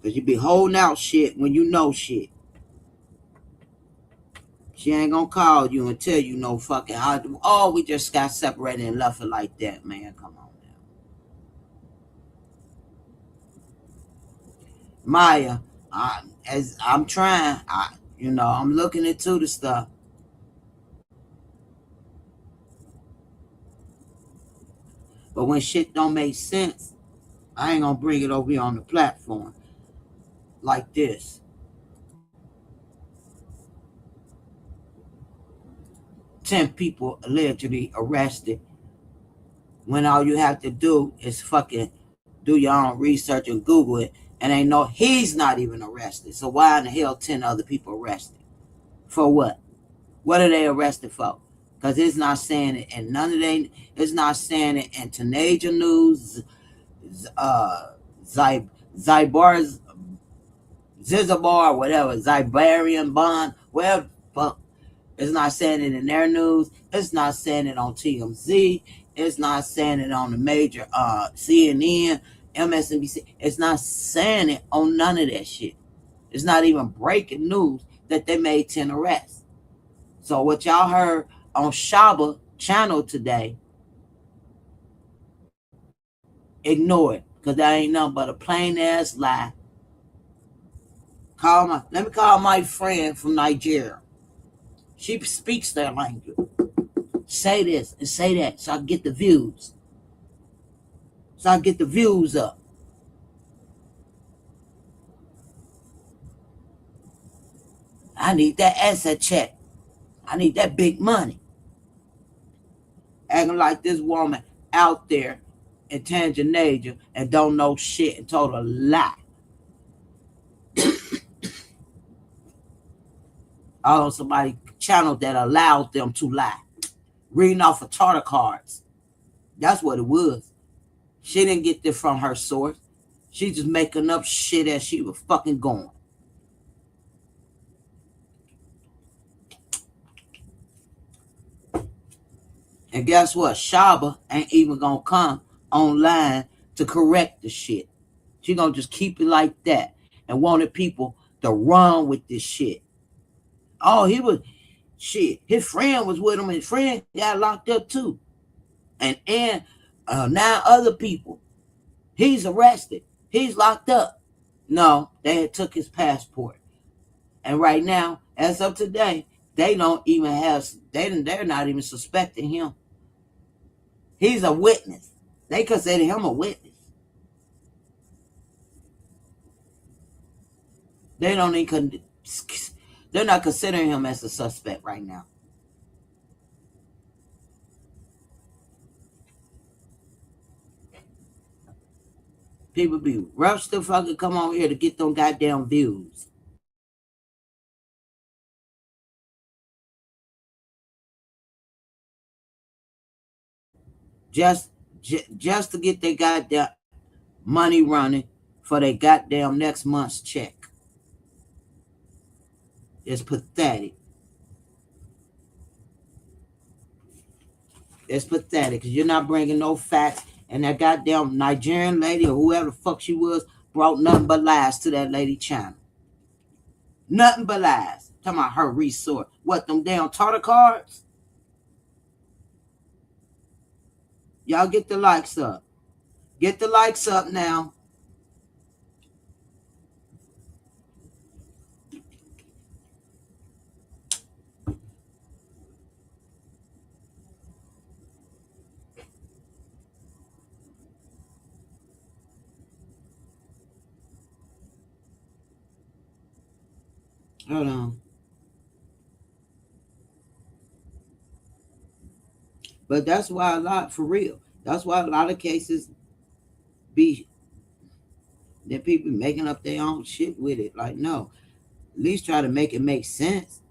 Because you be holding out shit when you know shit. She ain't gonna call you and tell you no fucking, oh, we just got separated and left it like that, man. Come on now. Maya, as I'm trying, I'm looking into the stuff. But when shit don't make sense, I ain't gonna bring it over here on the platform like this. 10 people allegedly arrested when all you have to do is fucking do your own research and Google it, and ain't no, he's not even arrested. So why in the hell 10 other people arrested? For what? What are they arrested for? Because it's not saying it, and none of they, it's not saying it in Teenager News, Zybar's Zizabar, whatever, Zibarian Bond, whatever. Fuck. It's not saying it in their news. It's not saying it on TMZ. It's not saying it on the major CNN, MSNBC. It's not saying it on none of that shit. It's not even breaking news that they made 10 arrests. So what y'all heard on Shaba channel today, ignore it, because that ain't nothing but a plain ass lie. Let me call my friend from Nigeria. She speaks their language. Say this and say that so I get the views. So I get the views up. I need that asset check. I need that big money. Acting like this woman out there in Tanzania and don't know shit and told a lie. On somebody channel that allowed them to lie. Reading off of tartar cards. That's what it was. She didn't get this from her source. She just making up shit as she was fucking going. And guess what? Shaba ain't even gonna come online to correct the shit. She gonna just keep it like that and wanted people to run with this shit. Oh, he was shit. His friend was with him. His friend got locked up too. And 9 other people. He's arrested. He's locked up. No, they had took his passport. And right now, as of today, they don't even have. They're not even suspecting him. He's a witness. They consider him a witness. They don't even. They're not considering him as a suspect right now. People be rushed to fucking come on here to get them goddamn views. Just to get their goddamn money running for their goddamn next month's check. It's pathetic. It's pathetic because you're not bringing no facts. And that goddamn Nigerian lady or whoever the fuck she was brought nothing but lies to that lady channel. Nothing but lies. Talking about her resource. What, them damn tartar cards? Y'all get the likes up. Get the likes up now. Hold on. But that's why a lot, for real, that's why a lot of cases be that people making up their own shit with it. Like, no, at least try to make it make sense.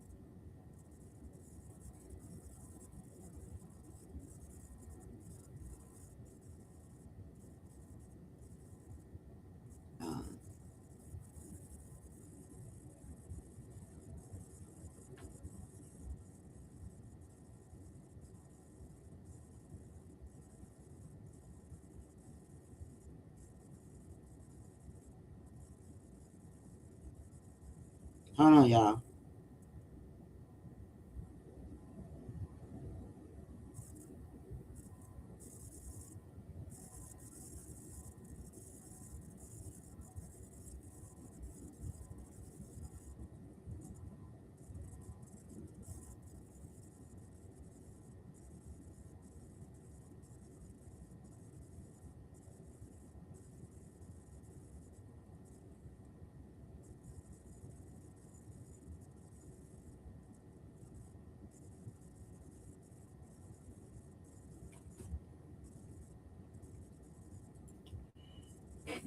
Uh, Hold on, y'all.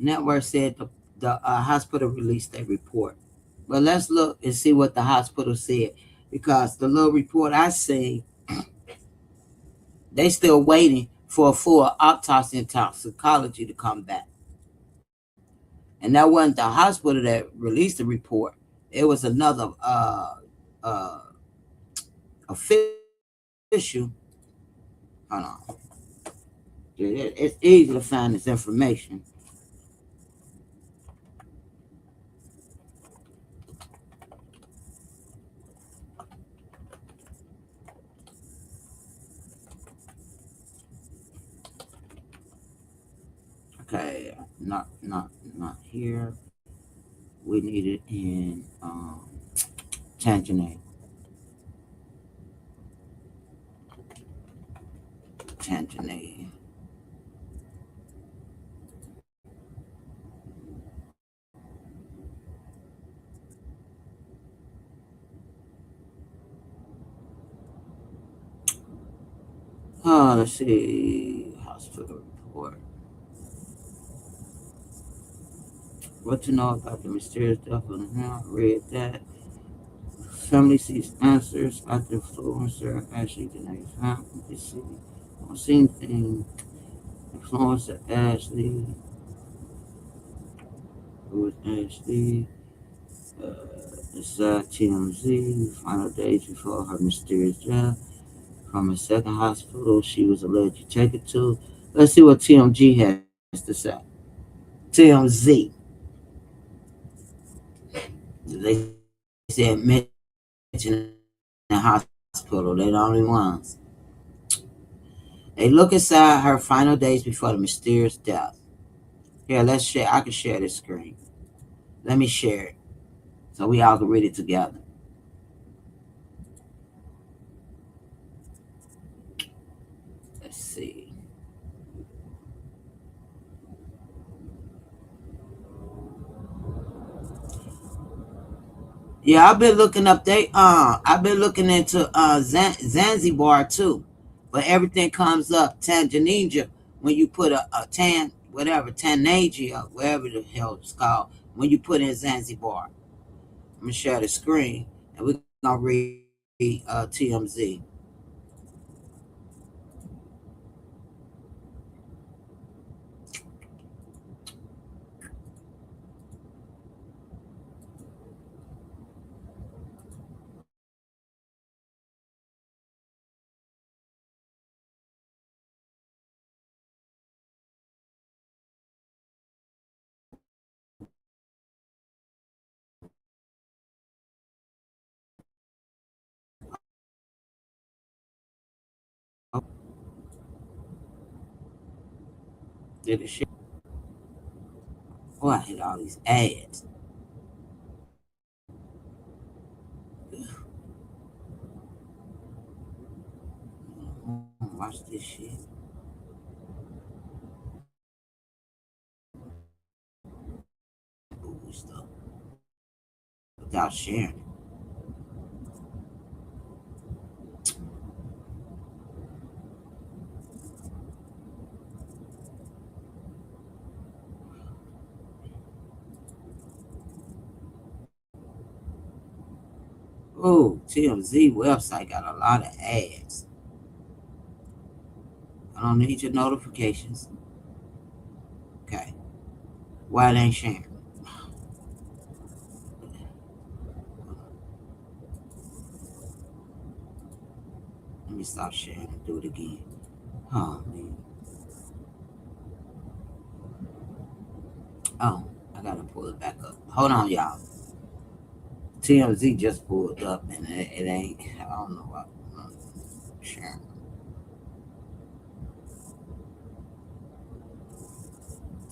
Network said the hospital released a report. But let's look and see what the hospital said, because the little report I see, they still waiting for a full autopsy and toxicology to come back. And that wasn't the hospital that released the report. It was another uh, official. Hold on. It's easy to find this information. Okay, not here. We need it in Tanzania. Tanzania. Oh, let's see. Hospital report. What to know about the mysterious death of the him? Read that. Family seeks answers after influencer Ashlee Janae found deceased. On scene thing. Influencer Ashlee. Who was Ashlee? It's TMZ. Final days before her mysterious death. From a second hospital she was allegedly taken to. Let's see what TMG has to say. TMZ. They said mention the hospital. They're the only ones. They look inside her final days before the mysterious death. Here, let's share. I can share this screen. Let me share it so we all can read it together. Let's see. Yeah, I've been looking up. I've been looking into Zanzibar too, but everything comes up Tanzania when you put a tan whatever Tanagia, whatever the hell it's called, when you put in Zanzibar. I'm gonna share the screen and we're gonna read TMZ. Oh, did it share? Oh, I hate all these ads. Watch this shit stuff without sharing. Oh, TMZ website got a lot of ads. I don't need your notifications. Okay. Why it ain't sharing? Let me stop sharing and do it again. Oh man. Oh, I gotta pull it back up. Hold on, y'all. TMZ just pulled up and it ain't. I don't know what. Sharing.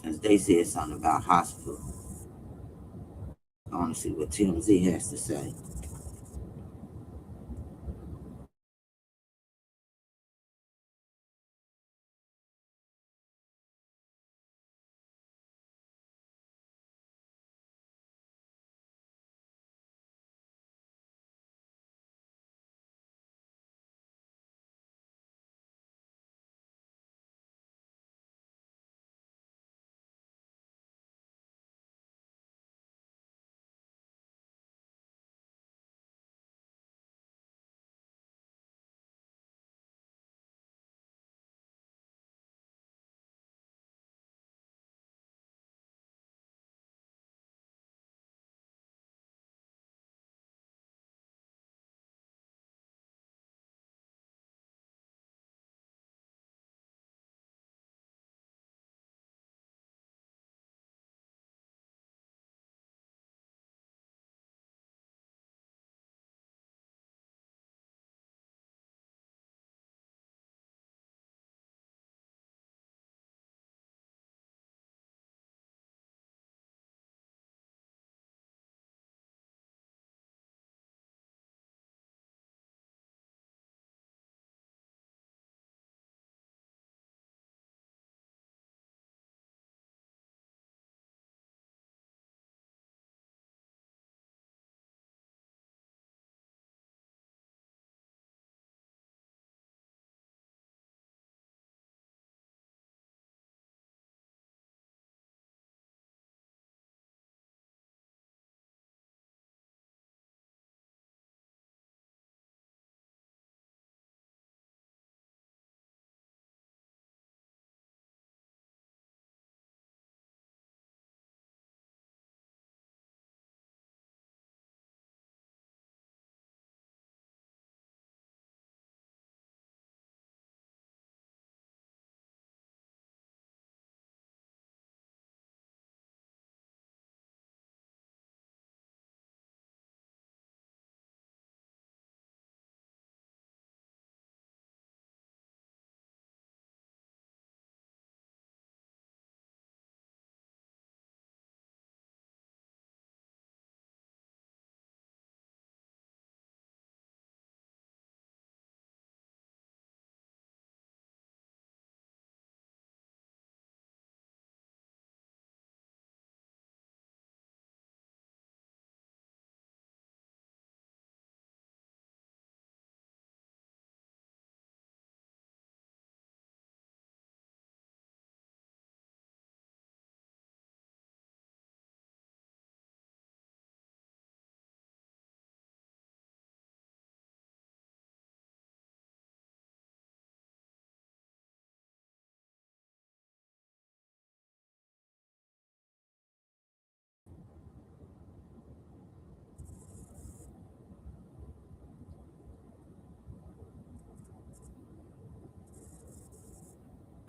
Since they said something about hospital, I want to see what TMZ has to say.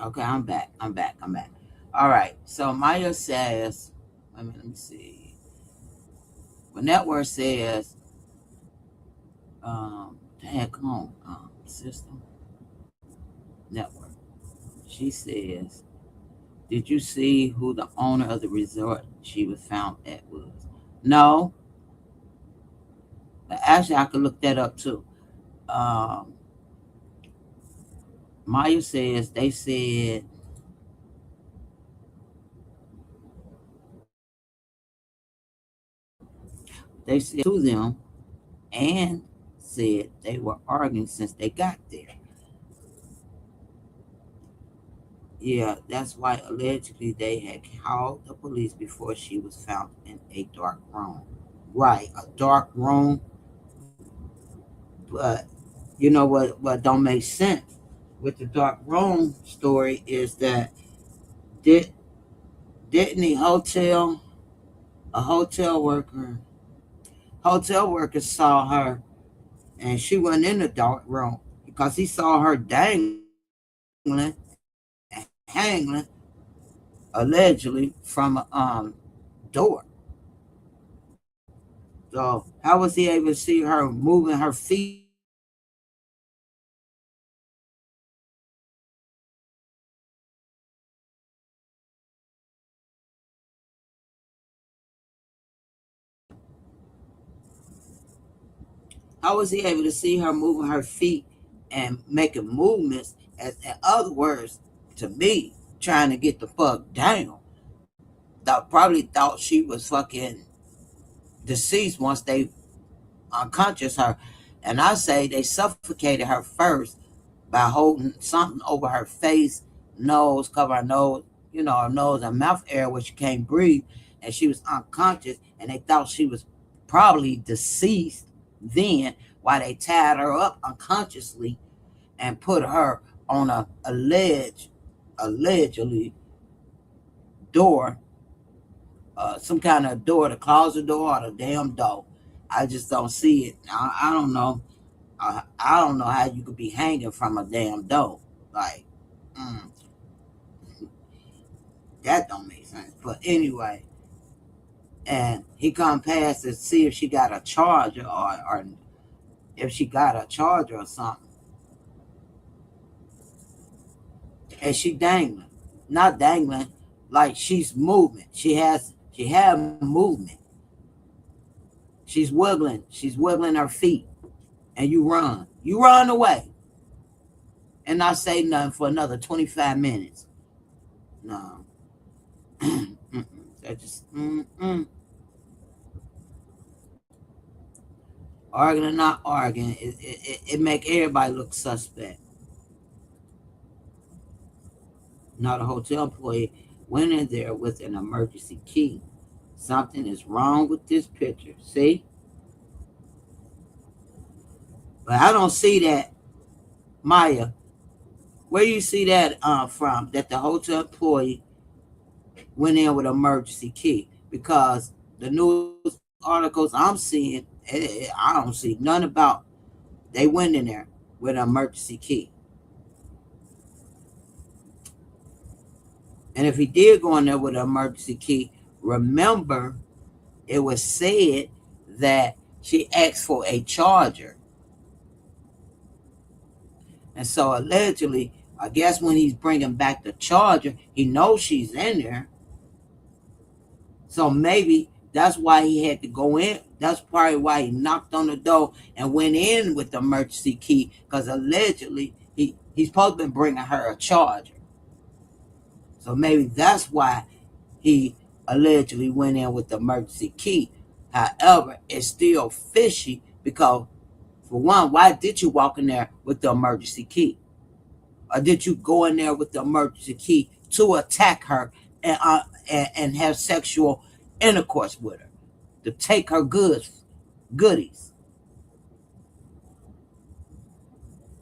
Okay, I'm back. I'm back. I'm back. All right. So Maya says, let me see. Well, network says, dang, come on, system network. She says, did you see who the owner of the resort she was found at was? No, but actually, I could look that up too. Um, Maya says they said to them and said they were arguing since they got there. Yeah, that's why allegedly they had called the police before she was found in a dark room. Right, a dark room. But you know what don't make sense with the dark room story is that did didn't the hotel worker saw her, and she went in the dark room because he saw her dangling hanging allegedly from a door. So how was he able to see her moving her feet How was he able to see her moving her feet and making movements? As in other words, to me, trying to get the fuck down. That probably thought she was fucking deceased once they unconscious her. And I say they suffocated her first by holding something over her face, nose, cover her nose, her nose and mouth area where she can't breathe. And she was unconscious, and they thought she was probably deceased then, while they tied her up unconsciously and put her on a allegedly door, some kind of door, the closet door or the damn door. I just don't see it. I don't know. I don't know how you could be hanging from a damn door. Like, mm, that don't make sense. But anyway, and he come past to see if she got a charger, or if she got a charger or something. And she dangling, not dangling, like she's moving. She had movement. She's wiggling her feet, and you run away, and not say nothing for another 25 minutes. No, that just arguing or not arguing, it make everybody look suspect. Now the hotel employee went in there with an emergency key. Something is wrong with this picture. See, but I don't see that, Maya. Where do you see that from? That the hotel employee went in with an emergency key? Because the news articles I'm seeing, I don't see none about they went in there with an emergency key. And if he did go in there with an emergency key, remember it was said that she asked for a charger. And so allegedly, I guess when he's bringing back the charger, he knows she's in there. So maybe that's why he had to go in. That's probably why he knocked on the door and went in with the emergency key, because allegedly he's supposed to be bringing her a charger. So maybe that's why he allegedly went in with the emergency key. However, it's still fishy because, for one, why did you walk in there with the emergency key? Or did you go in there with the emergency key to attack her and have sexual intercourse with her, to take her goodies?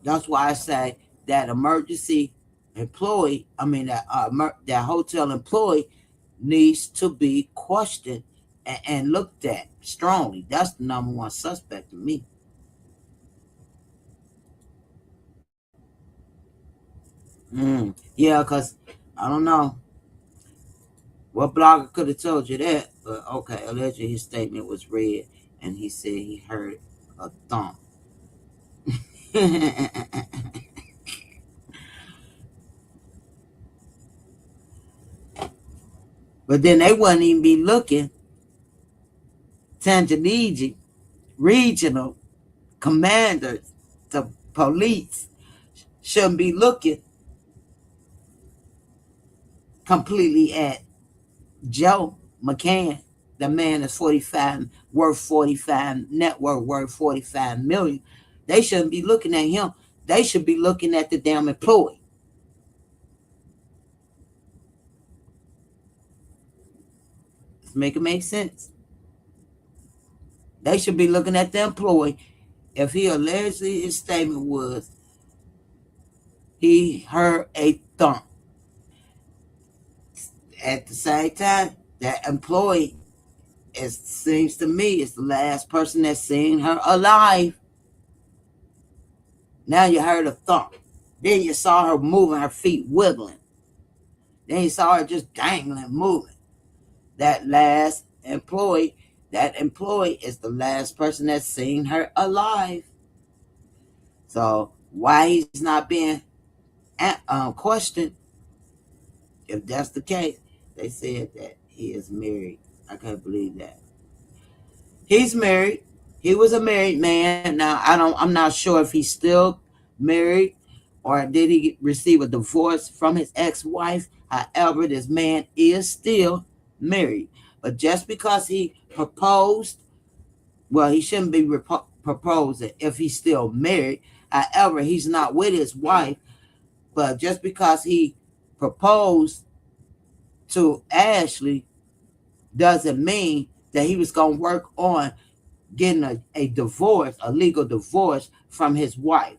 That's why I say that emergency employee, I mean that hotel employee needs to be questioned and looked at strongly. That's the number one suspect to me. Yeah, because I don't know what blogger could have told you that, but okay. Allegedly, his statement was read, and he said he heard a thump. But then they wouldn't even be looking. Tanzania regional commanders, the police, shouldn't be looking completely at Joe McCann. The man is 45, worth 45, net worth 45 million. They shouldn't be looking at him. They should be looking at the damn employee. Make it make sense. They should be looking at the employee. if he allegedly, his statement was he heard a thump. At the same time, that employee, it seems to me, is the last person that's seen her alive. Now you heard a thump. Then you saw her moving, her feet wiggling. Then you saw her just dangling, moving. That employee is the last person that's seen her alive. So why he's not being questioned, if that's the case, they said that he is married. I can't believe that. He's married. He was a married man. Now I'm not sure if he's still married or did he receive a divorce from his ex-wife. However, this man is still married. But just because he proposed, well, he shouldn't be proposing if he's still married. However, he's not with his wife. But just because he proposed to Ashlee doesn't mean that he was going to work on getting a divorce, a legal divorce from his wife.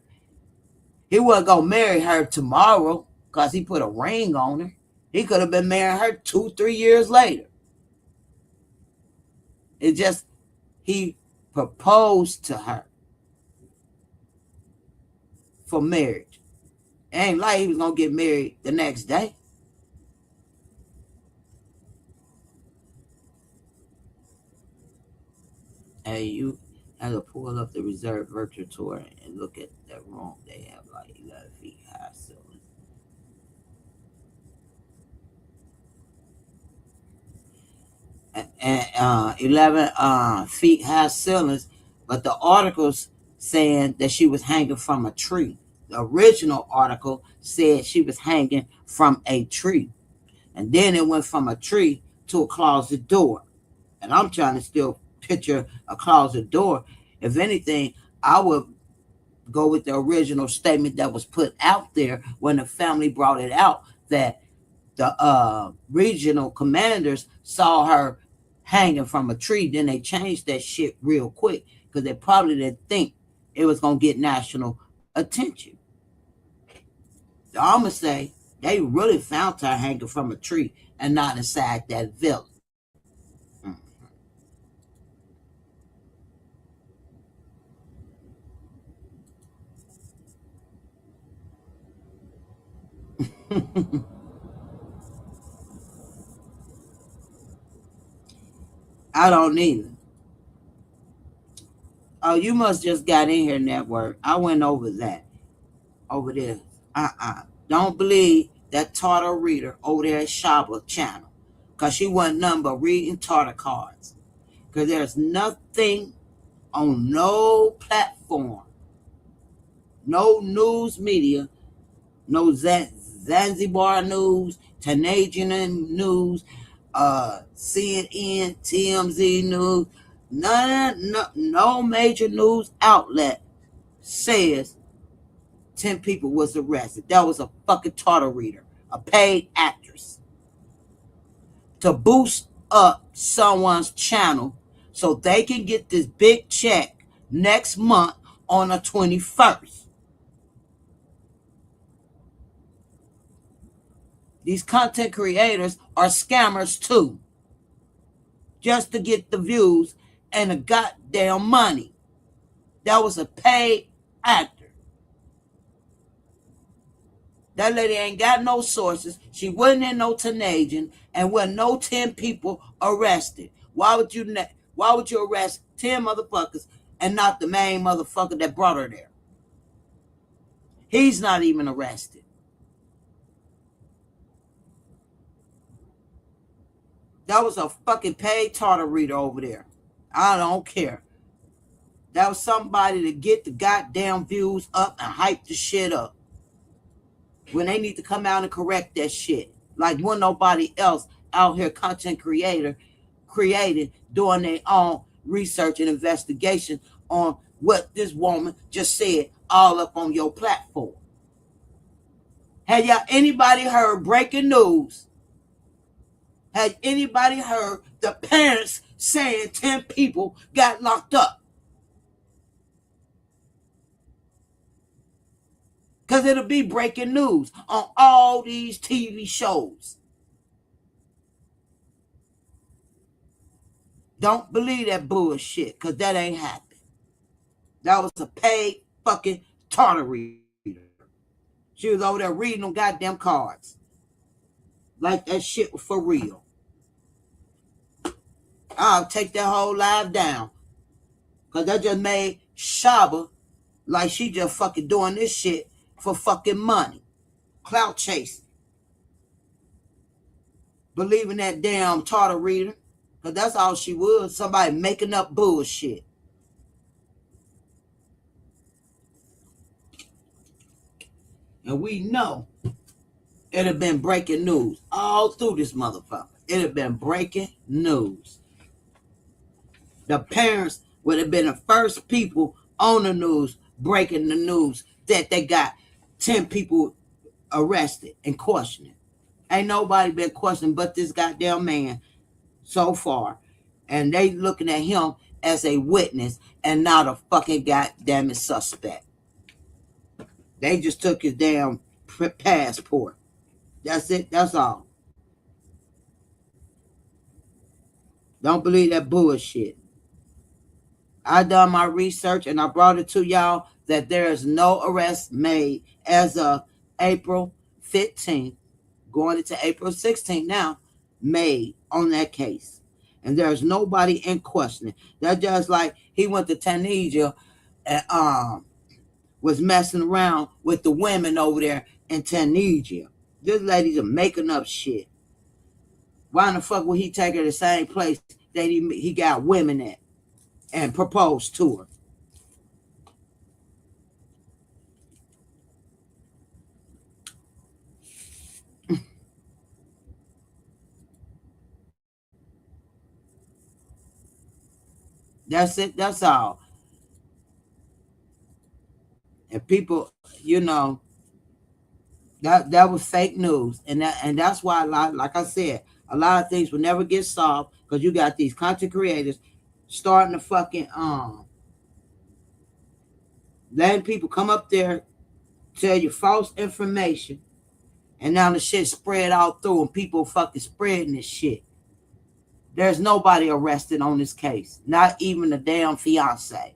He wasn't going to marry her tomorrow because he put a ring on her. He could have been marrying her 2-3 years later. It just, he proposed to her for marriage. It ain't like he was going to get married the next day. And you have to pull up the reserve virtual tour and look at that room. They have like 11 feet high ceilings. And 11 feet high ceilings, but the article's saying that she was hanging from a tree. The original article said she was hanging from a tree. And then it went from a tree to a closet door. And I'm trying to still picture a closet door. If anything, I would go with the original statement that was put out there when the family brought it out, that the regional commanders saw her hanging from a tree. Then they changed that shit real quick because they probably didn't think it was going to get national attention. So I'm going to say they really found her hanging from a tree and not inside that villa. I don't need it. Oh, you must just got in here, network. I went over that. Over there. Don't believe that Tartar reader over there at Shaba channel. Because she wasn't nothing but reading Tartar cards. Because there's nothing on no platform, no news media, no Zanzibar news, Canadian news, CNN, TMZ news, no major news outlet says 10 people was arrested. That was a fucking Tartar reader, a paid actress, to boost up someone's channel so they can get this big check next month on the 21st. These content creators are scammers too, just to get the views and the goddamn money. That was a paid actor. That lady ain't got no sources. She wasn't in no Canadian, and wasn't no 10 people arrested. Why would you arrest 10 motherfuckers and not the main motherfucker that brought her there? He's not even arrested. That was a fucking paid Tartar reader over there. I don't care. That was somebody to get the goddamn views up and hype the shit up when they need to come out and correct that shit. Like when nobody else out here, content created, doing their own research and investigation on what this woman just said all up on your platform. Have y'all anybody heard breaking news? Has anybody heard the parents saying 10 people got locked up? Because it'll be breaking news on all these TV shows. Don't believe that bullshit, because that ain't happening. That was a paid fucking tartar reader. She was over there reading them goddamn cards. Like that shit was for real. I'll take that whole live down. Because that just made Shaba like she just fucking doing this shit for fucking money. Clout chasing. Believing that damn tartar reader. Because that's all she was. Somebody making up bullshit. And we know it had been breaking news all through this motherfucker. It had been breaking news. The parents would have been the first people on the news breaking the news that they got 10 people arrested and questioned. Ain't nobody been questioned but this goddamn man so far. And they looking at him as a witness and not a fucking goddamn suspect. They just took his damn passport. That's it. That's all. Don't believe that bullshit. I done my research and I brought it to y'all that there is no arrest made as of April 15th, going into April 16th now, made on that case. And there's nobody in questioning. That's just like he went to Tunisia and was messing around with the women over there in Tunisia. This lady's making up shit. Why in the fuck would he take her to the same place that he got women at and proposed to her? That's it. That's all. And people, that was fake news, and that's why like I said, a lot of things will never get solved because you got these content creators starting to fucking letting people come up there, tell you false information, and now the shit spread out through, and people fucking spreading this shit. There's nobody arrested on this case, not even the damn fiance.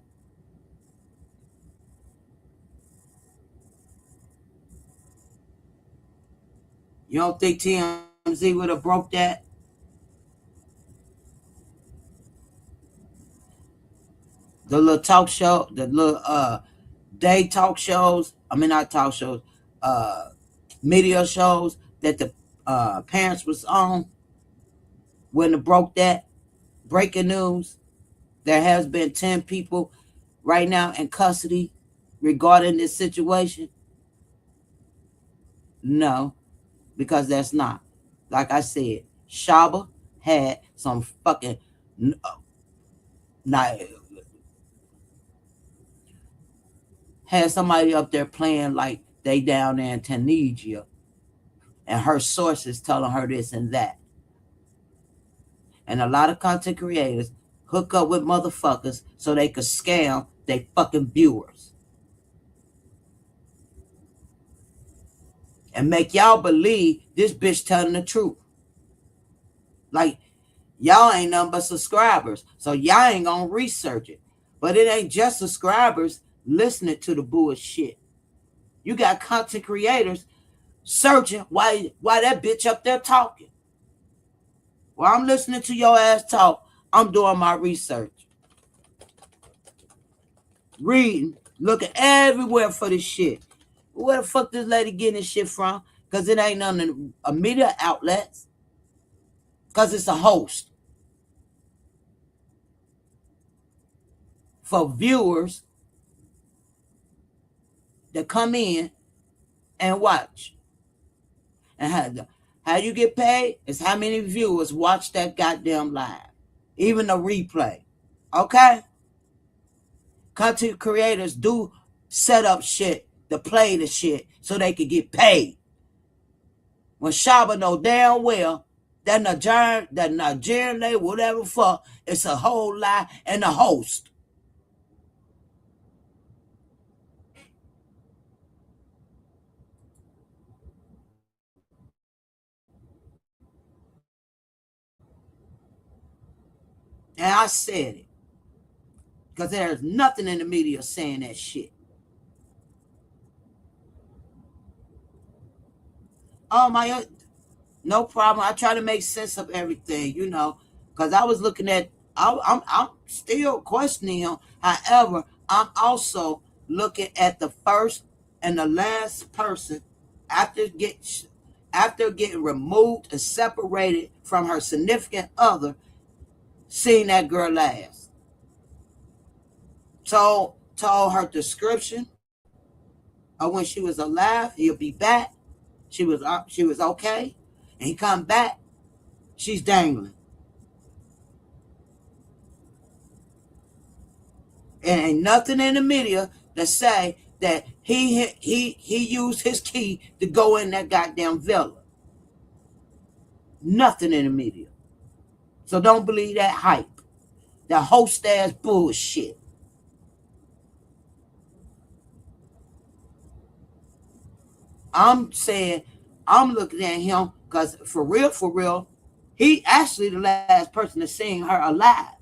You don't think TMZ would have broke that? The little talk show, the little day talk shows, I mean not talk shows, media shows that the parents was on, when it broke that breaking news, there has been 10 people right now in custody regarding this situation. No, because that's not. Like I said, Shaba had some fucking had somebody up there playing like they down there in Tunisia, and her sources telling her this and that. And a lot of content creators hook up with motherfuckers so they could scam their fucking viewers and make y'all believe this bitch telling the truth. Like, y'all ain't nothing but subscribers, so y'all ain't gonna research it. But it ain't just subscribers listening to the bullshit. You got content creators searching why that bitch up there talking. While I'm listening to your ass talk, I'm doing my research. Reading, looking everywhere for this shit. Where the fuck this lady getting this shit from? Because it ain't none of media outlets. Because it's a host. For viewers that come in and watch. And how you get paid is how many viewers watch that goddamn live. Even the replay. Okay? Content creators do set up shit to play the shit so they can get paid. When Shaba know damn well that Nigerian lady, whatever fuck, it's a whole lie and a host. And I said it. Because there's nothing in the media saying that shit. Oh my, no problem. I try to make sense of everything, because I was looking at. I'm still questioning him. However, I'm also looking at the first and the last person after get after getting removed and separated from her significant other, seeing that girl last. Told her description of when she was alive, he'll be back. She was okay, and he come back. She's dangling, and ain't nothing in the media that say that he used his key to go in that goddamn villa. Nothing in the media. So don't believe that hype, that host ass bullshit. I'm saying, I'm looking at him because for real, he actually the last person to seen her alive.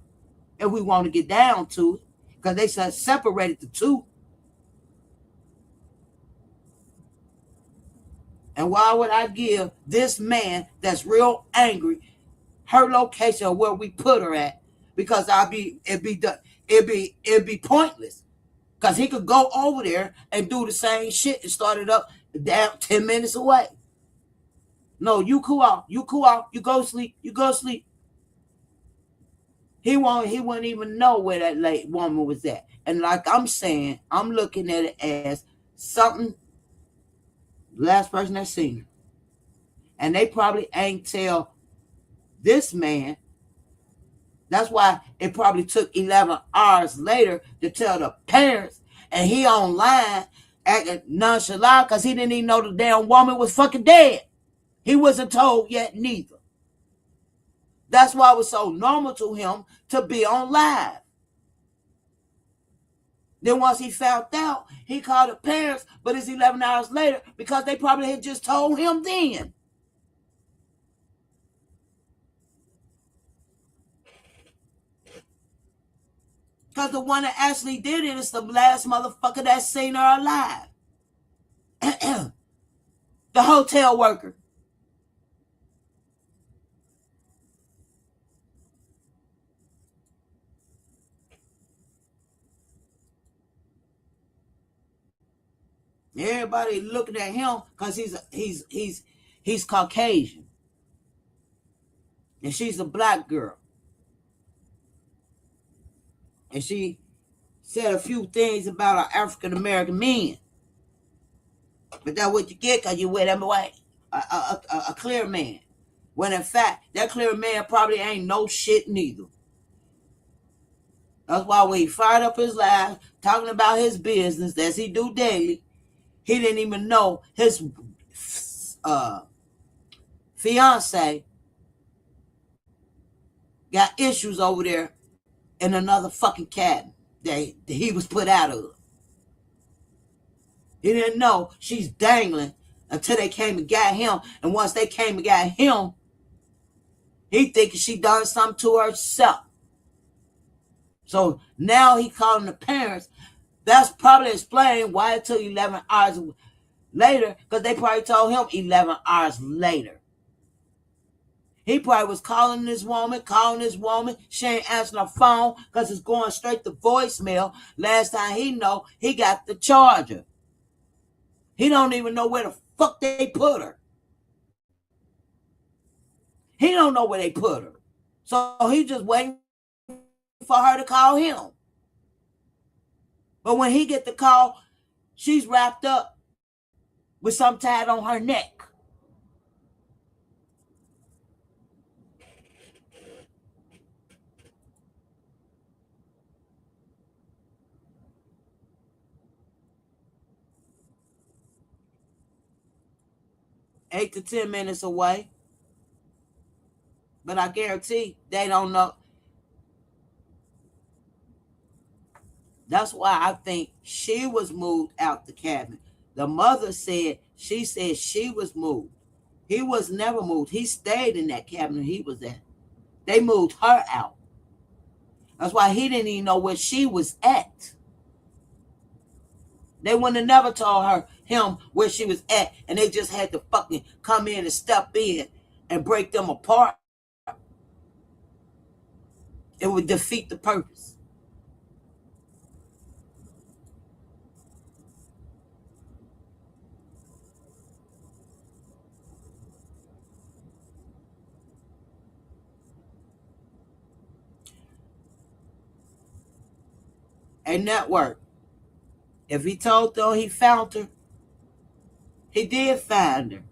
If we want to get down to it, because they said separated the two. And why would I give this man that's real angry her location of where we put her at? Because it'd be pointless. Because he could go over there and do the same shit and start it up down 10 minutes away. No, you cool off. You cool off. You go sleep. You go sleep. He wouldn't even know where that late woman was at. And like I'm saying, I'm looking at it as something, last person that seen her. And they probably ain't tell this man. That's why it probably took 11 hours later to tell the parents. And he online acting nonchalant because he didn't even know the damn woman was fucking dead. He wasn't told yet neither. That's why it was so normal to him to be on live. Then once he found out, he called the parents, but it's 11 hours later because they probably had just told him then. Because the one that actually did it is the last motherfucker that seen her alive. The hotel worker. Everybody looking at him because he's Caucasian. And she's a black girl. And she said a few things about our African American men. But that's what you get because you wear them away. A clear man. When in fact, that clear man probably ain't no shit neither. That's why when he fired up his life, talking about his business as he do daily, he didn't even know his fiance got issues over there in another fucking cabin that he was put out of. He didn't know she's dangling until they came and got him. And once they came and got him, he thinking she done something to herself. So now he calling the parents. That's probably explaining why it took 11 hours later, because they probably told him 11 hours later. He probably was calling this woman. She ain't answering her phone because it's going straight to voicemail. Last time he know, he got the charger. He don't even know where the fuck they put her. He don't know where they put her. So he just waiting for her to call him. But when he get the call, she's wrapped up with something tied on her neck. Eight to 10 minutes away. But I guarantee they don't know. That's why I think she was moved out the cabin. The mother said she was moved. He was never moved. He stayed in that cabin he was at. They moved her out. That's why he didn't even know where she was at. They wouldn't have never told him where she was at, and they just had to fucking come in and step in and break them apart. It would defeat the purpose. A network. If he told them he found her, he did find her,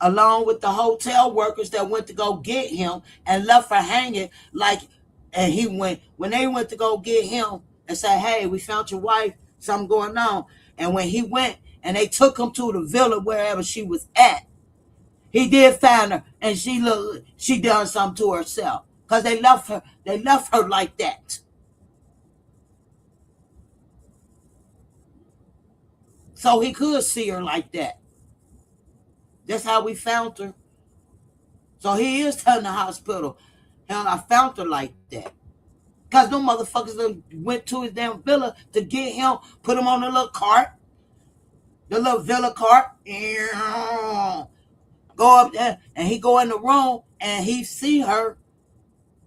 along with the hotel workers that went to go get him and left her hanging like. And he went when they went to go get him and said, "Hey, we found your wife. Something going on." And when he went and they took him to the villa wherever she was at, he did find her, and she done something to herself because they left her. They left her like that. So he could see her like that. That's how we found her. So he is telling the hospital, "Hell, I found her like that." Because no motherfuckers went to his damn villa to get him, put him on the little cart, the little villa cart, and go up there, and he go in the room, and he see her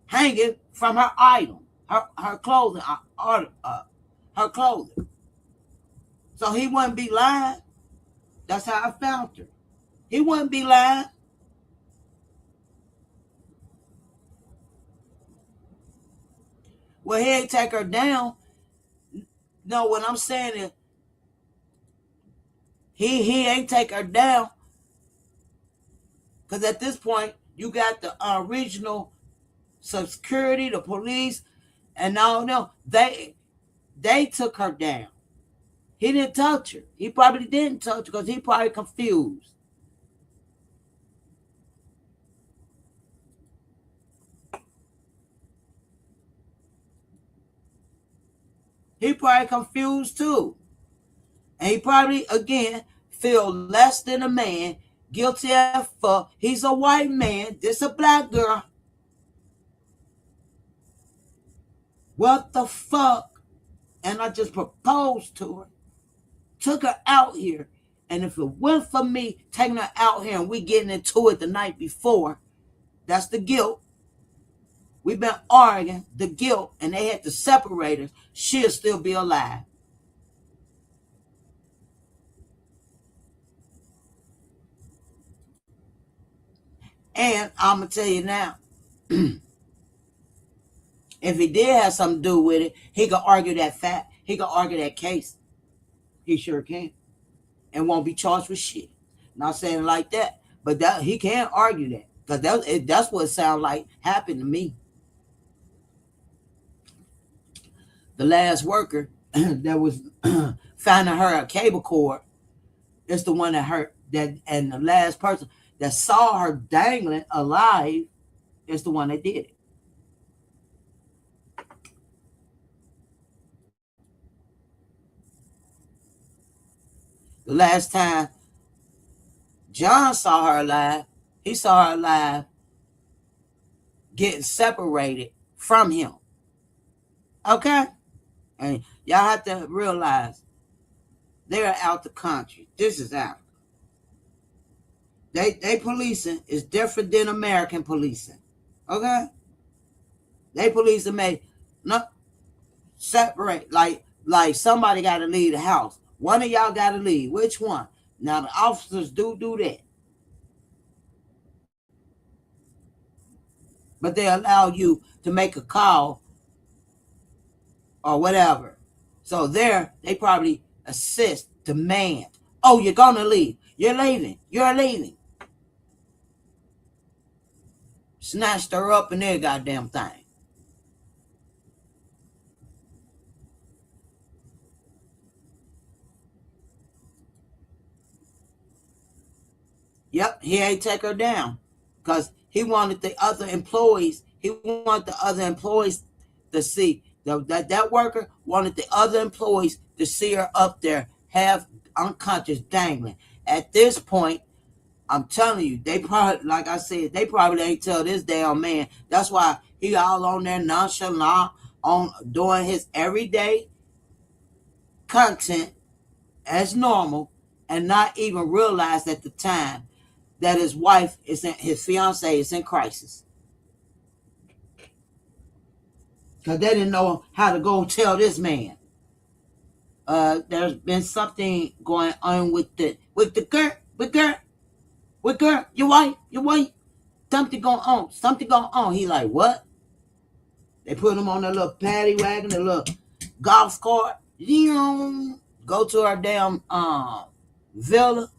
hanging from her item, her clothing, her clothing. So he wouldn't be lying. That's how I found her. He wouldn't be lying. Well, he ain't take her down. No, what I'm saying is he ain't take her down, because at this point you got the original security, the police, and no, they took her down. He didn't touch her. He probably didn't touch her because he probably confused. He probably confused too. And he probably, again, feel less than a man, guilty as fuck. He's a white man. This a black girl. What the fuck? And I just proposed to her. Took her out here. And if it weren't for me taking her out here and we getting into it the night before, that's the guilt. We've been arguing the guilt, and they had to separate us. She'll still be alive. And I'm going to tell you now, if he did have something to do with it, he could argue that fact. He could argue that case. He sure can. And won't be charged with shit. Not saying it like that, but he can't argue that. Because that's what it sounds like happened to me. The last worker that was finding her a cable cord is the one that hurt. And the last person that saw her dangling alive is the one that did it. The last time John saw her alive, he saw her alive getting separated from him. Okay? And y'all have to realize they're out the country. This is Africa. They policing is different than American policing. Okay? They policing may not separate. Like somebody got to leave the house. One of y'all got to leave. Which one? Now the officers do that. But they allow you to make a call or whatever. So they probably assist, demand. Oh, you're going to leave. You're leaving. You're leaving. Snatched her up in their goddamn thing. Yep, he ain't take her down because he wanted the other employees. He wanted the other employees to see that worker wanted the other employees to see her up there, half unconscious, dangling. At this point, I'm telling you, they probably, like I said, they probably ain't tell this damn man. That's why he all on there nonchalant, on doing his everyday content as normal and not even realize at the time that his wife is in, his fiance is in crisis. Because they didn't know how to go tell this man. There's been something going on with the girl, with girl, your wife, something going on. He like, what? They put him on a little paddy wagon, a little golf cart. Go to our damn villa.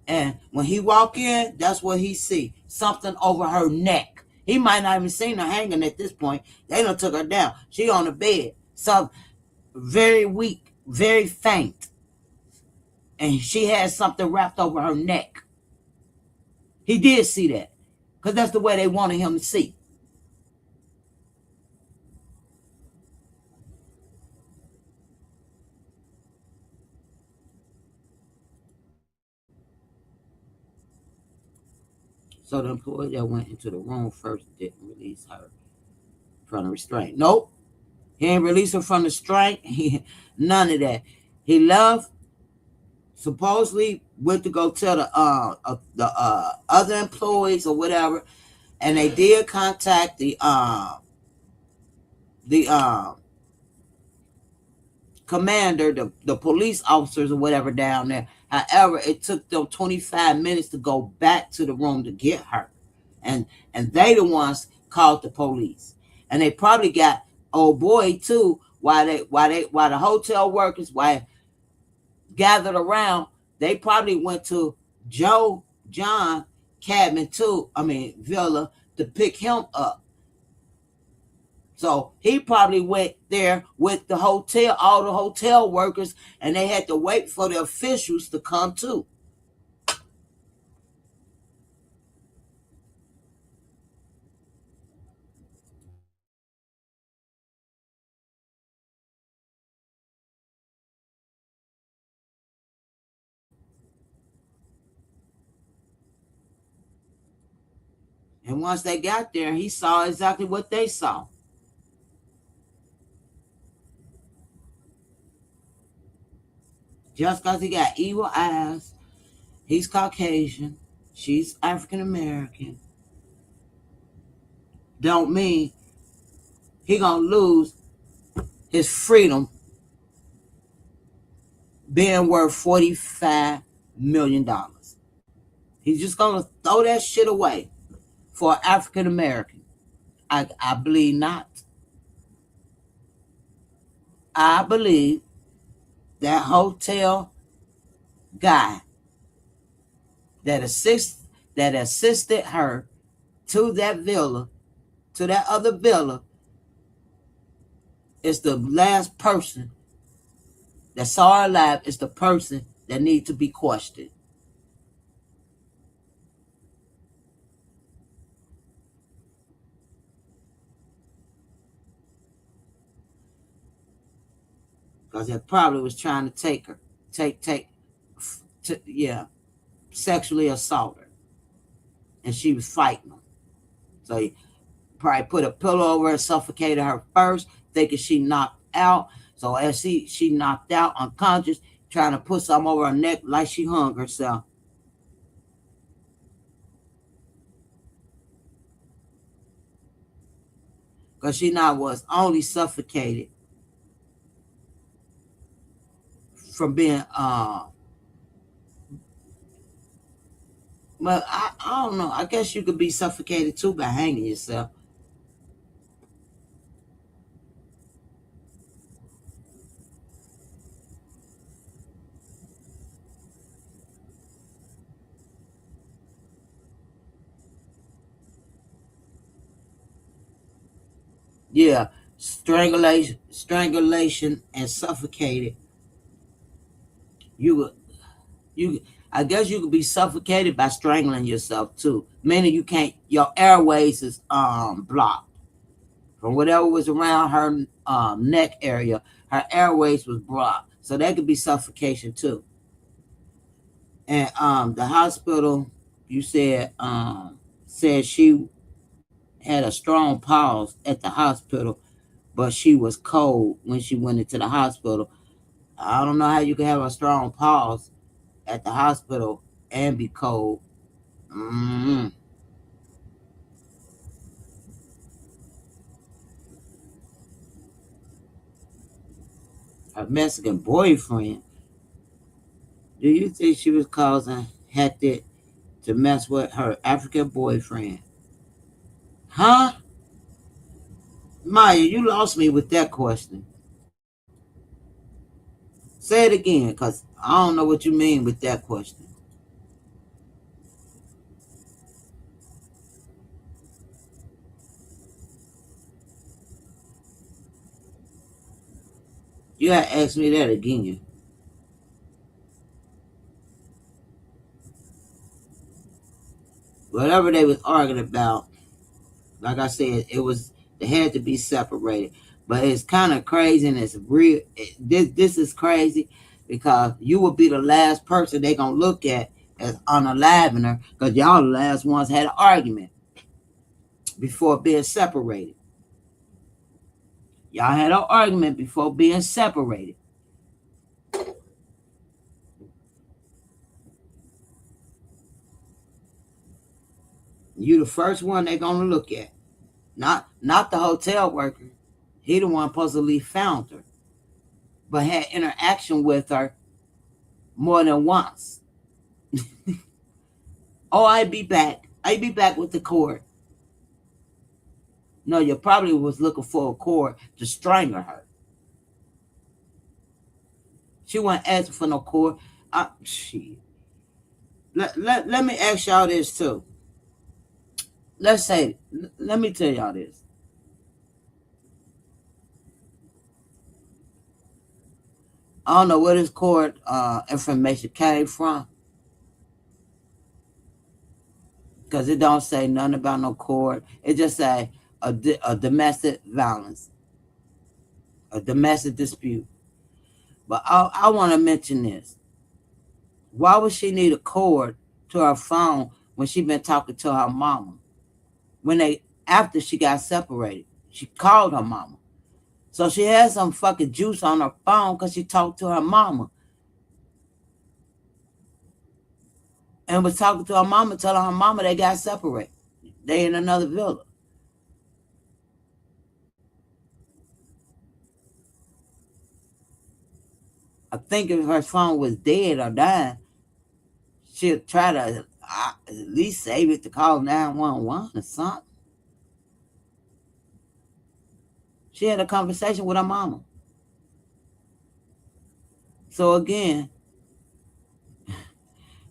And when he walk in, that's what he see. Something over her neck. He might not even seen her hanging at this point. They done took her down. She on the bed. So very weak, very faint. And she had something wrapped over her neck. He did see that. Because that's the way they wanted him to see. So the employee that went into the room first didn't release her from the restraint. Nope. He ain't release her from the restraint. None of that. He left, supposedly went to go tell the other employees or whatever, and they did contact the commander, the police officers or whatever down there. However, it took them 25 minutes to go back to the room to get her. And they the ones called the police. And they probably got old boy too, while the hotel workers gathered around, they probably went to John cabin too, Villa, to pick him up. So he probably went there with all the hotel workers, and they had to wait for the officials to come too. And once they got there, he saw exactly what they saw. Just because he got evil eyes, he's Caucasian, she's African American, don't mean he gonna lose his freedom being worth $45 million. He's just gonna throw that shit away for African American. I believe not. I believe that hotel guy that assisted her to that villa, to that other villa, is the last person that saw her alive, is the person that needs to be questioned. Because they probably was trying to take her, yeah, sexually assault her, and she was fighting them. So he probably put a pillow over her, suffocated her first, thinking she knocked out. So as she knocked out unconscious, trying to put something over her neck like she hung herself. Because she now was only suffocated from being well, I don't know. I guess you could be suffocated too by hanging yourself. Yeah, strangulation, and suffocated. You would you. I guess you could be suffocated by strangling yourself too. Meaning you can't. Your airways is blocked from whatever was around her neck area. Her airways was blocked, so that could be suffocation too. And the hospital, you said she had a strong pause at the hospital. but she was cold when she went into the hospital. I don't know how you can have a strong pause at the hospital and be cold. Mm. Her Mexican boyfriend. Do you think she was causing hectic to mess with her African boyfriend? Huh? Maya, you lost me with that question. Say it again, because I don't know what you mean with that question. You gotta ask me that again. Whatever they was arguing about, like I said, it was they had to be separated. But it's kind of crazy, and it's real. This is crazy because you will be the last person they gonna look at as unaliving her because y'all the last ones had an argument before being separated. Y'all had an argument before being separated. You the first one they gonna look at, not the hotel worker. He the one supposedly found her, but had interaction with her more than once. Oh, I'd be back. I'd be back with the cord. No, you probably was looking for a cord to strangle her. She wasn't asking for no cord. Shit. Let me ask y'all this too. Let's say, let me tell y'all this. I don't know where this cord information came from because it don't say nothing about no cord. It just say a domestic violence, a domestic dispute. But I want to mention this. Why would she need a cord to her phone when she been talking to her mama? When they after she got separated, she called her mama. So she had some fucking juice on her phone because she talked to her mama and was talking to her mama, telling her mama they got separated. They in another villa. I think if her phone was dead or dying, she'd try to at least save it to call 911 or something. She had a conversation with her mama. So again,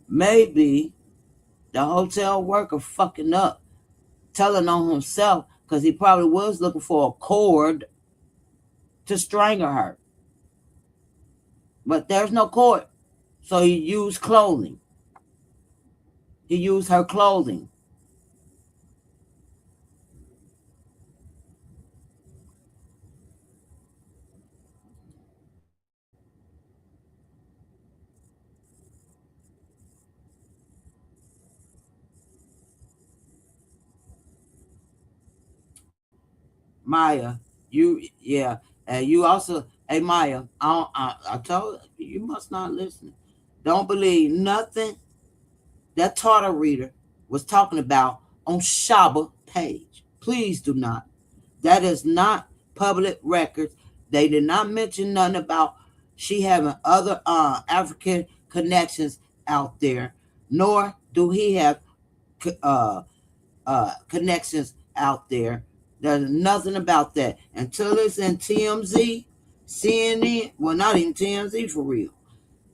maybe the hotel worker fucking up, telling on himself because he probably was looking for a cord to strangle her. But there's no cord. So he used clothing. He used her clothing. Maya, yeah. And you also, hey Maya, I told you must not listen. Don't believe nothing that Tartar reader was talking about on Shaba page. Please do not. That is not public records. They did not mention nothing about she having other African connections out there, nor do he have uh, connections out there. There's nothing about that until it's in TMZ, CNN. Well, not even TMZ for real.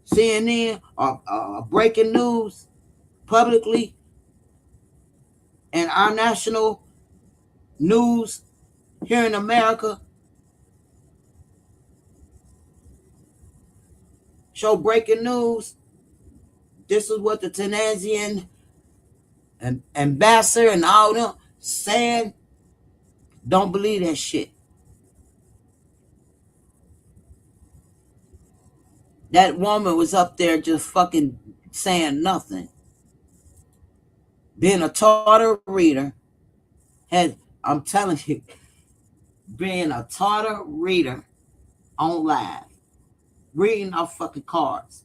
CNN or breaking news publicly and our national news here in America show breaking news. This is what the Tunisian ambassador and all them saying. Don't believe that shit. That woman was up there just fucking saying nothing. Being a Tartar reader had, I'm telling you, being a Tartar reader on live, reading off fucking cards.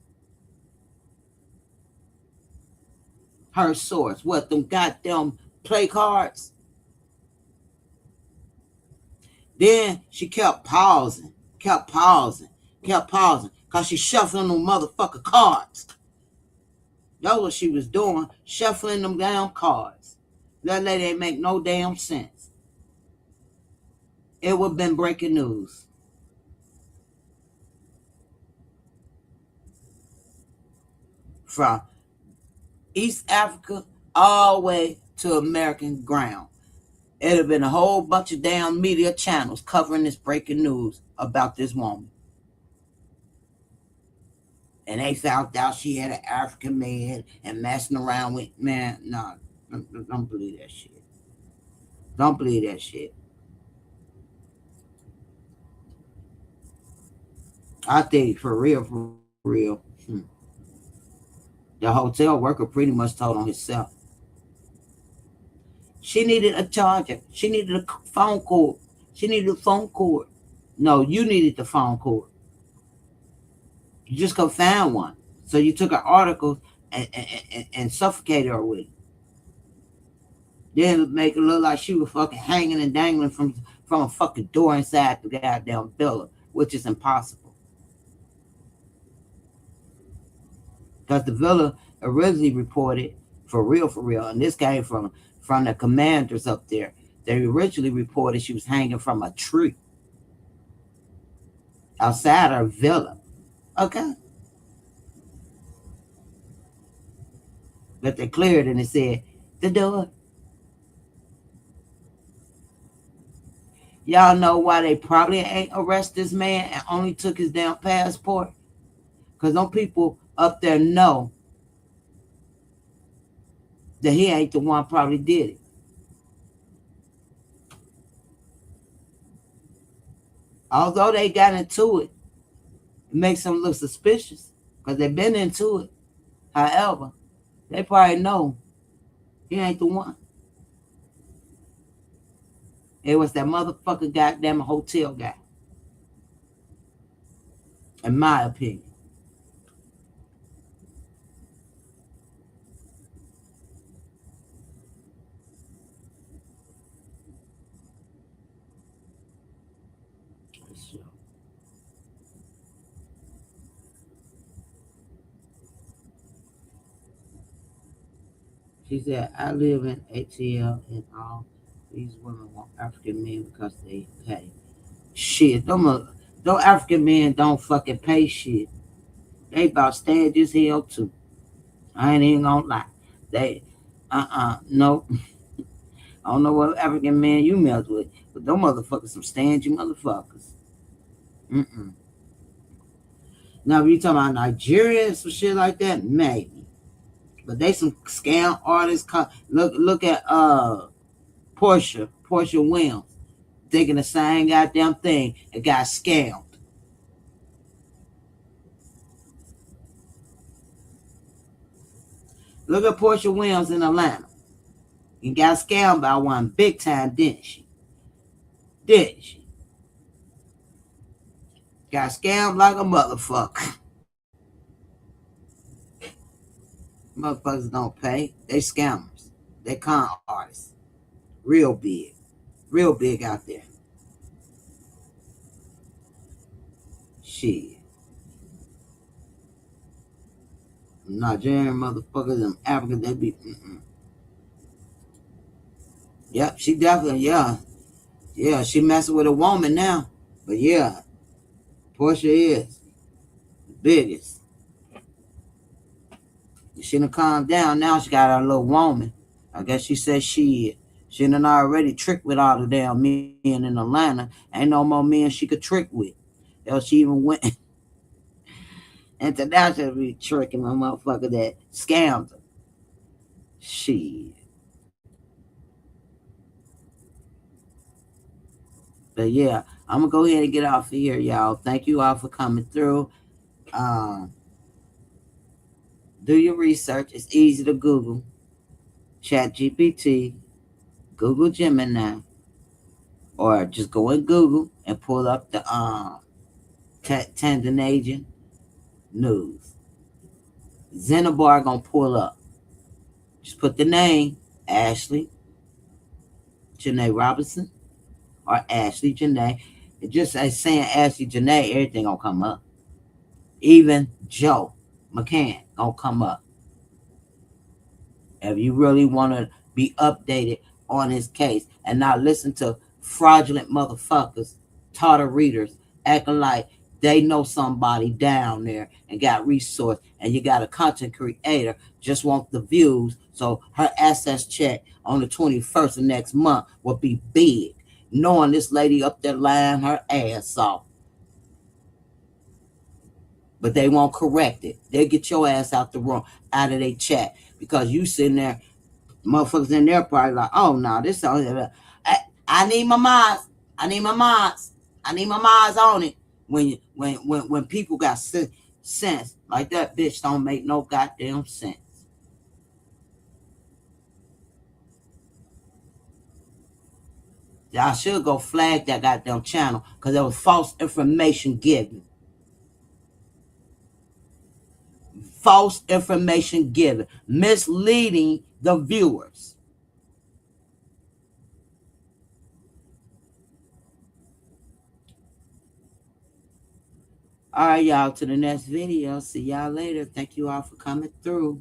Her source, what, them goddamn play cards? Then she kept pausing, because she shuffling them motherfucking cards. That's what she was doing, shuffling them damn cards. That lady ain't make no damn sense. It would have been breaking news. From East Africa all the way to American ground. It'd have been a whole bunch of damn media channels covering this breaking news about this woman. And they found out she had an African man and messing around with, man, no, don't believe that shit. Don't believe that shit. I think for real, the hotel worker pretty much told on himself. She needed a charger. She needed a phone cord. She needed a phone cord. No, you needed the phone cord. You just go find one. So you took her article and suffocated her with it. Then make it look like she was fucking hanging and dangling from a fucking door inside the goddamn villa, which is impossible. Because the villa originally reported, for real, and this came from the commanders up there. They originally reported she was hanging from a tree outside her villa. Okay. But they cleared and they said, the door. Y'all know why they probably ain't arrest this man and only took his damn passport? Because them people up there know that he ain't the one probably did it. Although they got into it, it makes them look suspicious because they've been into it. However, they probably know he ain't the one. It was that motherfucker goddamn hotel guy. In my opinion. She said, I live in ATL and all these women want African men because they pay. Shit, them African men don't fucking pay shit. They about stand as hell too. I ain't even gonna lie. They, no. I don't know what African man you mess with, but them motherfuckers some stingy motherfuckers. Mm-mm. Now, if you talking about Nigeria, some shit like that, maybe. But they some scam artists. Look at Portia Williams, thinking the same goddamn thing and got scammed. Look at Portia Williams in Atlanta. And got scammed by one big time, didn't she? Didn't she? Got scammed like a motherfucker. Motherfuckers don't pay. They scammers. They con artists. Real big. Real big out there. Shit. Nigerian motherfuckers and Africans, they be. Yep, she definitely, yeah. Yeah, she messing with a woman now. But yeah, Portia is the biggest. She done calmed down. Now she got her little woman. I guess she said she done already tricked with all the damn men in Atlanta. Ain't no more men she could trick with. Hell, she even went internationally tricking a motherfucker that scammed her. Shit. But yeah, I'm gonna go ahead and get off of here, y'all. Thank you all for coming through. Um, do your research. It's easy to Google. Chat GPT, Google Gemini, or just go in Google and pull up the Tanzanian news. Xenobar gonna pull up. Just put the name Ashlee Janae Robinson or Ashlee Janae. It just as saying Ashlee Janae, everything gonna come up. Even Joe McCann gonna come up. If you really want to be updated on his case and not listen to fraudulent motherfuckers, tartar readers, acting like they know somebody down there and got resource, and you got a content creator just want the views, so her assets check on the 21st of next month will be big, knowing this lady up there lying her ass off. But they won't correct it. They'll get your ass out the room, out of their chat, because you sitting there, motherfuckers in there probably like, oh no, this on. I need my mods. I need my mods. I need my mods on it. When people got sense, like that bitch don't make no goddamn sense. Y'all should go flag that goddamn channel because there was false information given. False information given, misleading the viewers. All right, y'all, to the next video. See y'all later. Thank you all for coming through.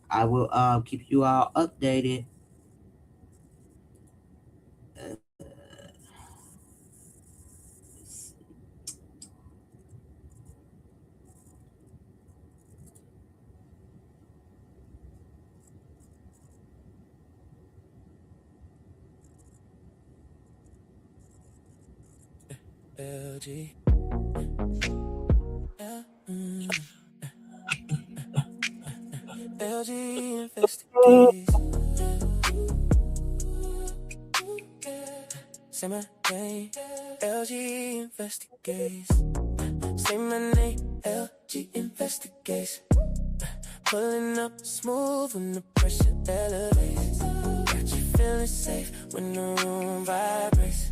I will keep you all updated. LG. LG investigates. Say my name, LG investigates. Say my name, LG investigates. Pulling up smooth when the pressure elevates. Got you feeling safe when the room vibrates.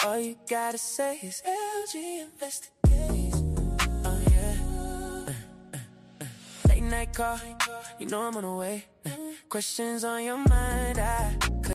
All you gotta say is LG investigates. Oh yeah. Late night call, you know I'm on the way. Questions on your mind,